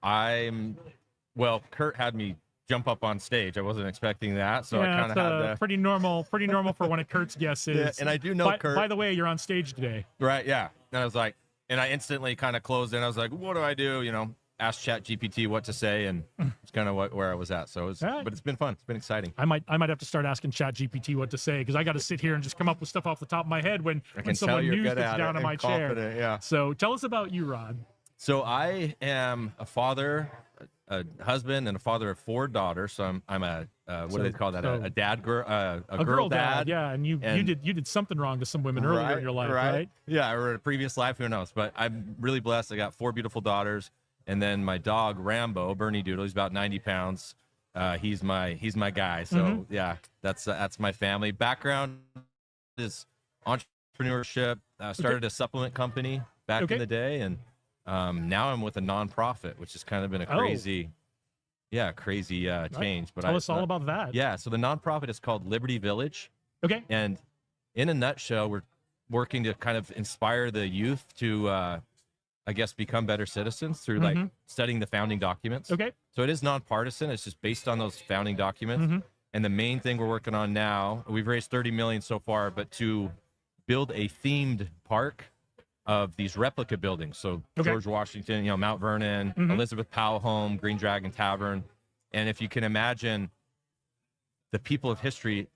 Well, Kurt had me jump up on stage. I wasn't expecting that, so I Yeah, kind it's of had to. pretty normal for one of Kurt's guests is. Yeah, and I do know Kurt. By the way, you're on stage today. Right, yeah. And I was like, and I instantly kind of closed in. I was like, what do I do? You know, ask ChatGPT what to say, and it's kind of where I was at. So, Right. but it's been fun. It's been exciting. I might have to start asking ChatGPT what to say because I got to sit here and just come up with stuff off the top of my head when I can someone tell you're news good gets at down it in my and chair. confident, yeah. So tell us about you, Rod. So I am a father, a husband, and a father of 4 daughters. So I'm a what do they call that? A dad girl, a girl dad. Yeah, and you did something wrong to some women earlier in your life, right? Yeah, or a previous life, who knows? But I'm really blessed. I got 4 beautiful daughters, and then my dog Rambo, Bernie Doodle. He's about 90 pounds. he's my guy. So yeah, that's my family. Background is entrepreneurship. Started a supplement company back in the day, and now I'm with a nonprofit, which has kind of been a crazy change. But Tell us all about that. Yeah, so the nonprofit is called Liberty Village. Okay. And in a nutshell, we're working to kind of inspire the youth to, I guess, become better citizens through like studying the founding documents. Okay. So it is nonpartisan. It's just based on those founding documents. And the main thing we're working on now, we've raised 30 million so far, but to build a themed park of these replica buildings. So George Washington, Mount Vernon, Elizabeth Powell Home, Green Dragon Tavern. And if you can imagine the people of history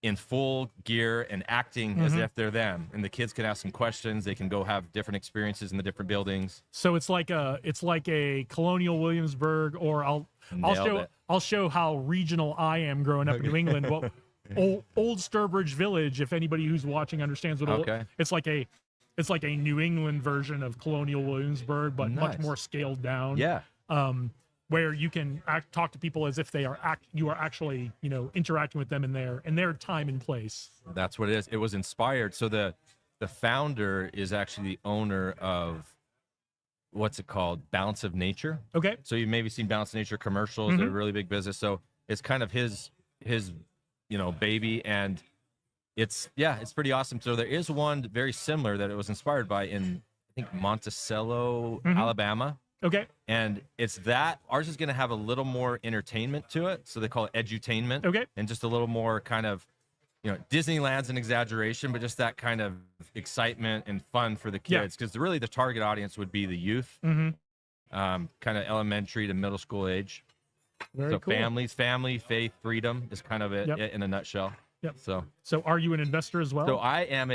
in full gear and acting as if they're them, and the kids can ask some questions, they can go have different experiences in the different buildings. So it's like a colonial Williamsburg, or I'll show how regional I am growing up in New England. Well, old Sturbridge Village, if anybody who's watching understands what it's like a New England version of colonial Williamsburg, but much more scaled down. Yeah. Where you can talk to people as if you are actually, interacting with them in their time and place. That's what it is. It was inspired. So the founder is actually the owner of, what's it called? Balance of Nature. Okay. So you've maybe seen Balance of Nature commercials. They're a really big business. So it's kind of his baby, and it's pretty awesome. So there is one very similar that it was inspired by in, I think, Monticello, Alabama. Okay. And it's that ours is going to have a little more entertainment to it. So they call it edutainment. Okay. And just a little more kind of, Disneyland's an exaggeration, but just that kind of excitement and fun for the kids. Because really the target audience would be the youth, kind of elementary to middle school age. Very cool. Family, faith, freedom is kind of it in a nutshell. Yep. So are you an investor as well? So I am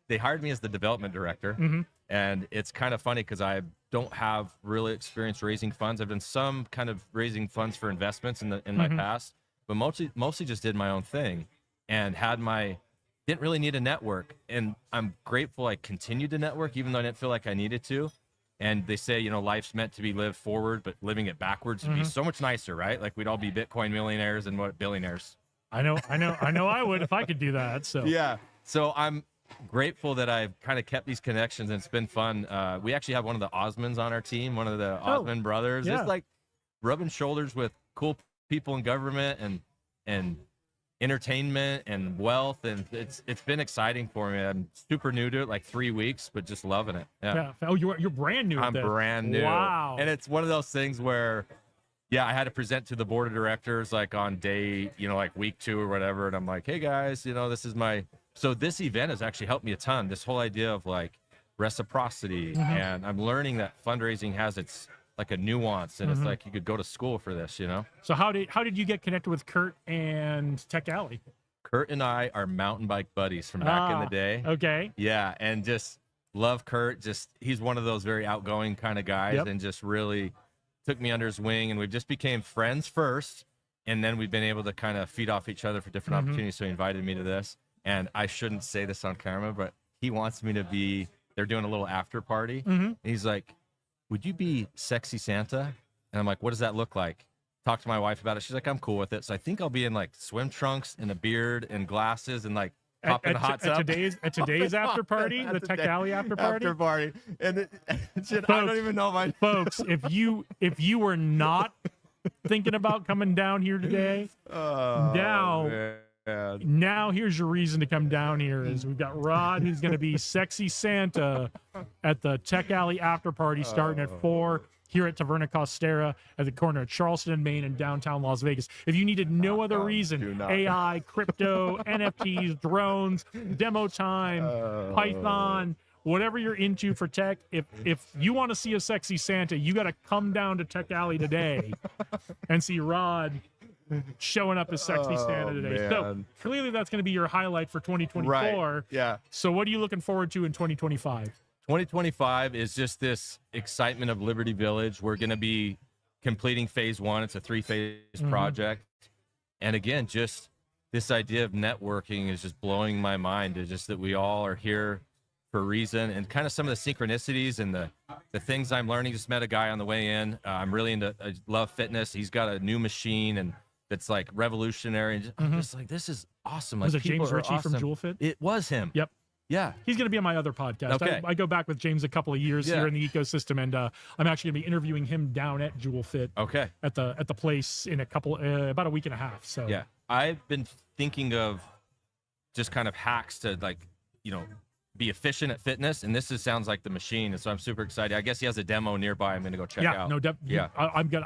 they hired me as the development director. And it's kind of funny because I don't have really experience raising funds. I've done some kind of raising funds for investments in my past, but mostly just did my own thing, and didn't really need a network. And I'm grateful I continued to network even though I didn't feel like I needed to. And they say, life's meant to be lived forward, but living it backwards would be so much nicer, right? Like we'd all be Bitcoin millionaires and billionaires. I know I would if I could do that. So yeah. So I'm grateful that I've kind of kept these connections, and it's been fun. We actually have one of the Osmonds on our team, one of the Osmond brothers. Yeah. It's like rubbing shoulders with cool people in government and entertainment and wealth, and it's been exciting for me. I'm super new to it, like 3 weeks, but just loving it. Yeah. Oh, you're brand new. I'm brand new. Wow. And it's one of those things where, I had to present to the board of directors like on day, like week 2 or whatever, and I'm like, hey guys, this is my. So this event has actually helped me a ton. This whole idea of like reciprocity, and I'm learning that fundraising has its like a nuance, and it's like you could go to school for this, So how did you get connected with Kurt and Tech Alley? Kurt and I are mountain bike buddies from back in the day. Okay. Yeah, and just love Kurt. He's one of those very outgoing kind of guys, and just really took me under his wing, and we just became friends first, and then we've been able to kind of feed off each other for different opportunities. So he invited me to this. And I shouldn't say this on camera, but he wants me to be, they're doing a little after party. And he's like, would you be sexy Santa? And I'm like, what does that look like? Talk to my wife about it. She's like, I'm cool with it. So I think I'll be in like swim trunks and a beard and glasses and like hop in the hot tub. At today's after party, the Tech Alley after party. And I don't even know my folks, if you were not thinking about coming down here today, now here's your reason to come down here. Is we've got Rod, who's going to be sexy Santa at the Tech Alley after party starting at 4 here at Taverna Costera at the corner of Charleston and Main in downtown Las Vegas. If you needed no other reason, AI, crypto, NFTs, drones, demo time, Python, whatever you're into for tech, if you want to see a sexy Santa, you got to come down to Tech Alley today and see Rod showing up as sexy Santa today. Man. So clearly that's going to be your highlight for 2024. Right. Yeah. So what are you looking forward to in 2025? 2025 is just this excitement of Liberty Village. We're going to be completing phase 1. It's a 3-phase project. And again, just this idea of networking is just blowing my mind. It's just that we all are here for a reason, and kind of some of the synchronicities and the things I'm learning. Just met a guy on the way in. I'm really into, I love fitness. He's got a new machine, and that's like revolutionary. And I'm just like, this is awesome. Like, Was it people James are Ritchie from awesome. Jewel Fit? It was him. Yep. Yeah. He's going to be on my other podcast. Okay. I go back with James a couple of years Yeah. here in the ecosystem, and I'm actually going to be interviewing him down at Jewel Fit Okay. at the place in about a week and a half. So Yeah. I've been thinking of just kind of hacks to, like, be efficient at fitness, and sounds like the machine, and so I'm super excited. I guess he has a demo nearby. I'm gonna go check out. Yeah,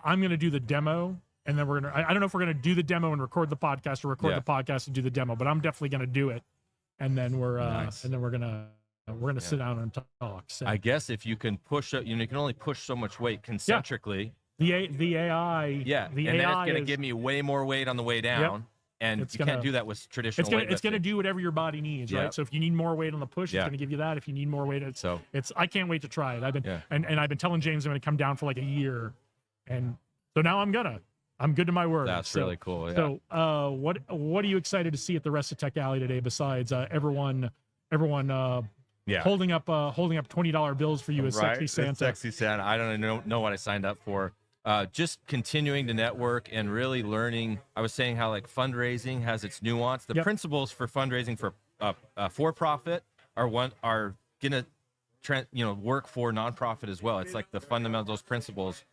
I'm gonna do the demo, and then we're gonna. I don't know if we're gonna do the demo and record the podcast, or record the podcast and do the demo, but I'm definitely gonna do it, and then we're Nice. gonna sit down and talk. So I guess if you can push up, you can only push so much weight concentrically. the AI, Yeah, the and AI then it's gonna is, give me way more weight on the way down, and It's you can't gonna- do that with traditional it's gonna weightlifting. do whatever your body needs, Yeah. right? So if you need more weight on the push, Yeah. it's gonna give you that. If you need more weight, So I can't wait to try it. I've been Yeah. and I've been telling James I'm gonna come down for like a year, and so now I'm good to my word. that's So- really cool. Yeah. So, what are you excited to see at the rest of Tech Alley today? Besides everyone yeah. holding up $20 bills for you as Right? sexy It's Santa. Sexy Santa. I don't know what I signed up for. Just continuing to network and really learning. I was saying how, like, fundraising has its nuance. The Yep. principles for fundraising for profit are gonna work for nonprofit as well. It's like the fundamentals principles,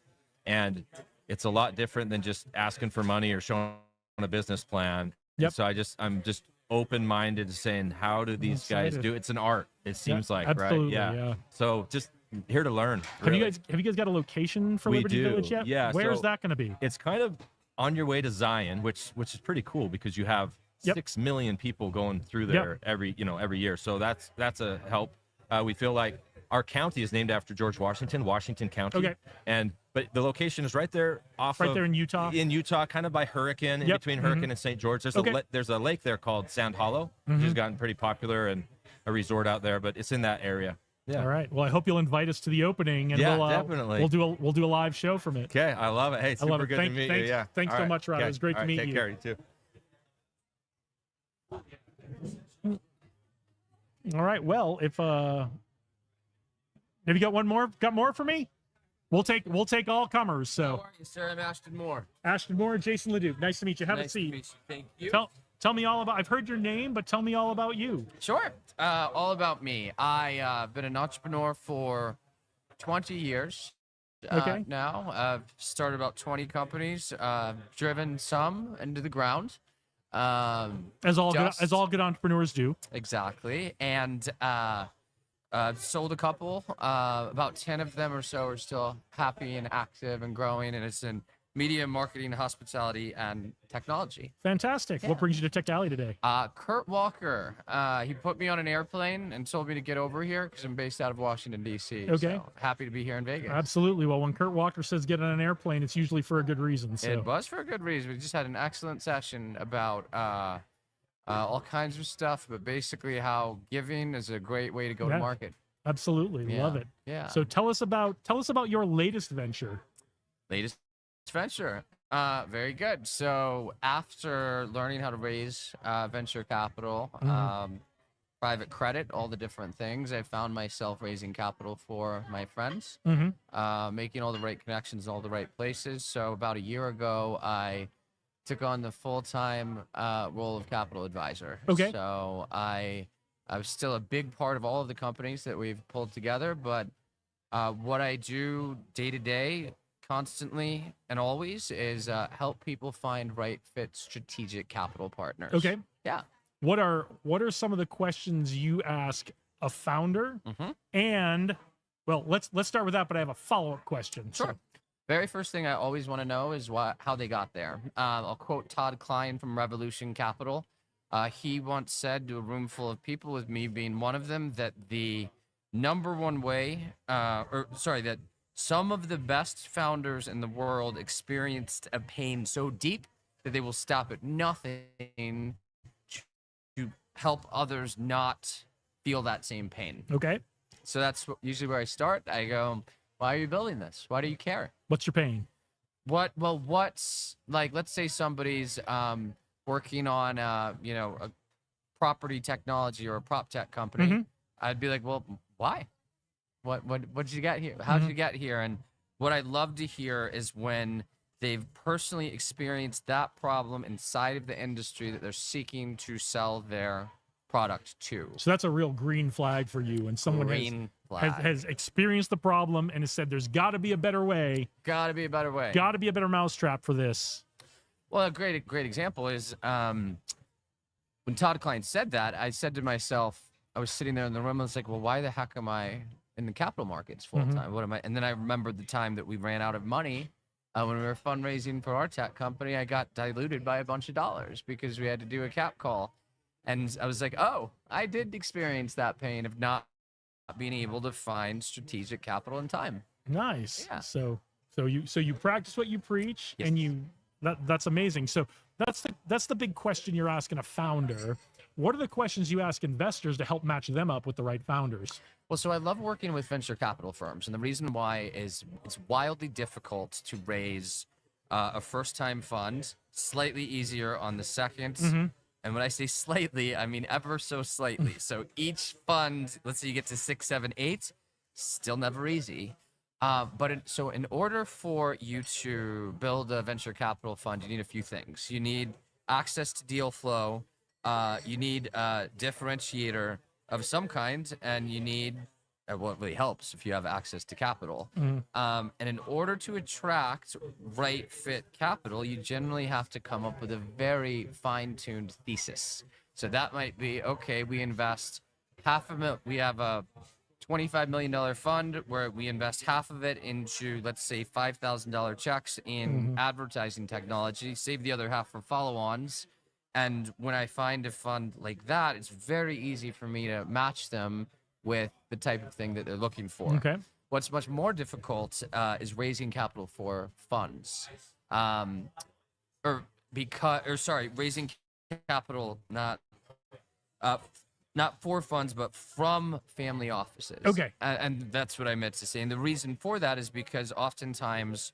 and it's a lot different than just asking for money or showing a business plan. Yep. And so I'm just open-minded to saying, how do these guys excited. do it? It's an art, it seems like, absolutely, right? yeah. So just here to learn. Have you really. guys got a location for We Liberty do, Village yet? yeah, Where's so- that going to be? It's kind of on your way to Zion, which is pretty cool because you have Yep. 6 million people going through Yep. there every year. So that's a help. We feel like our county is named after George Washington County. Okay. But the location is right there Right there in Utah. In Utah, kind of by Hurricane, in Yep. between Hurricane and St. George. There's Okay. there's a lake there called Sand Hollow, which has gotten pretty popular, and a resort out there, but it's in that area. Yeah. All right. Well, I hope you'll invite us to the opening, and Yeah, we'll definitely. we'll do a live show from it. Okay, I love it. Hey, super love it. good Thank- to meet thanks- you. Yeah. thanks All so right. much, Rod. It Okay. was great to All right, meet take you. care. You too. All right. Well, if have you got one more? Got more for me? We'll take all comers. How So are you, sir? I'm Ashton Moore. Ashton Moore, Jason Leduc. Nice to meet you. Have a Nice to seat. meet you. Thank you. Tell me all about. I've heard your name, but tell me all about you. Sure. All about me. I've been an entrepreneur for 20 years Okay. now. I've started about 20 companies, driven some into the ground. As all good entrepreneurs do. Exactly. And sold a couple. About 10 of them or so are still happy and active and growing. And it's in media, marketing, hospitality, and technology. Fantastic. What brings you to Tech Alley today? Kurt Walker, he put me on an airplane and told me to get over here because I'm based out of Washington, D.C. Okay. So happy to be here in Vegas. Absolutely. Well, when Kurt Walker says get on an airplane, it's usually for a good reason. So It was for a good reason. We just had an excellent session about all kinds of stuff, but basically how giving is a great way to go Yeah. to market. absolutely Yeah. love it. Yeah. So tell us about your latest venture. Latest venture. Very good. So after learning how to raise venture capital, private credit, all the different things, I found myself raising capital for my friends, making all the right connections in all the right places. So about a year ago, I took on the full-time role of capital advisor. Okay. So I was still a big part of all of the companies that we've pulled together, but what I do day to day, constantly and always, is help people find right fit strategic capital partners. Okay. Yeah. What are some of the questions you ask a founder? Mhm. And well, let's start with that, but I have a follow-up question. Sure. So, Very first thing I always want to know is how they got there. I'll quote Todd Klein from Revolution Capital. He once said to a room full of people, with me being one of them, that the number one way, that some of the best founders in the world experienced a pain so deep that they will stop at nothing to help others not feel that same pain. okay. So that's usually where I start. I go, why are you building this? Why do you care? What's your pain? What's like, let's say somebody's working on a property technology or a prop tech company. Mhm. I'd be like, well, why? What did you get here? How did you get here? And what I love to hear is when they've personally experienced that problem inside of the industry that they're seeking to sell their product to. So that's a real green flag for you. And someone Green has flag. experienced the problem and has said, there's got to be a better way, Gotta be a better way. got to be a better mousetrap for this. Well, a great example is when Todd Klein said that, I said to myself, I was sitting there in the room, I was like, well, why the heck am I in the capital markets full time? What am I? And then I remembered the time that we ran out of money when we were fundraising for our tech company. I got diluted by a bunch of dollars because we had to do a cap call. And I was like, oh, I did experience that pain of not being able to find strategic capital in time. Nice. Yeah. So you practice what you preach, Yes. and that's amazing. So that's the big question you're asking a founder. What are the questions you ask investors to help match them up with the right founders? Well, so I love working with venture capital firms, and the reason why is it's wildly difficult to raise a first-time fund. Slightly easier on the second. And when I say slightly, I mean ever so slightly. So each fund, let's say you get to 6, 7, 8, still never easy. So in order for you to build a venture capital fund, you need a few things. You need access to deal flow. You need a differentiator of some kind, and you need, well, it really helps if you have access to capital. And in order to attract right fit capital, you generally have to come up with a very fine-tuned thesis. So that might be, okay, we invest we have a $25 million fund where we invest half of it into, let's say, $5,000 checks in advertising technology, save the other half for follow-ons. And when I find a fund like that, it's very easy for me to match them with the type of thing that they're looking for. Okay. What's much more difficult is raising capital for funds. Raising capital not for funds, but from family offices. Okay. And that's what I meant to say. And the reason for that is because oftentimes,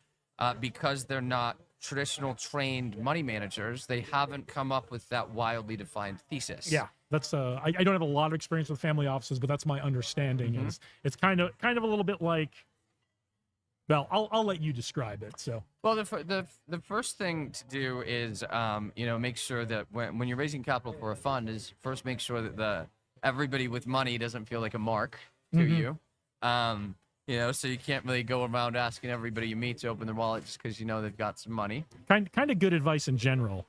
because they're not traditional trained money managers, they haven't come up with that wildly defined thesis. Yeah, that's I don't have a lot of experience with family offices, but that's my understanding. Is it's kind of a little bit like, well, I'll let you describe it. So, well, the first thing to do is make sure that when you're raising capital for a fund, is first make sure that everybody with money doesn't feel like a mark to you. So you can't really go around asking everybody you meet to open their wallet just because they've got some money. kind of good advice in general.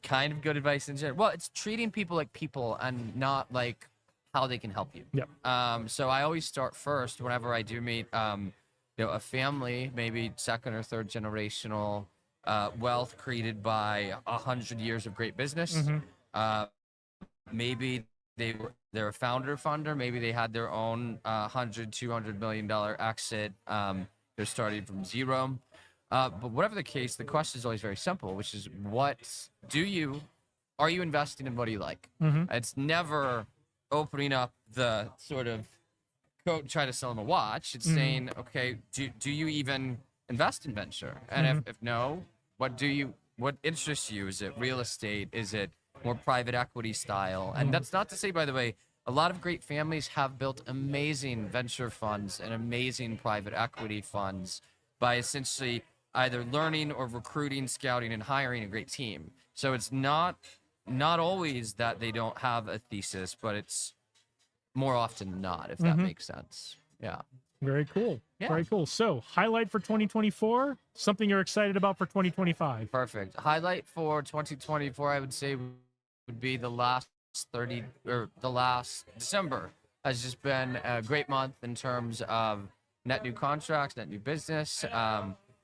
Kind of good advice in general. Well, it's treating people like people and not like how they can help you. Yep. So I always start first whenever I do meet a family, maybe second or third generational wealth created by 100 years of great business. Maybe they're a founder funder. Maybe they had their own $100-200 million exit. They're starting from zero. But whatever the case, the question is always very simple, which is, are you investing in what do you like? It's never opening up the sort of try to sell them a watch. It's saying, okay, do you even invest in venture? And if no, what interests you? Is it real estate? Is it more private equity style? And that's not to say, by the way, a lot of great families have built amazing venture funds and amazing private equity funds by essentially either learning or recruiting, scouting, and hiring a great team. So it's not always that they don't have a thesis, but it's more often than not, if that makes sense. Yeah. Very cool. Yeah. Very cool. So, highlight for 2024, something you're excited about for 2025. Perfect. Highlight for 2024, I would say, would be the last December has just been a great month in terms of net new contracts, net new business,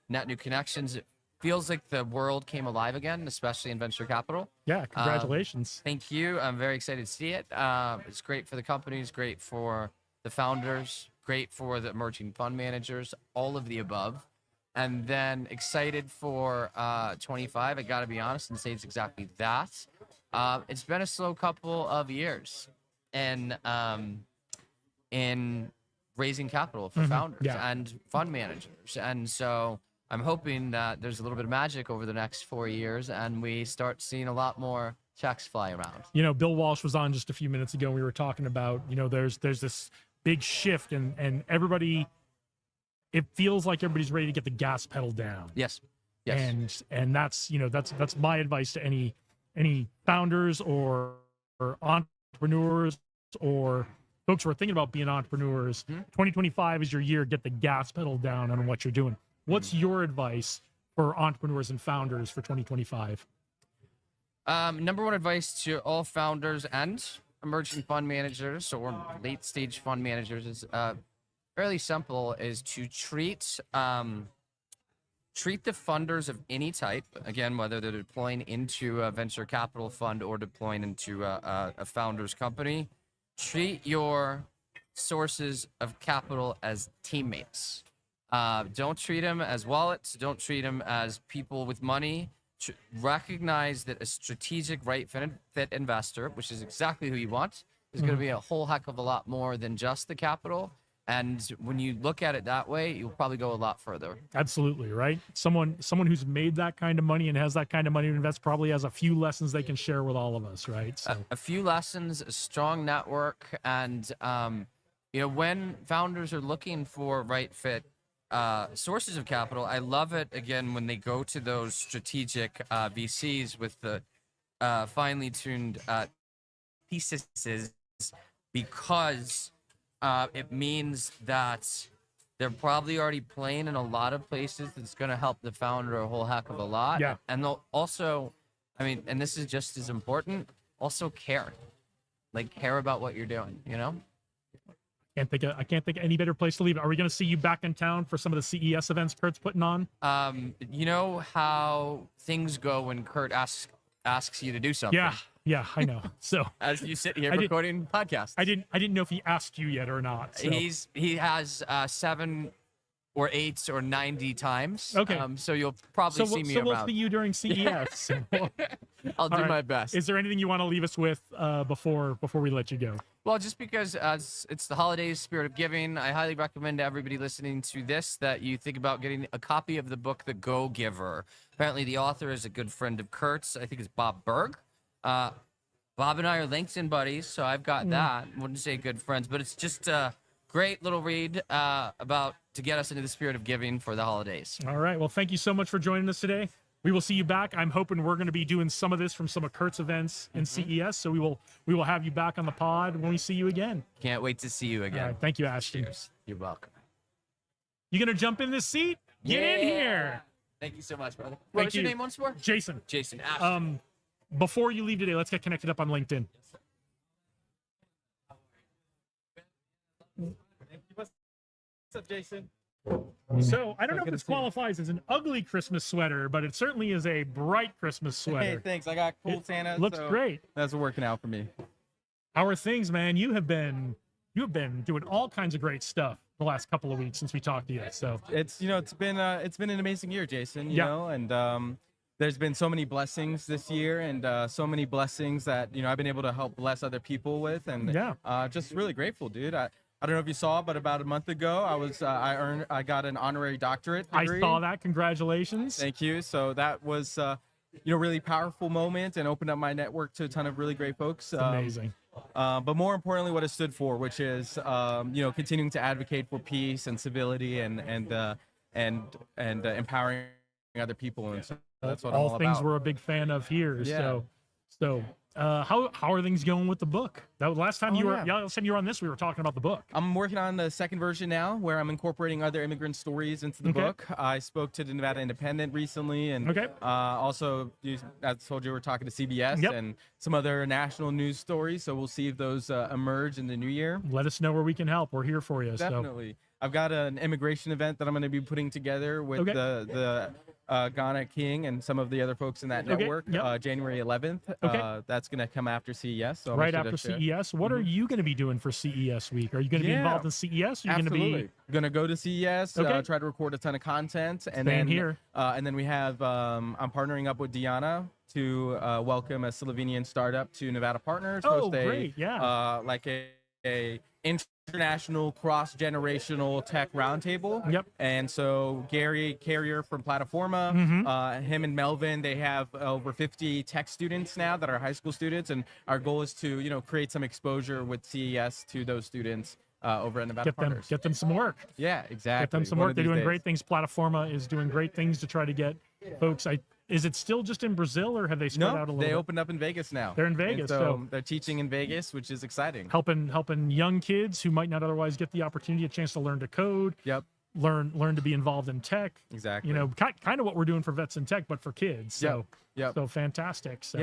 net new connections. It feels like the world came alive again, especially in venture capital. Yeah, congratulations. Thank you. I'm very excited to see it. It's great for the companies, great for the founders, great for the emerging fund managers, all of the above. And then excited for 25. I got to be honest and say it's exactly that. It's been a slow couple of years in raising capital for founders and fund managers. And so I'm hoping that there's a little bit of magic over the next 4 years and we start seeing a lot more checks fly around. Bill Walsh was on just a few minutes ago. We were talking about, there's this big shift and everybody, it feels like everybody's ready to get the gas pedal down. Yes. Yes. And that's that's my advice to any founders or entrepreneurs or folks who are thinking about being entrepreneurs. 2025 is your year. Get the gas pedal down on what you're doing. What's your advice for entrepreneurs and founders for 2025? Number one advice to all founders and emerging fund managers or late stage fund managers is fairly simple: is to treat the funders of any type, again, whether they're deploying into a venture capital fund or deploying into a founder's company, treat your sources of capital as teammates. Don't treat them as wallets. Don't treat them as people with money. Recognize that a strategic right fit investor, which is exactly who you want, is going to be a whole heck of a lot more than just the capital. And when you look at it that way, you'll probably go a lot further. Absolutely, right? Someone who's made that kind of money and has that kind of money to invest probably has a few lessons they can share with all of us, right? So A few lessons, a strong network, and when founders are looking for right fit sources of capital, I love it again when they go to those strategic VCs with the finely tuned theses, because it means that they're probably already playing in a lot of places that's going to help the founder a whole heck of a lot. Yeah. And they'll also, and this is just as important, also care. Like, care about what you're doing, I can't think of any better place to leave it. Are we going to see you back in town for some of the CES events Kurt's putting on? You know how things go when Kurt asks you to do something. Yeah, I know. So As you sit here I did- recording podcasts. I didn't know if he asked you yet or not. So. He has 7 or 8 or 90 times. Okay. So you'll probably see me so we'll around. see you during CES. So, I'll do all right. my best. Is there anything you want to leave us with before we let you go? Well, just because it's the holidays, spirit of giving, I highly recommend to everybody listening to this that you think about getting a copy of the book, The Go Giver. Apparently, the author is a good friend of Kurt's. I think it's Bob Berg. Bob and I are LinkedIn buddies, so I've got that. Wouldn't say good friends, but it's just a great little read about to get us into the spirit of giving for the holidays. All right. Well, thank you so much for joining us today. We will see you back. I'm hoping we're going to be doing some of this from some of Kurt's events in CES. So we will have you back on the pod when we see you again. Can't wait to see you again. All right. Thank you, Ashton. Cheers. You're welcome. You going to jump in this seat? Get in here. Thank you so much, brother. What was your you. name once more? Jason. Jason. Ashton. Before you leave today, let's get connected up on LinkedIn. What's up, Jason? So I don't know if good this to see you. qualifies as an ugly Christmas sweater, but it certainly is a bright Christmas Hey, sweater. thanks. I got cool It Santa. looks so great. That's working out for me. How are things, man? You have been doing all kinds of great stuff the last couple of weeks since we talked to you. So It's it's been an amazing year, Jason. You Yeah. know, and there's been so many blessings this year, and so many blessings that I've been able to help bless other people with, and Yeah. just really grateful, dude. I don't know if you saw, but about a month ago, I got an honorary doctorate degree. I saw that. Congratulations. Thank you. So that was really powerful moment and opened up my network to a ton of really great folks. Amazing. But more importantly, what it stood for, which is continuing to advocate for peace and civility and empowering other people, and so that's what I'm all all things about. we're a big fan of here. Yeah. So how are things going with the book? That last time you were yeah. last time you were on this, we were talking about the book. I'm working on the second version now, where I'm incorporating other immigrant stories into the Okay. book. I spoke to the Nevada Independent recently, and Okay. also, as I told you, we're talking to CBS Yep. and some other national news stories. So we'll see if those emerge in the new year. Let us know where we can help. We're here for you. So Definitely. I've got an immigration event that I'm going to be putting together with Okay. the Ghana King and some of the other folks in that Okay, network. yep. January 11th. Okay. That's going to come after CES. So I'll right make sure after to share. CES, what are you going to be doing for CES week? Are you going to be Yeah. involved in CES? Are you going to Absolutely. be Gonna go to CES, Okay. try to record a ton of content, and Staying then here. And then we have I'm partnering up with Diana to welcome a Slovenian startup to Nevada Partners. Oh, host a, great, yeah. like a international cross-generational tech roundtable. Yep. And so Gary Carrier from Plataforma, Mhm. him and Melvin, they have over 50 tech students now that are high school students, and our goal is to create some exposure with CES to those students over at Nevada Partners. get them some work? Yeah, exactly. Get them some One work. of They're these doing days. great things. Plataforma is doing great things to try to get folks. Is it still just in Brazil, or have they spread out a little they bit? opened up in Vegas now. They're in And Vegas, so so they're teaching in Vegas, which is exciting. helping young kids who might not otherwise get the opportunity, a chance to learn to code, Yep, learn to be involved in tech. exactly. You know, kind of what we're doing for Vets in Tech, but for kids. So, Yep. so fantastic. So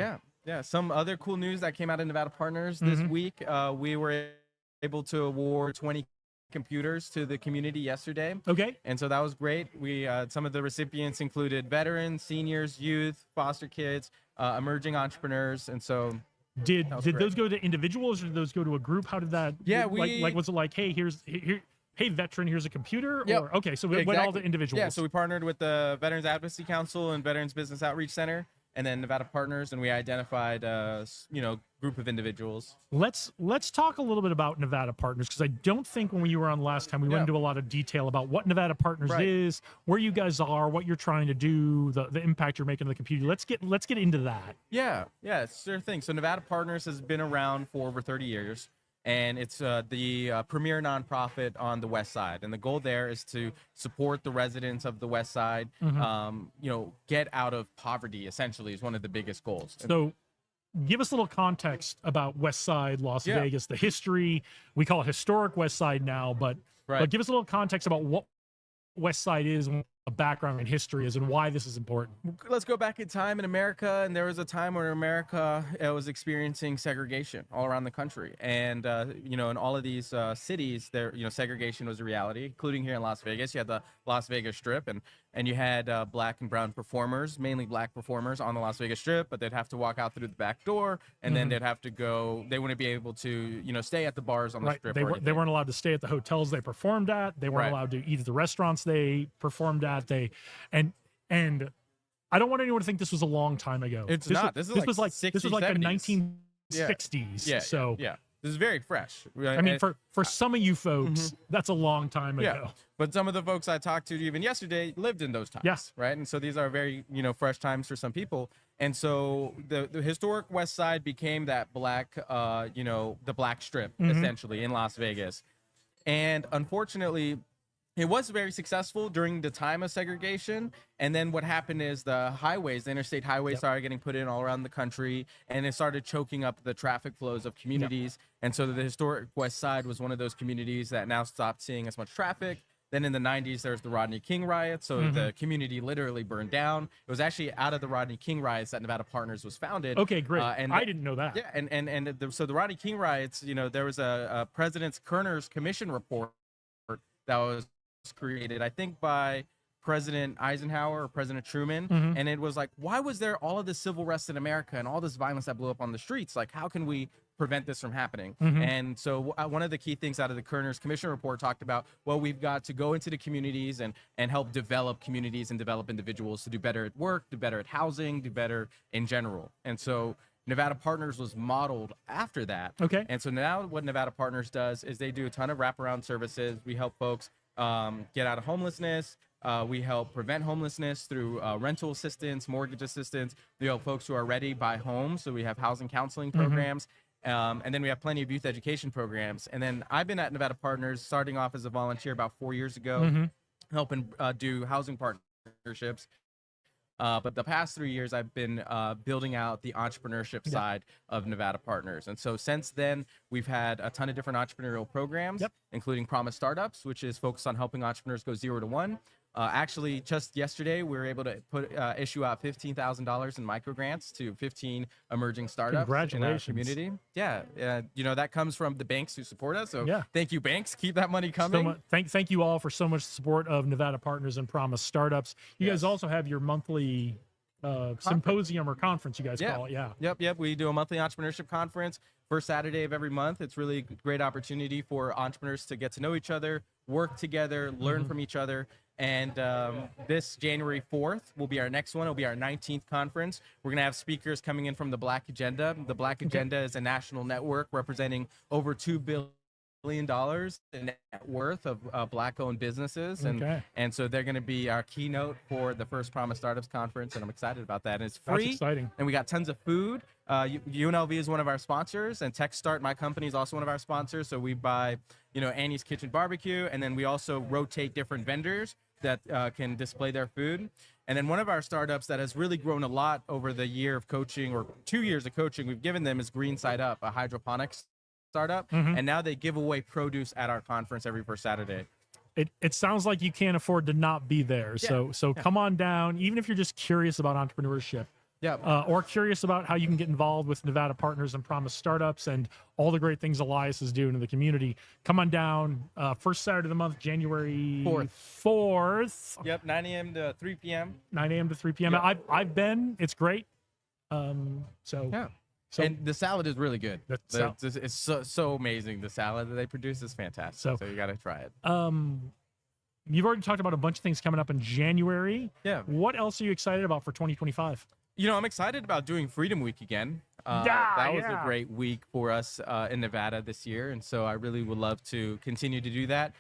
Yeah. Some other cool news that came out of Nevada Partners this week. We were able to award 20 computers to the community yesterday. Okay. And so that was great. We some of the recipients included veterans, seniors, youth, foster kids, emerging entrepreneurs, and so Did That was those go to individuals, or did those go to a group? How did that? Yeah, like was it like, hey, hey veteran, here's a computer? Yep. Or okay, so it went all to Exactly. individuals. Yeah, so we partnered with the Veterans Advocacy Council and Veterans Business Outreach Center, and then Nevada Partners, and we identified group of individuals. Let's talk a little bit about Nevada Partners, because I don't think when you were on last time we went Yeah. into a lot of detail about what Nevada Partners Right. is, where you guys are, what you're trying to do, the impact you're making on the community. Let's get into that. Yeah, sure thing. So Nevada Partners has been around for over 30 years, and it's the premier nonprofit on the West Side. And the goal there is to support the residents of the West Side, get out of poverty, essentially, is one of the biggest goals. So give us a little context about West Side, Las Yeah. Vegas, the history. We call it historic West Side now, but give us a little context about what West Side is, and what the background and history is, and why this is important. Let's go back in time in America, and there was a time where America was experiencing segregation all around the country, and in all of these cities, there segregation was a reality, including here in Las Vegas. You had the Las Vegas Strip, and you had black and brown performers, mainly black performers, on the Las Vegas Strip, but they'd have to walk out through the back door, and then they'd have to go. They wouldn't be able to stay at the bars on the strip. They or weren't anything. allowed to stay at the hotels they performed at. They weren't Right. allowed to eat at the restaurants they performed at. And I don't want anyone to think this was a long time ago. It's this not. Was, This is like was like 60s, this was like the 70s. 1960s. Yeah. So yeah, this is very fresh. I mean, for some of you folks, that's a long time ago. Yeah, but some of the folks I talked to even yesterday lived in those times. Yes. Right. And so these are very, fresh times for some people. And so the historic West Side became that black, the black strip, essentially, in Las Vegas. And unfortunately, it was very successful during the time of segregation. And then what happened is the interstate highways started getting put in all around the country, and it started choking up the traffic flows of communities. And so the historic West Side was one of those communities that now stopped seeing as much traffic. Then in the 90s, there's the Rodney King riots. So the community literally burned down. It was actually out of the Rodney King riots that Nevada Partners was founded. Okay, great. And I didn't know that. Yeah, so the Rodney King riots, there was a President's Kerner's Commission report that was created, I think, by President Eisenhower or President Truman. And it was like, why was there all of this civil unrest in America and all this violence that blew up on the streets? Like, how can we prevent this from happening? And so one of the key things out of the Kerner's Commission report talked about, well, we've got to go into the communities and help develop communities and develop individuals to do better at work, do better at housing, do better in general. And so Nevada Partners was modeled after that. Okay. And so now what Nevada Partners does is they do a ton of wraparound services. We help folks get out of homelessness. We help prevent homelessness through rental assistance, mortgage assistance. We help folks who are ready buy homes. So we have housing counseling programs. And then we have plenty of youth education programs. And then I've been at Nevada Partners starting off as a volunteer about 4 years ago, helping do housing partnerships. But the past 3 years, I've been building out the entrepreneurship side of Nevada Partners. And so since then, we've had a ton of different entrepreneurial programs, including Promise Startups, which is focused on helping entrepreneurs go 0 to 1. Actually, just yesterday, we were able to issue out $15,000 in microgrants to 15 emerging startups in our Congratulations. community. Yeah, that comes from the banks who support us. So Yeah. thank you, banks. Keep that money So coming. thank you all for so much support of Nevada Partners and Promise Startups. You guys also have your monthly symposium or conference, you guys call it. Yeah. Yep. We do a monthly entrepreneurship conference first Saturday of every month. It's really a great opportunity for entrepreneurs to get to know each other, work together, learn from each other. And this January 4th will be our next one. It'll be our 19th conference. We're going to have speakers coming in from the Black Agenda. The Black Agenda is a national network representing over $2 billion in net worth of Black-owned businesses. And so they're going to be our keynote for the first Promise Startups Conference, and I'm excited about that. And it's free. That's exciting. And we got tons of food. UNLV is one of our sponsors, and TechStart, my company, is also one of our sponsors. So we buy, Annie's Kitchen Barbecue, and then we also rotate different vendors that can display their food. And then one of our startups that has really grown a lot over the year of coaching, or 2 years of coaching we've given them, is Green Side Up, a hydroponics startup. And now they give away produce at our conference every first Saturday. It sounds like you can't afford to not be there. So come on down, even if you're just curious about entrepreneurship. Yeah. Or curious about how you can get involved with Nevada Partners and Promise Startups and all the great things Elias is doing in the community. Come on down. First Saturday of the month, January 4th. Yep, 9 a.m. to 3 p.m. 9 a.m. to 3 p.m. Yep. I've been. It's great. Yeah. So And the salad is really good. The It's so amazing. The salad that they produce is fantastic. So you got to try it. you've already talked about a bunch of things coming up in January. Yeah. What else are you excited about for 2025? You know, I'm excited about doing Freedom Week again. That was a great week for us in Nevada this year, and so I really would love to continue to do that.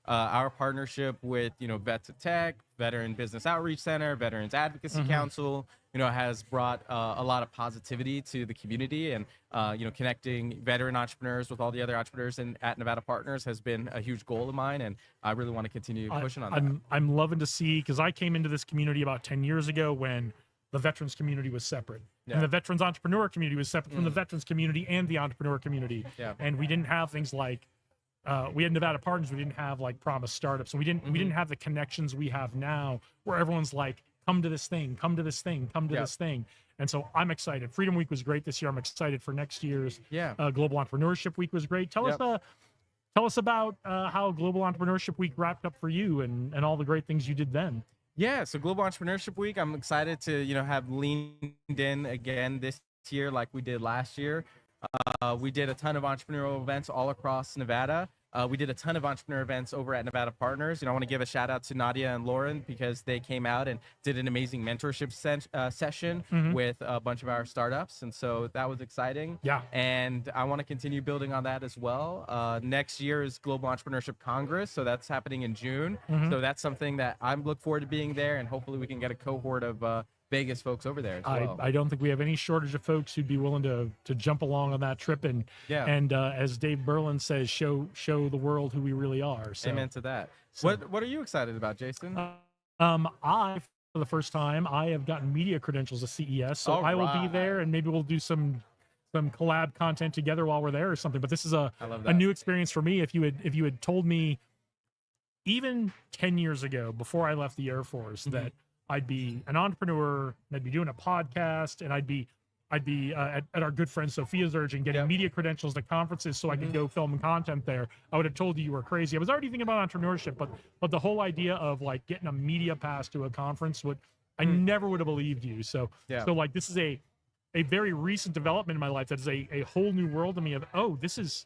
Our partnership with, Vet to Tech, Veteran Business Outreach Center, Veterans Advocacy Council, has brought a lot of positivity to the community, and connecting veteran entrepreneurs with all the other entrepreneurs at Nevada Partners has been a huge goal of mine, and I really want to continue pushing on that. I'm loving to see, because I came into this community about 10 years ago when the veterans community was separate. Yeah. And the veterans entrepreneur community was separate from the veterans community and the entrepreneur community. Yeah. And we didn't have things like, we had Nevada Partners, we didn't have like Promise Startups, and we didn't have the connections we have now, where everyone's like, come to this thing, come to this thing, come to this thing. And so I'm excited. Freedom Week was great this year. I'm excited for next year's. Global Entrepreneurship Week was great. Tell us about how Global Entrepreneurship Week wrapped up for you and all the great things you did then. Yeah, so Global Entrepreneurship Week, I'm excited to, have leaned in again this year like we did last year. We did a ton of entrepreneurial events all across Nevada. We did a ton of entrepreneur events over at Nevada Partners. I want to give a shout out to Nadia and Lauren, because they came out and did an amazing mentorship session with a bunch of our startups. And so that was exciting. Yeah. And I want to continue building on that as well. Next year is Global Entrepreneurship Congress. So that's happening in June. So that's something that I look forward to being there, and hopefully we can get a cohort of Vegas folks over there as well. I don't think we have any shortage of folks who'd be willing to jump along on that trip and as Dave Berlin says, show the world who we really are. So, amen to that. So- What are you excited about, Jason? I, for the first time, I have gotten media credentials at CES, so All I will be right. there, and maybe we'll do some collab content together while we're there or something. But this is a I love a that. new experience for me. If you had told me even 10 years ago, before I left the Air Force, that I'd be an entrepreneur, and I'd be doing a podcast, and I'd be at our good friend Sophia's urging, getting media credentials to conferences so I could go film content there, I would have told you were crazy. I was already thinking about entrepreneurship, but the whole idea of like getting a media pass to a conference I never would have believed you. So like this is a very recent development in my life that is a whole new world to me of, oh, this is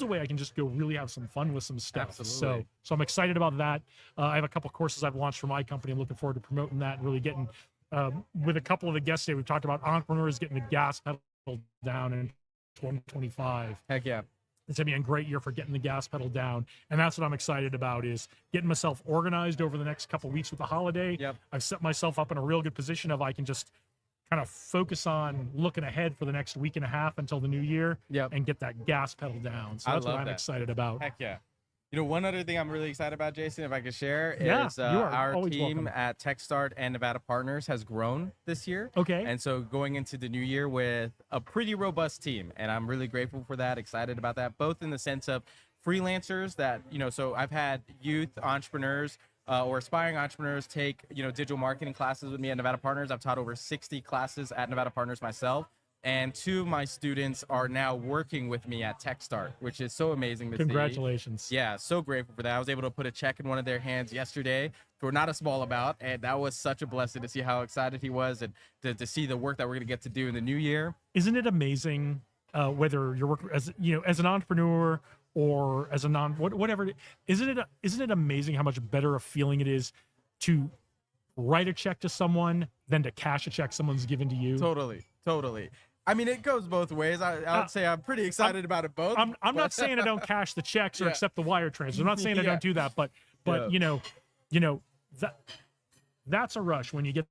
a way I can just go really have some fun with some stuff. Absolutely. So I'm excited about that. I have a couple courses I've launched for my company. I'm looking forward to promoting that and really getting, with a couple of the guests today, we've talked about entrepreneurs getting the gas pedal down in 2025. Heck yeah. It's gonna be a great year for getting the gas pedal down. And that's what I'm excited about, is getting myself organized over the next couple of weeks with the holiday. Yep. I've set myself up in a real good position of I can just kind of focus on looking ahead for the next week and a half until the new year and get that gas pedal down. So I that's what love I'm that. excited about. Heck yeah. One other thing I'm really excited about, Jason, if I could share, Yeah, is you are our always team welcome. at TechStart and Nevada Partners has grown this year. Okay. And so going into the new year with a pretty robust team, and I'm really grateful for that, excited about that, both in the sense of freelancers that, so I've had youth entrepreneurs or aspiring entrepreneurs take, digital marketing classes with me at Nevada Partners. I've taught over 60 classes at Nevada Partners myself. And 2 of my students are now working with me at TechStart, which is so amazing to see. Congratulations. Yeah, so grateful for that. I was able to put a check in one of their hands yesterday for not a small amount, and that was such a blessing to see how excited he was, and to see the work that we're going to get to do in the new year. Isn't it amazing whether you're working as an entrepreneur or as a whatever? Isn't it amazing how much better a feeling it is to write a check to someone than to cash a check someone's given to you? Totally. I mean, it goes both ways. I would say I'm pretty excited about it both. I'm not saying I don't cash the checks or accept the wire transfers. I'm not saying I don't do that, but that's a rush when you get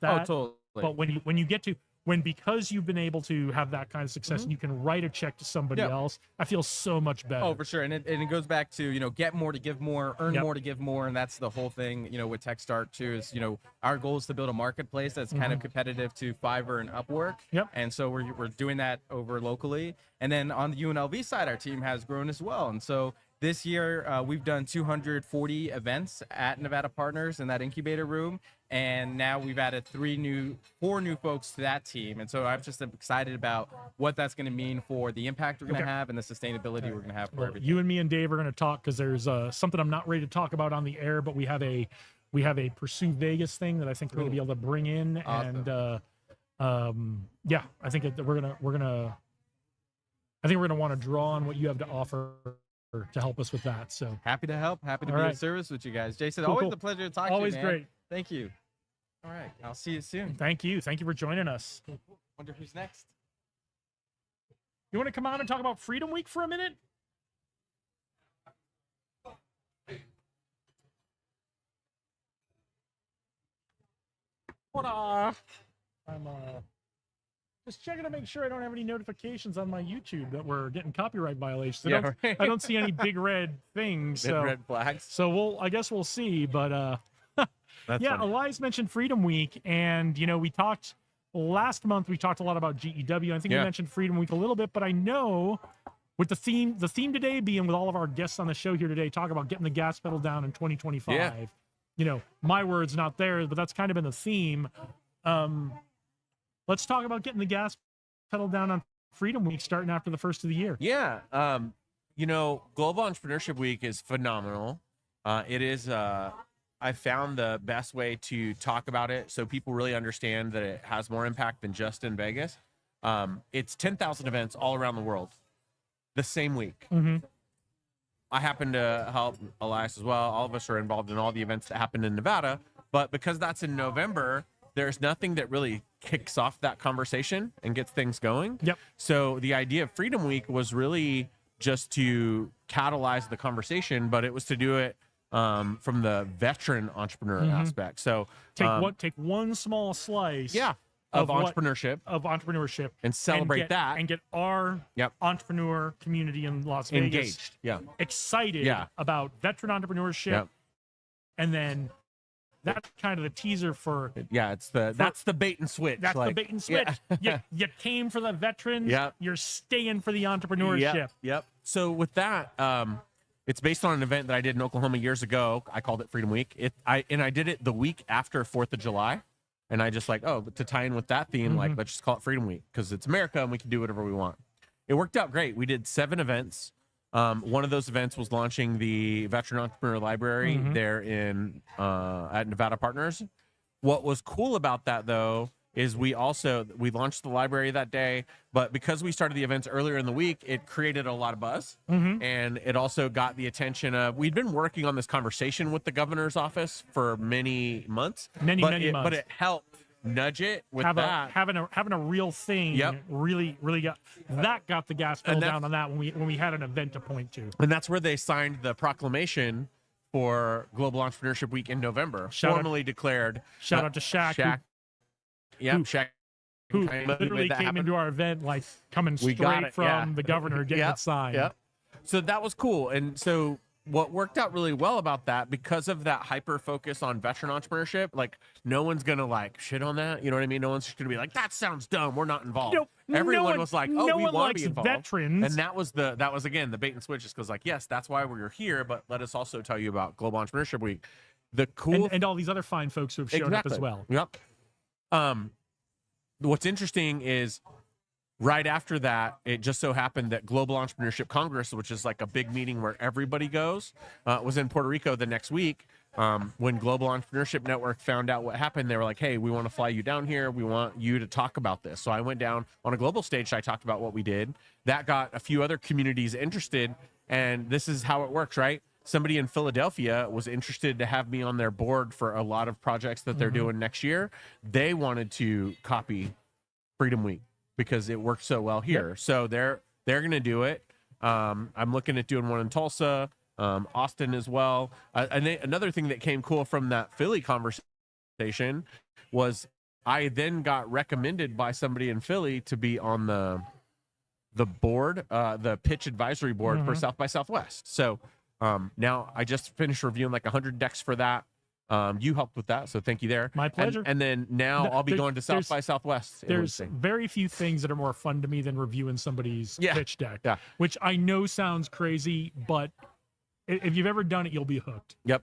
that. Oh, totally. But when you get to when, because you've been able to have that kind of success and you can write a check to somebody Yep. else, I feel so much better. Oh, for sure. And it goes back to, get more to give more, earn Yep. more to give more. And that's the whole thing, with TechStart too, is, our goal is to build a marketplace that's kind of competitive to Fiverr and Upwork. Yep. And so we're doing that over locally. And then on the UNLV side, our team has grown as well. And so this year, we've done 240 events at Nevada Partners in that incubator room. And now we've added 4 new folks to that team. And so I'm just excited about what that's going to mean for the impact we're going to have and the sustainability we're going to have for Well, everything. you and me and Dave are going to talk, because there's something I'm not ready to talk about on the air, but we have a Pursue Vegas thing that I think we're going to be able to bring in. Awesome. And yeah, I think that we're gonna want to draw on what you have to offer to help us with that. So Happy to help. Happy to All be right. of service with you guys. Jason, Cool, always cool. a pleasure to talk always to you, man. great. Thank you. All right. I'll see you soon. Thank you for joining us. Wonder who's next. You want to come on and talk about Freedom Week for a minute? Hola. I'm just checking to make sure I don't have any notifications on my YouTube that we're getting copyright violations. I don't see any big red things. Big So, red flags. so I guess we'll see. But That's yeah, funny. Elias mentioned Freedom Week, and we talked last month. We talked a lot about GEW. I think we Yeah. mentioned Freedom Week a little bit, but I know with the theme today being, with all of our guests on the show here today, talk about getting the gas pedal down in 2025. My words, not theirs, but that's kind of been the theme. Let's talk about getting the gas pedal down on Freedom Week starting after the first of the year. Yeah. Global Entrepreneurship Week is phenomenal. It is, I found the best way to talk about it so people really understand that it has more impact than just in Vegas. It's 10,000 events all around the world the same week. Mm-hmm. I happen to help Elias as well. All of us are involved in all the events that happen in Nevada, but because that's in November, there's nothing that really kicks off that conversation and gets things going. Yep. So the idea of Freedom Week was really just to catalyze the conversation, but it was to do it from the veteran entrepreneur aspect. So Take one small slice. of what- entrepreneurship and and celebrate get, that and get our Yep. entrepreneur community in Las Vegas engaged. Yeah. excited Yeah. about veteran entrepreneurship. Yep. And then that's kind of the teaser for Yeah. That's the bait and switch. that's the like, bait and switch. yeah. You came for the veterans. Yep. You're staying for the entrepreneurship. Yep. So with that, it's based on an event that I did in Oklahoma years ago. I called it Freedom Week. I did it the week after 4th of July. And I just to tie in with that theme, let's just call it Freedom Week because it's America and we can do whatever we want. It worked out great. We did 7 events. One of those events was launching the Veteran Entrepreneur Library there in at Nevada Partners. What was cool about that though is we launched the library that day, but because we started the events earlier in the week, it created a lot of buzz, and it also got the attention of. We'd been working on this conversation with the governor's office for many months, Many months. but it helped nudge it with Having that. a real thing. Yep. Really got the gas pedal And that's- down on that when we had an event to point to. And that's where they signed the proclamation for Global Entrepreneurship Week in November, Shout out- formally declared. Shout out to Shaq, Shaq. Yeah, who- Shaq. who kinda made literally that came happen. into our event coming We got straight it, from yeah. the governor getting Yep, it signed. Yep. So that was cool. And so what worked out really well about that, because of that hyper focus on veteran entrepreneurship, no one's gonna shit on that. You know what I mean? No one's just gonna be like, that sounds dumb. We're not involved. Everyone was like, oh, no we one want to likes be involved. veterans. And that was again the bait and switch, just because yes, that's why we're here, but let us also tell you about Global Entrepreneurship Week. The cool and all these other fine folks who have shown up as well. Yep. What's interesting is right after that, it just so happened that Global Entrepreneurship Congress, which is a big meeting where everybody goes, was in Puerto Rico the next week. When Global Entrepreneurship Network found out what happened, they were like, hey, we want to fly you down here. We want you to talk about this. So I went down on a global stage. I talked about what we did. That got a few other communities interested. And this is how it works, right? Somebody in Philadelphia was interested to have me on their board for a lot of projects that they're doing next year. They wanted to copy Freedom Week because it worked so well here. So they're going to do it. I'm looking at doing one in Tulsa, Austin as well. Another thing that came cool from that Philly conversation was I then got recommended by somebody in Philly to be on the board, the pitch advisory board for South by Southwest. So now I just finished reviewing like 100 decks for that. You helped with that, so thank you there. My pleasure. And then now I'll be going to South there's- by Southwest. in There's Lansing. very few things that are more fun to me than reviewing somebody's Yeah, pitch deck, yeah. which I know sounds crazy, but if you've ever done it, you'll be hooked. Yep.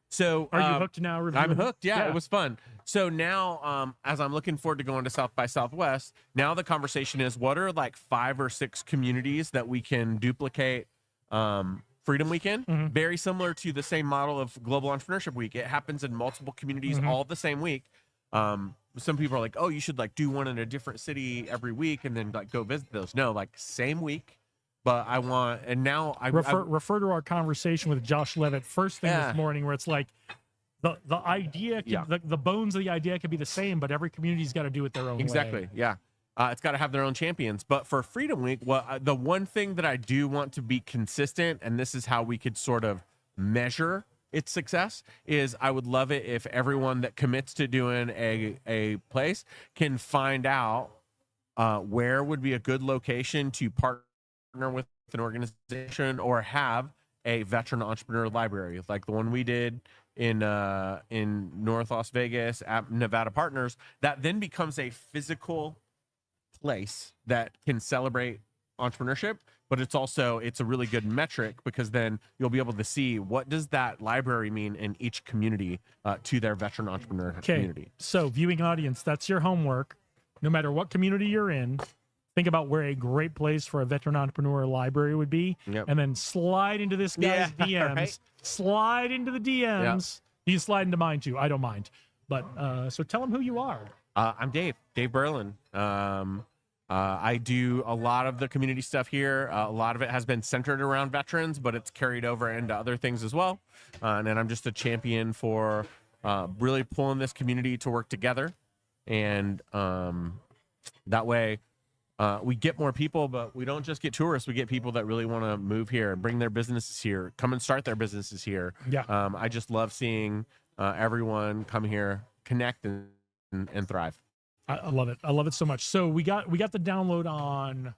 So Are you hooked now? I'm hooked. Yeah, it was fun. So now, as I'm looking forward to going to South by Southwest, now the conversation is, what are like 5 or 6 communities that we can duplicate Freedom Weekend? Very similar to the same model of Global Entrepreneurship Week. It happens in multiple communities all the same week. Some people are like, oh, you should like do one in a different city every week and then like go visit those. No, like same week. But I want, and now I refer to our conversation with Josh Levitt first thing Yeah. this morning, where it's like the idea, the bones of the idea could be the same, but every community's got to do it their own way. Exactly. Yeah. It's got to have their own champions. But for Freedom Week, the one thing that I do want to be consistent, and this is how we could sort of measure its success, is I would love it if everyone that commits to doing a place can find out where would be a good location to partner with an organization or have a veteran entrepreneur library like the one we did in North Las Vegas at Nevada Partners. That then becomes a physical place that can celebrate entrepreneurship, but it's a really good metric, because then you'll be able to see what does that library mean in each community to their veteran entrepreneur community. So viewing audience, that's your homework. No matter what community you're in, think about where a great place for a veteran entrepreneur library would be, and then slide into this guy's DMs. Right? Slide into the DMs. You can slide into mine too. I don't mind. But so tell them who you are. I'm Dave Berlin. I do a lot of the community stuff here. A lot of it has been centered around veterans, but it's carried over into other things as well. And then I'm just a champion for really pulling this community to work together. And that way we get more people, but we don't just get tourists. We get people that really want to move here, bring their businesses here, come and start their businesses here. Yeah. I just love seeing everyone come here, connect, and thrive. I love it. I love it so much. So we got the download on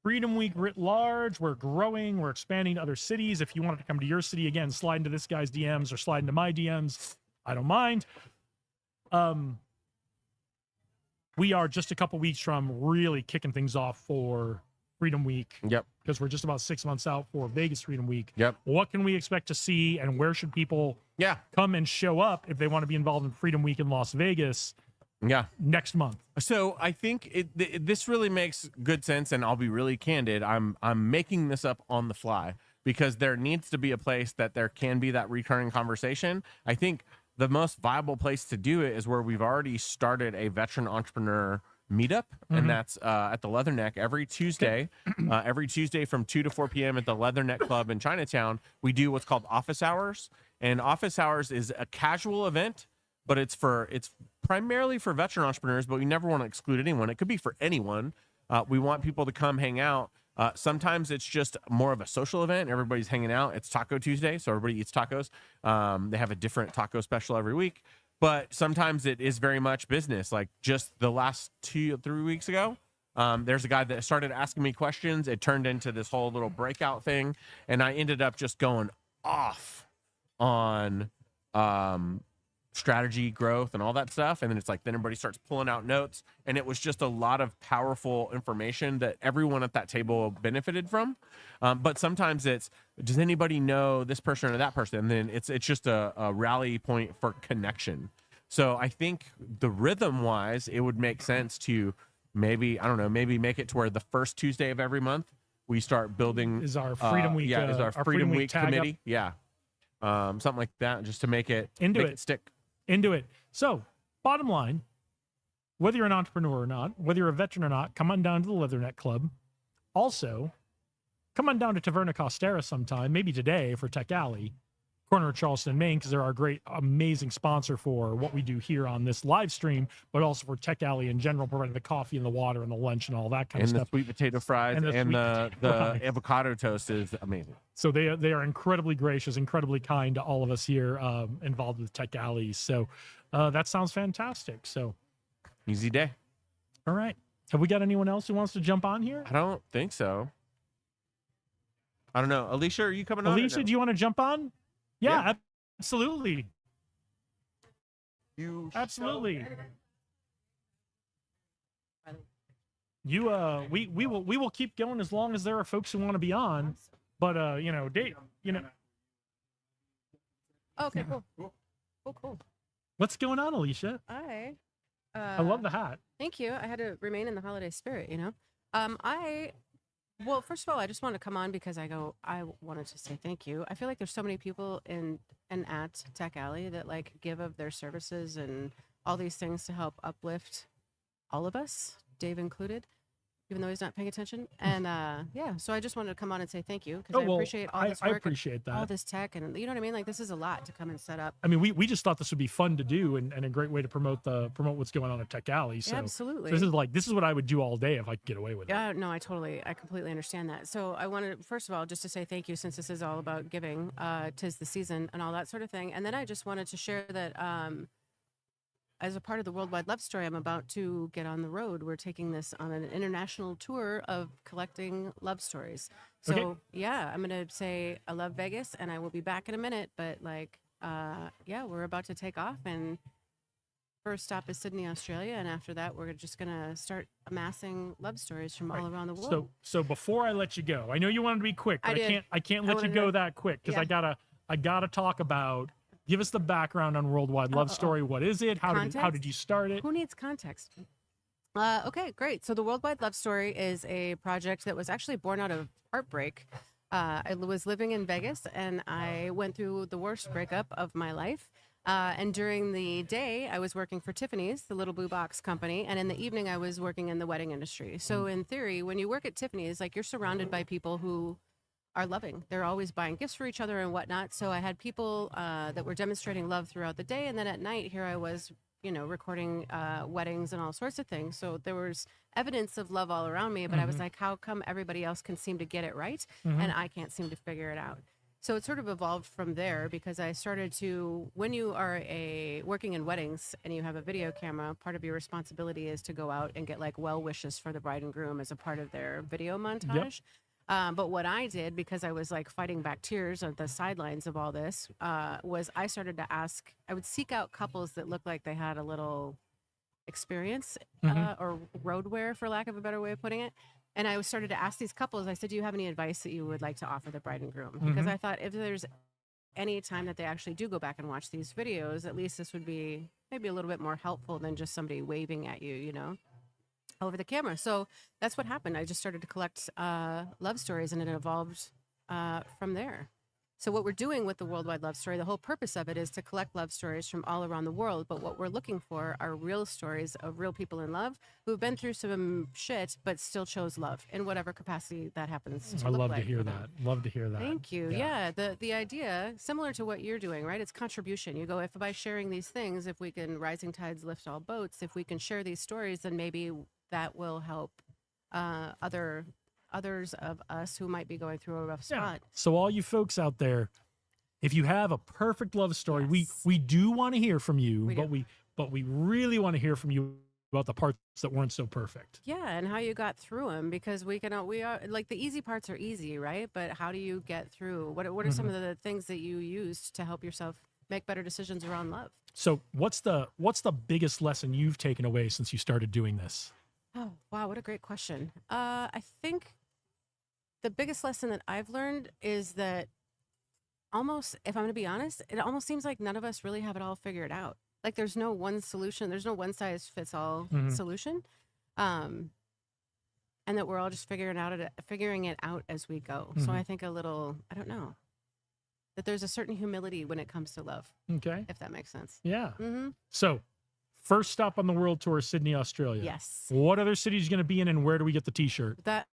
Freedom Week writ large. We're growing. We're expanding to other cities. If you wanted to come to your city, again, slide into this guy's DMs or slide into my DMs. I don't mind. We are just a couple weeks from really kicking things off for Freedom Week. Yep. Because we're just about 6 months out for Vegas Freedom Week. Yep. What can we expect to see, and where should people come and show up if they want to be involved in Freedom Week in Las Vegas? Next month. So I think this really makes good sense, and I'll be really candid. I'm making this up on the fly because there needs to be a place that there can be that recurring conversation. I think the most viable place to do it is where we've already started a veteran entrepreneur meetup, and that's at the Leatherneck every Tuesday. Every Tuesday from 2 to 4 p.m. at the Leatherneck Club in Chinatown, we do what's called office hours. And office hours is a casual event, but it's primarily for veteran entrepreneurs, but we never want to exclude anyone. It could be for anyone. We want people to come hang out. Sometimes it's just more of a social event. Everybody's hanging out. It's Taco Tuesday, so everybody eats tacos. They have a different taco special every week. But sometimes it is very much business. Like just the last 2 or 3 weeks ago, there's a guy that started asking me questions. It turned into this whole little breakout thing. And I ended up just going off on strategy, growth, and all that stuff. And then it's like, then everybody starts pulling out notes. And it was just a lot of powerful information that everyone at that table benefited from. But sometimes it's, does anybody know this person or that person? And then it's just a rally point for connection. So I think the rhythm wise, it would make sense to maybe make it to where the first Tuesday of every month, we start building is our Freedom Week. Is our Freedom Week tag committee. Yeah. Something like that, just to make it stick. Into it. So, bottom line, whether you're an entrepreneur or not, whether you're a veteran or not, come on down to the Leatherneck Club. Also, come on down to Taverna Costera sometime, maybe today for Tech Alley, corner of Charleston and Maine, because they're our great, amazing sponsor for what we do here on this live stream, but also for Tech Alley in general, providing the coffee and the water and the lunch and all that kind of stuff. And the sweet potato fries and the avocado toast is amazing. So they are incredibly gracious, incredibly kind to all of us here involved with Tech Alley. So that sounds fantastic. So Easy day. All right. Have we got anyone else who wants to jump on here? I don't think so. I don't know. Alicia, are you coming on? or Alicia, no? do you want to jump on? Yeah, absolutely. Absolutely. You we will keep going as long as there are folks who want to be on. But you know, Dave, you know, Okay, cool. what's going on, Alicia? I love the hat. Thank you. I had to remain in the holiday spirit, you know. Well, first of all, I just wanted to come on because I wanted to say thank you. I feel like there's so many people in and at Tech Alley that like give of their services and all these things to help uplift all of us, Dave included, even though he's not paying attention. And yeah, so I just wanted to come on and say thank you because I appreciate all this work, I appreciate and all that. this tech, and you know what I mean. Like this is a lot to come and set up. I mean, we just thought this would be fun to do and a great way to promote what's going on at Tech Alley. So, Yeah, absolutely. so this is what I would do all day if I could get away with it. Yeah, no, I completely understand that. So I wanted, first of all, just to say thank you since this is all about giving, 'tis the season and all that sort of thing. And then I just wanted to share that as a part of the Worldwide Love Story, I'm about to get on the road. We're taking this on an international tour of collecting love stories. So Okay. yeah, I'm going to say I love Vegas and I will be back in a minute. But like, yeah, we're about to take off and first stop is Sydney, Australia. And after that, we're just going to start amassing love stories from all around the world. So before I let you go, I know you wanted to be quick, but I did. I can't I let you wanted go to- that quick because yeah. I gotta talk about. Give us the background on Worldwide Love Story. What is it? How did Context? you start it? Who needs context? Okay, great. So the Worldwide Love Story is a project that was actually born out of heartbreak. I was living in Vegas and I went through the worst breakup of my life. And during the day, I was working for Tiffany's, the little blue box company, and in the evening, I was working in the wedding industry. So in theory, when you work at Tiffany's, like you're surrounded by people who are loving. They're always buying gifts for each other and whatnot. So I had people that were demonstrating love throughout the day, and then at night, here I was, you know, recording weddings and all sorts of things. So there was evidence of love all around me, but I was like, how come everybody else can seem to get it right, and I can't seem to figure it out? So it sort of evolved from there because I started to, when you are working in weddings and you have a video camera, part of your responsibility is to go out and get like well wishes for the bride and groom as a part of their video montage. But what I did, because I was like fighting back tears on the sidelines of all this, was I started to ask, I would seek out couples that looked like they had a little experience or road wear, for lack of a better way of putting it. And I started to ask these couples, I said, do you have any advice that you would like to offer the bride and groom? Because I thought if there's any time that they actually do go back and watch these videos, at least this would be maybe a little bit more helpful than just somebody waving at you, you know, over the camera. So that's what happened. I just started to collect love stories and it evolved from there. So what we're doing with the Worldwide Love Story, the whole purpose of it is to collect love stories from all around the world. But what we're looking for are real stories of real people in love who've been through some shit, but still chose love in whatever capacity that happens to I look love like to hear for them. that. Love to hear that. Thank you. Yeah. The idea, similar to what you're doing, right? It's contribution. You go, if by sharing these things, if we can, rising tides lift all boats, if we can share these stories, then maybe that will help others of us who might be going through a rough spot. So all you folks out there, if you have a perfect love story, we do want to hear from you, but we really want to hear from you about the parts that weren't so perfect. Yeah, and how you got through them, because we are like, the easy parts are easy, right? But how do you get through? What are some of the things that you used to help yourself make better decisions around love? So what's the biggest lesson you've taken away since you started doing this? Oh, wow, what a great question. I think the biggest lesson that I've learned is that almost, if I'm going to be honest, it almost seems like none of us really have it all figured out. Like there's no one solution. There's no one size fits all solution. And that we're all just figuring it out as we go. So I think I don't know, that there's a certain humility when it comes to love. Okay. If that makes sense. Yeah. So first stop on the world tour, Sydney, Australia. Yes. What other city is going to be in, and where do we get the t-shirt? That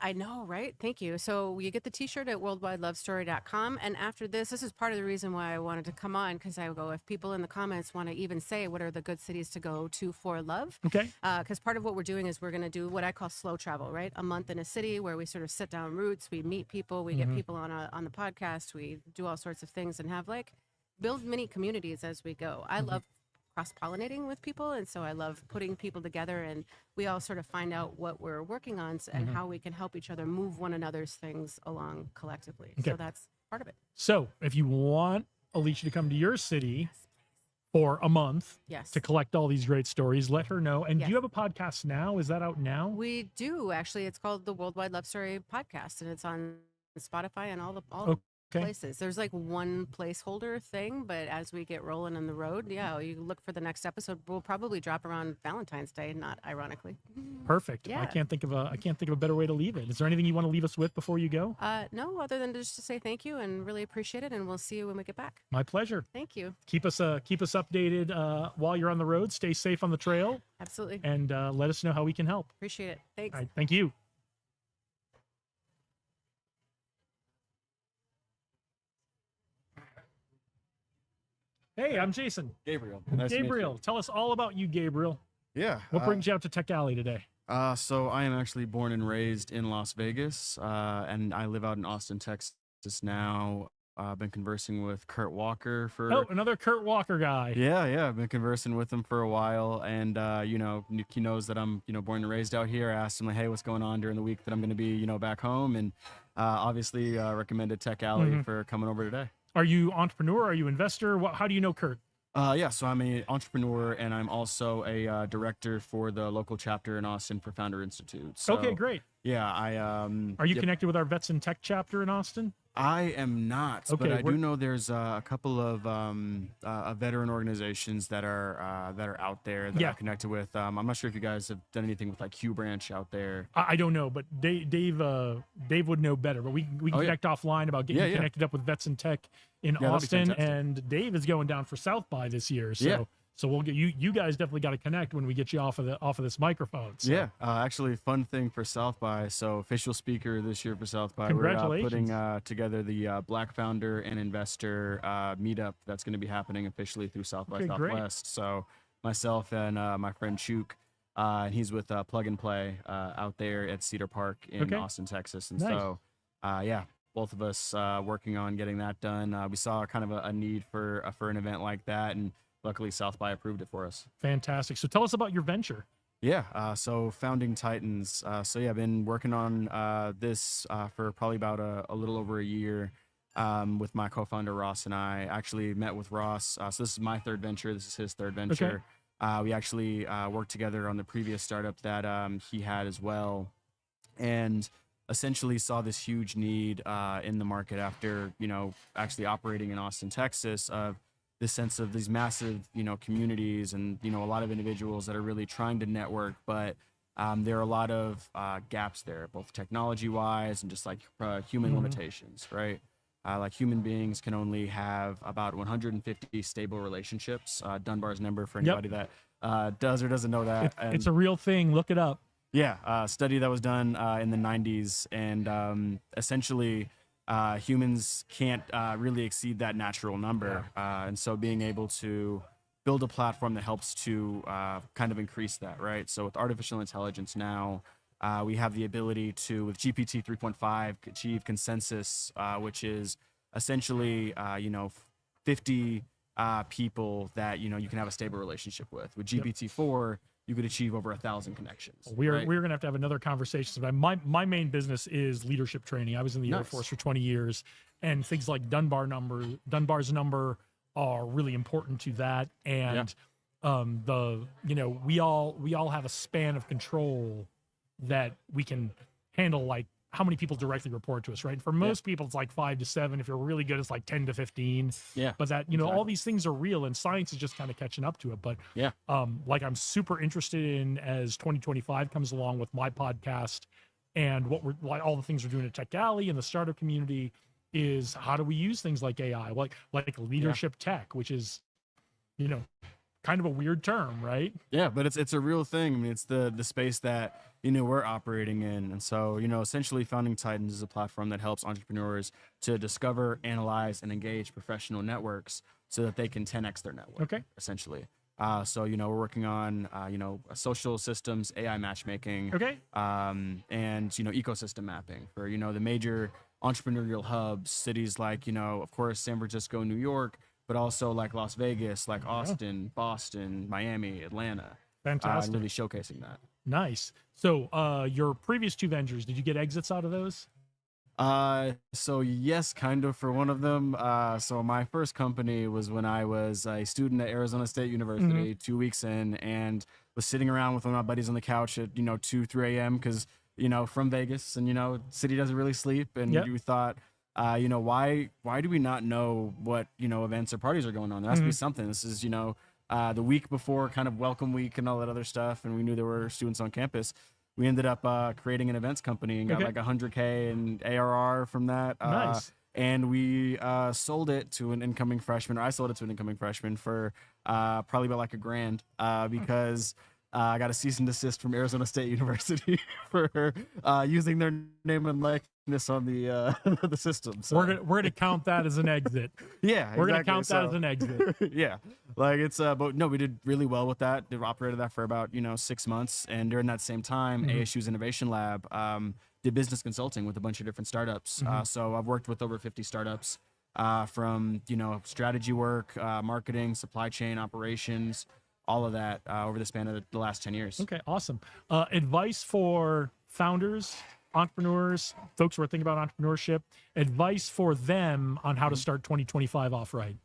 I know, right? Thank you. So you get the t-shirt at worldwidelovestory.com. And after this is part of the reason why I wanted to come on, because I go, if people in the comments want to even say what are the good cities to go to for love. Okay. Because part of what we're doing is we're going to do what I call slow travel, right? A month in a city where we sort of sit down roots, we meet people, we get people on the podcast, we do all sorts of things and have build mini communities as we go. I love cross-pollinating with people, and so I love putting people together, and we all sort of find out what we're working on and how we can help each other move one another's things along collectively. Okay. So that's part of it. So if you want Alicia to come to your city for a month Yes. to collect all these great stories, let her know. And Yes. do you have a podcast now? Is that out now? We do actually. It's called the Worldwide Love Story Podcast, and it's on Spotify and all the Okay. places. There's like one placeholder thing, but as we get rolling on the road, yeah, you look for the next episode. We'll probably drop around Valentine's Day, not ironically. Perfect. I Yeah. can't think of a better way to leave it. Is there anything you want to leave us with before you go? No, other than just to say thank you and really appreciate it, and we'll see you when we get back. My pleasure. Thank you. Keep us updated while you're on the road. Stay safe on the trail, Absolutely. and let us know how we can help. Appreciate it. Thanks. All right. Thank you. Hey, I'm Jason. Gabriel. Nice to meet you. Gabriel, tell us all about you, Gabriel. Yeah. What brings you out to Tech Alley today? So I am actually born and raised in Las Vegas, and I live out in Austin, Texas now. I've been conversing with Kurt Walker for. Oh, another Kurt Walker guy. Yeah. I've been conversing with him for a while, and he knows that I'm born and raised out here. I asked him like, hey, what's going on during the week that I'm going to be back home, and obviously recommended Tech Alley for coming over today. Are you entrepreneur? Are you investor? How do you know Kurt? Yeah, so I'm an entrepreneur, and I'm also a director for the local chapter in Austin for Founder Institute. So, Okay, great. Yeah, Are you connected with our Vets in Tech chapter in Austin? I am not, Okay, but I do know there's a couple of veteran organizations that are out there that Yeah. I'm connected with. I'm not sure if you guys have done anything with like Q Branch out there. I don't know, but Dave would know better. But we can Oh, yeah. connect offline about getting Yeah. connected up with Vets in Tech in Yeah, that'd be Austin. fantastic. And Dave is going down for South by this year, so Yeah. so we'll get you guys definitely got to connect when we get you off of this microphone. So. Yeah, actually, fun thing for South by. So official speaker this year for South by. Congratulations. We're putting together the Black Founder and Investor meetup that's going to be happening officially through South by Okay, great. Southwest. So myself and my friend Chuk, and he's with Plug and Play out there at Cedar Park in Okay. Austin, Texas. And Nice. so, yeah, both of us working on getting that done. We saw kind of a need for an event like that, and luckily South by approved it for us. Fantastic. So tell us about your venture. Yeah, so Founding Titans. So yeah, I've been working on this for probably about a little over a year with my co-founder Ross, and I actually met with Ross. So this is my third venture. This is his third venture. We actually worked together on the previous startup that he had as well, and essentially saw this huge need in the market after actually operating in Austin, Texas, of the sense of these massive, communities and, a lot of individuals that are really trying to network, but there are a lot of gaps there, both technology wise and just like human limitations, right? Like human beings can only have about 150 stable relationships. Dunbar's number for anybody that does or doesn't know that. It's a real thing. Look it up. Yeah, study that was done in the 90s, and essentially humans can't really exceed that natural number. And so being able to build a platform that helps to kind of increase that, right? So with artificial intelligence now, we have the ability to, with GPT 3.5, achieve consensus, which is essentially, 50 people that, you can have a stable relationship with. With GPT-4, you could achieve over 1,000 connections. We're right? gonna have to have another conversation. But my main business is leadership training. I was in the Air Nice. Force for 20 years, and things like Dunbar's number are really important to that. And we all have a span of control that we can handle, like how many people directly report to us, right? For most people, it's like 5 to 7. If you're really good, it's like 10 to 15. Yeah. But that, all these things are real, and science is just kind of catching up to it. But Yeah. like I'm super interested in, as 2025 comes along with my podcast and what we're like, all the things we're doing at Tech Alley and the startup community, is how do we use things like AI, like leadership tech, which is, kind of a weird term, right? Yeah, but it's a real thing. I mean, it's the space that we're operating in, and so essentially, Founding Titans is a platform that helps entrepreneurs to discover, analyze, and engage professional networks so that they can 10x their network. Okay. Essentially, so we're working on social systems, AI matchmaking, Okay. and ecosystem mapping for the major entrepreneurial hubs, cities like of course San Francisco, New York, but but also like Las Vegas, like Austin, Boston, Miami, Atlanta. Fantastic. Really showcasing that. Nice. So your previous 2 ventures, did you get exits out of those? So yes, kind of for one of them. So my first company was when I was a student at Arizona State University, 2 weeks in, and was sitting around with one of my buddies on the couch at 2, 3 a.m. because from Vegas, and city doesn't really sleep, and Yep. you thought, why do we not know what events or parties are going on? There has to be something. This is the week before kind of welcome week and all that other stuff, and we knew there were students on campus. We ended up creating an events company and got Okay. like $100K in ARR from that. Nice. And we sold it to an incoming freshman, or I sold it to an incoming freshman for probably about like $1,000 because I got a cease and desist from Arizona State University for using their name and likeness on the the system. So. We're gonna count that as an exit. Yeah, We're gonna exactly. count that as an exit. Yeah, like it's but no, we did really well with that. We operated that for about 6 months, and during that same time, ASU's Innovation Lab did business consulting with a bunch of different startups. So I've worked with over 50 startups from strategy work, marketing, supply chain operations, all of that over the span of the last 10 years. Okay, awesome. Advice for founders, entrepreneurs, folks who are thinking about entrepreneurship, advice for them on how to start 2025 off right.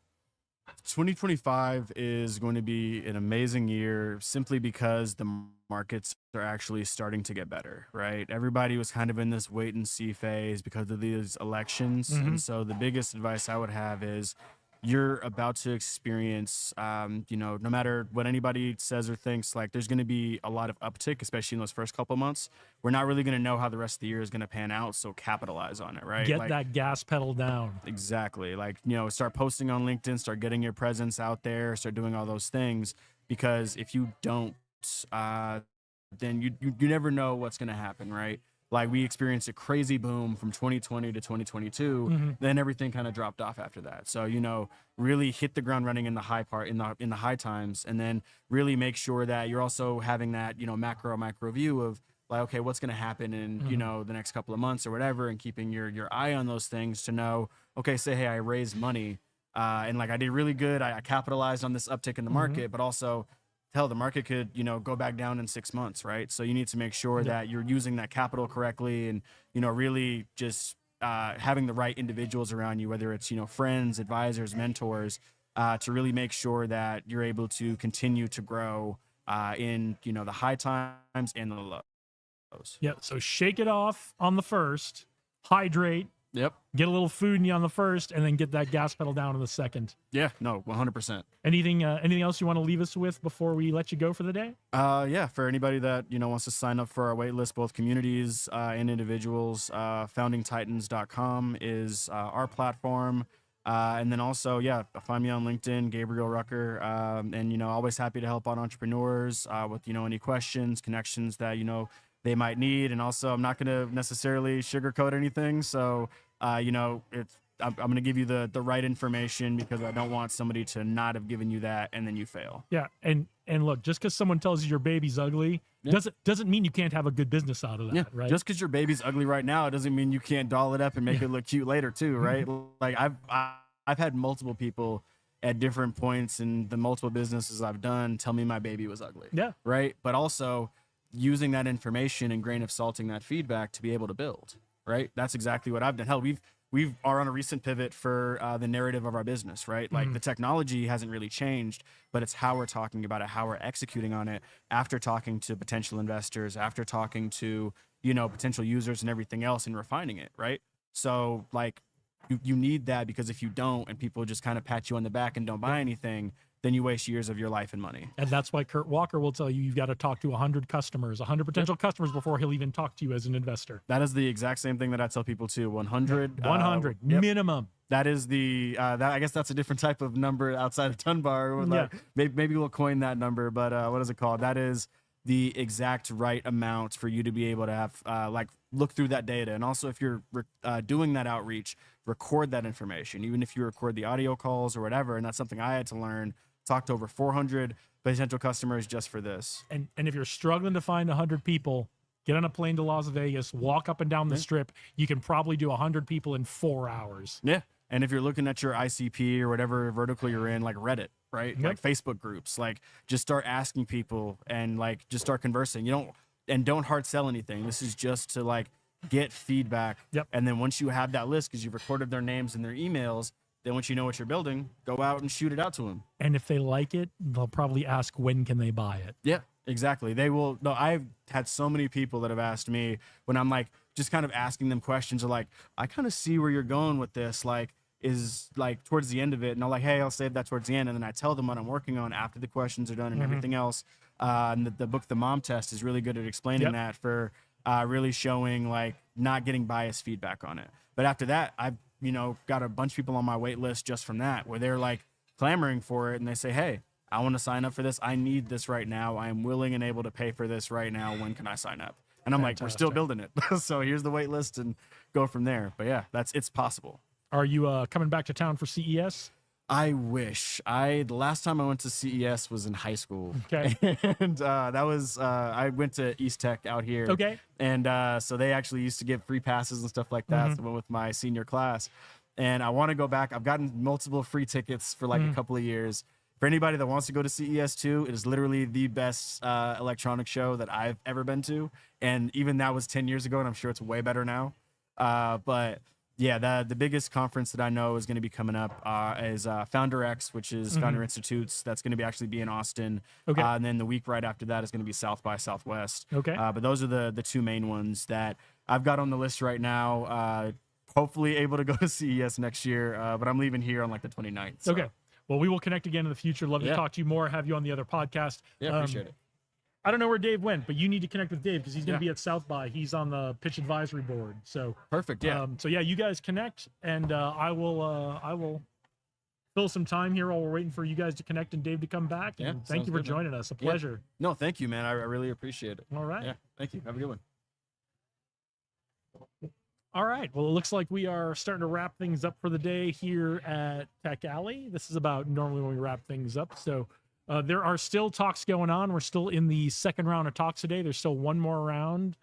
2025 is going to be an amazing year simply because the markets are actually starting to get better, right? Everybody was kind of in this wait and see phase because of these elections. And so the biggest advice I would have is you're about to experience, no matter what anybody says or thinks, like there's going to be a lot of uptick, especially in those first couple months. We're not really going to know how the rest of the year is going to pan out. So capitalize on it, right? Get that gas pedal down. Exactly. Like, start posting on LinkedIn, start getting your presence out there, start doing all those things, because if you don't, then you never know what's going to happen, right? Like we experienced a crazy boom from 2020 to 2022, then everything kind of dropped off after that. So, really hit the ground running in the high part, in the high times, and then really make sure that you're also having that, macro micro view of like, okay, what's going to happen in, the next couple of months or whatever, and keeping your eye on those things to know, okay, say, hey, I raised money and like I did really good. I capitalized on this uptick in the market, but also hell, the market could, go back down in 6 months, right? So you need to make sure that you're using that capital correctly and, really just having the right individuals around you, whether it's, friends, advisors, mentors, to really make sure that you're able to continue to grow in, the high times and the lows. Yeah. So shake it off on the first, hydrate, Yep. get a little food in you on the first, and then get that gas pedal down on the second. Yeah, no, 100%. Anything else you want to leave us with before we let you go for the day? Yeah, for anybody that, wants to sign up for our wait list, both communities and individuals, foundingtitans.com is our platform. And then also, find me on LinkedIn, Gabriel Rucker. And, always happy to help out entrepreneurs with, any questions, connections that, they might need. And also, I'm not going to necessarily sugarcoat anything. So, I'm going to give you the right information because I don't want somebody to not have given you that and then you fail. Yeah, and look, just because someone tells you your baby's ugly doesn't mean you can't have a good business out of that, right? Just because your baby's ugly right now, it doesn't mean you can't doll it up and make it look cute later too, right? Like I've had multiple people at different points in the multiple businesses I've done tell me my baby was ugly. Yeah. Right. But also using that information and grain of salting that feedback to be able to build. Right. That's exactly what I've done. Hell, we are on a recent pivot for the narrative of our business, right? Like the technology hasn't really changed, but it's how we're talking about it, how we're executing on it after talking to potential investors, after talking to, potential users and everything else and refining it, right? So like you need that, because if you don't and people just kind of pat you on the back and don't buy anything, then you waste years of your life and money. And that's why Kurt Walker will tell you you've got to talk to 100 customers, 100 potential customers before he'll even talk to you as an investor. That is the exact same thing that I tell people too. 100. 100 minimum. That is the that I guess that's a different type of number outside of Dunbar. Like, maybe we'll coin that number, but what is it called? That is the exact right amount for you to be able to have look through that data. And also, if you're doing that outreach, record that information, even if you record the audio calls or whatever. And that's something I had to learn. Talked to over 400 potential customers just for this. And if you're struggling to find 100 people, get on a plane to Las Vegas, walk up and down the strip. You can probably do 100 people in 4 hours. Yeah. And if you're looking at your ICP or whatever vertical you're in, like Reddit, right? Yep. Like Facebook groups, like just start asking people and like just start conversing. Don't hard sell anything. This is just to like get feedback. Yep. And then once you have that list, because you've recorded their names and their emails, then once you know what you're building, go out and shoot it out to them. And if they like it, they'll probably ask, when can they buy it? Yeah, exactly. They will. No, I've had so many people that have asked me when I'm like, just kind of asking them questions, or like, I kind of see where you're going with this. Like, is like towards the end of it, and I'm like, hey, I'll save that towards the end, and then I tell them what I'm working on after the questions are done and everything else. And the book, The Mom Test, is really good at explaining that for really showing like not getting biased feedback on it. But after that, I've got a bunch of people on my wait list just from that, where they're like clamoring for it, and they say, hey, I want to sign up for this. I need this right now. I am willing and able to pay for this right now. When can I sign up? And I'm like, we're still building it. So here's the wait list, and go from there. But yeah, it's possible. Are you coming back to town for CES? I wish. The last time I went to CES was in high school. Okay. And that was I went to East Tech out here. Okay. And so they actually used to give free passes and stuff like that. So I went with my senior class, and I want to go back. I've gotten multiple free tickets for like a couple of years. For anybody that wants to go to CES 2, it is literally the best electronic show that I've ever been to. And even that was 10 years ago, and I'm sure it's way better now. But yeah, the biggest conference that I know is going to be coming up is Founder X, which is Founder Institutes. That's going to actually be in Austin. Okay. And then the week right after that is going to be South by Southwest. Okay. But those are the two main ones that I've got on the list right now. Hopefully able to go to CES next year, but I'm leaving here on like the 29th. So. Okay. Well, we will connect again in the future. Love to talk to you more, have you on the other podcast. Yeah, appreciate it. I don't know where Dave went, but you need to connect with Dave because he's going to be at South by. He's on the pitch advisory board. So perfect. Yeah. So yeah, you guys connect, and I will fill some time here while we're waiting for you guys to connect and Dave to come back. And Yeah, thank you for sounds good, man. joining us. A pleasure. No, thank you, man. I really appreciate it. All right. Yeah. Thank you. Have a good one. All right. Well, it looks like we are starting to wrap things up for the day here at Tech Alley. This is about normally when we wrap things up. So there are still talks going on. We're still in the second round of talks today. There's still one more round.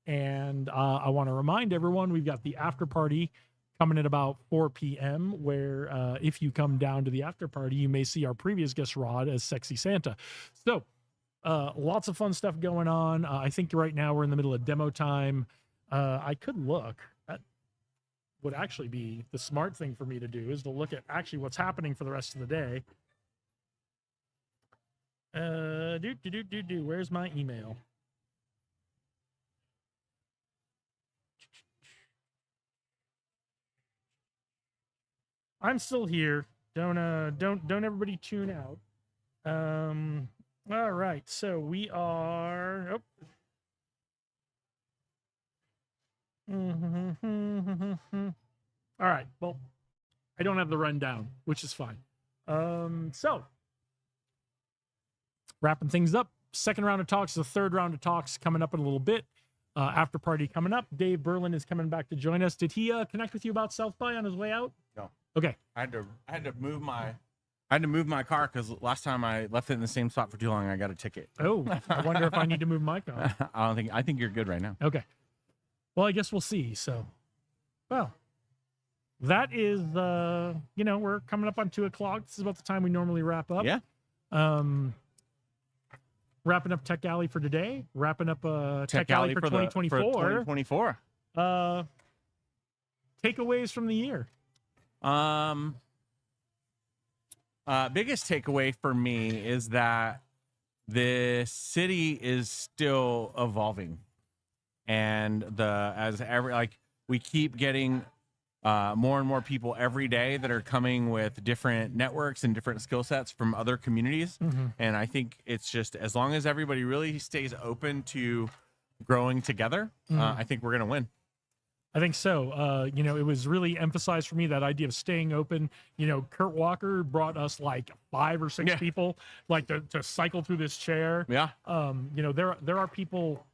And I want to remind everyone, we've got the after party coming at about 4 p.m., where if you come down to the after party, you may see our previous guest, Rod, as Sexy Santa. So lots of fun stuff going on. I think right now we're in the middle of demo time. I could look. That would actually be the smart thing for me to do, is to look at actually what's happening for the rest of the day. Where's my email? I'm still here. Don't everybody tune out. All right. So we are. All right. Well, I don't have the rundown, which is fine. So wrapping things up. Second round of talks, the third round of talks coming up in a little bit. After party coming up. Dave Berlin is coming back to join us. Did he connect with you about South by on his way out? No. Okay. I had to move my car because last time I left it in the same spot for too long. I got a ticket. Oh, I wonder if I need to move my car. I think you're good right now. Okay. Well, I guess we'll see. So, well, that is, we're coming up on 2:00. This is about the time we normally wrap up. Yeah. Wrapping up Tech Alley for today. Wrapping up Tech Alley for 2024. 2024. Takeaways from the year. Biggest takeaway for me is that the city is still evolving, and we keep getting more and more people every day that are coming with different networks and different skill sets from other communities. And I think it's just, as long as everybody really stays open to growing together, I think we're gonna win. I think so. It was really emphasized for me, that idea of staying open. Kurt Walker brought us like 5 or 6 people like to cycle through this chair. Yeah. There are people,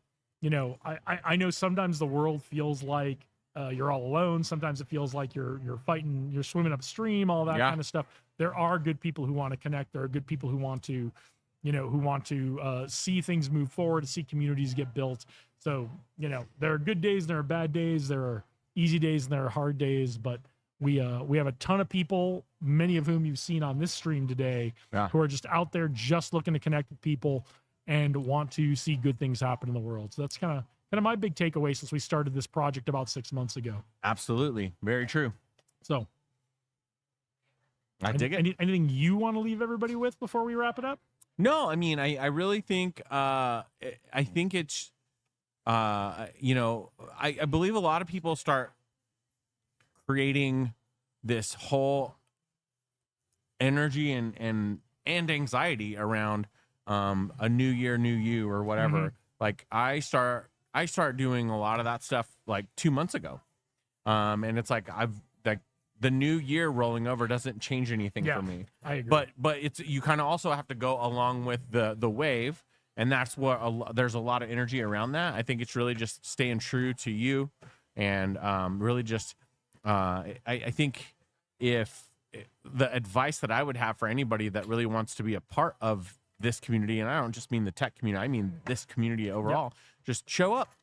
I know sometimes the world feels like you're all alone. Sometimes it feels like you're fighting, you're swimming upstream, all that kind of stuff. There are good people who want to connect. There are good people who want to, see things move forward, see communities get built. So, there are good days and there are bad days. There are easy days and there are hard days, but We have a ton of people, many of whom you've seen on this stream today, Yeah. who are just out there just looking to connect with people and want to see good things happen in the world. So that's kind of my big takeaway since we started this project about 6 months ago. Absolutely. Very true. So I dig it. anything you want to leave everybody with before we wrap it up? No, I mean, I really think, I think it's, you know, I believe a lot of people start creating this whole energy and anxiety around a new year, new you, or whatever. Like I start doing a lot of that stuff like 2 months ago, and it's like the new year rolling over doesn't change anything for me. I agree. But it's, you kind of also have to go along with the wave, and that's what there's a lot of energy around that. I think it's really just staying true to you, and really just I think if the advice that I would have for anybody that really wants to be a part of this community, and I don't just mean the tech community, I mean this community overall, just show up.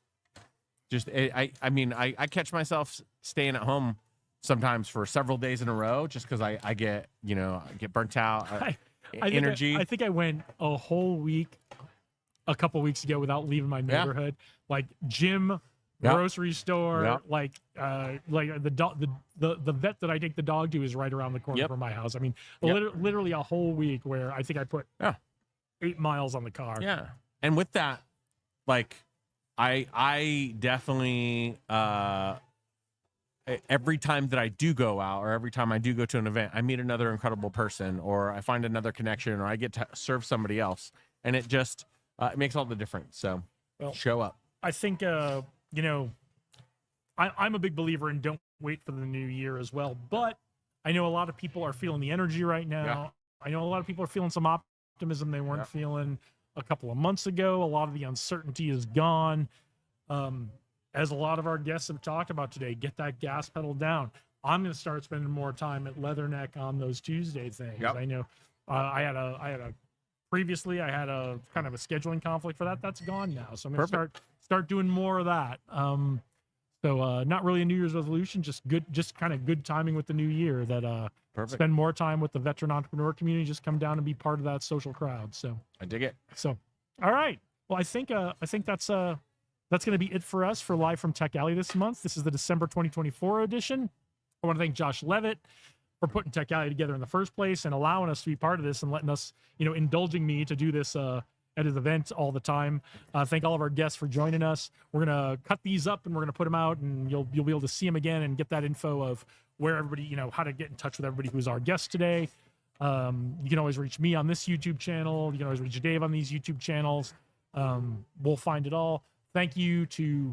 Just I mean I catch myself staying at home sometimes for several days in a row just because I get, you know, I get burnt out. Energy. I think I went a whole week a couple weeks ago without leaving my neighborhood. Like gym, grocery store, like the dog, the vet that I take the dog to is right around the corner from my house. I mean, literally a whole week where I think I put 8 miles on the car. Yeah. And with that, like I definitely every time that I do go out, or every time I do go to an event, I meet another incredible person, or I find another connection, or I get to serve somebody else, and it just it makes all the difference. So show up. I think you know, I'm a big believer in don't wait for the new year as well, but I know a lot of people are feeling the energy right now. I know a lot of people are feeling some optimism they weren't feeling a couple of months ago. A lot of the uncertainty is gone. As a lot of our guests have talked about today, get that gas pedal down. I'm going to start spending more time at Leatherneck on those Tuesday things. I know previously I had a kind of a scheduling conflict for that. That's gone now. So I'm going to start doing more of that. So not really a New Year's resolution, just kind of good timing with the new year that spend more time with the veteran entrepreneur community, just come down and be part of that social crowd. So I dig it. So, all right. Well, I think that's going to be it for us for Live from Tech Alley this month. This is the December 2024 edition. I want to thank Josh Levitt for putting Tech Alley together in the first place and allowing us to be part of this and letting us, you know, indulging me to do this at his event all the time. Thank all of our guests for joining us. We're going to cut these up and we're going to put them out, and you'll be able to see them again and get that info of where everybody, you know, how to get in touch with everybody who's our guest today. You can always reach me on this YouTube channel. You can always reach Dave on these YouTube channels. We'll find it all. Thank you to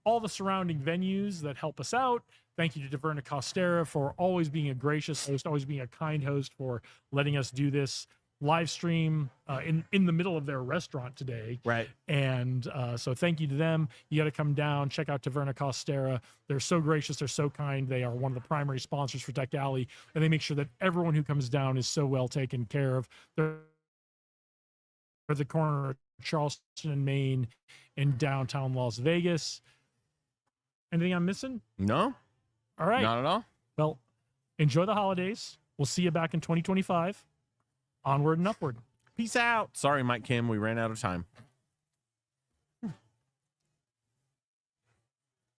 all the surrounding venues that help us out. Thank you to Taverna Costera for always being a gracious host, always being a kind host, for letting us do this live stream in the middle of their restaurant today. Right. And so thank you to them. You got to come down, check out Taverna Costera. They're so gracious. They're so kind. They are one of the primary sponsors for Tech Alley, and they make sure that everyone who comes down is so well taken care of. They're at the corner of Charleston and Maine in downtown Las Vegas. Anything I'm missing? No. All right. Not at all. Well, enjoy the holidays. We'll see you back in 2025. Onward and upward. Peace out. Sorry, Mike Kim, we ran out of time.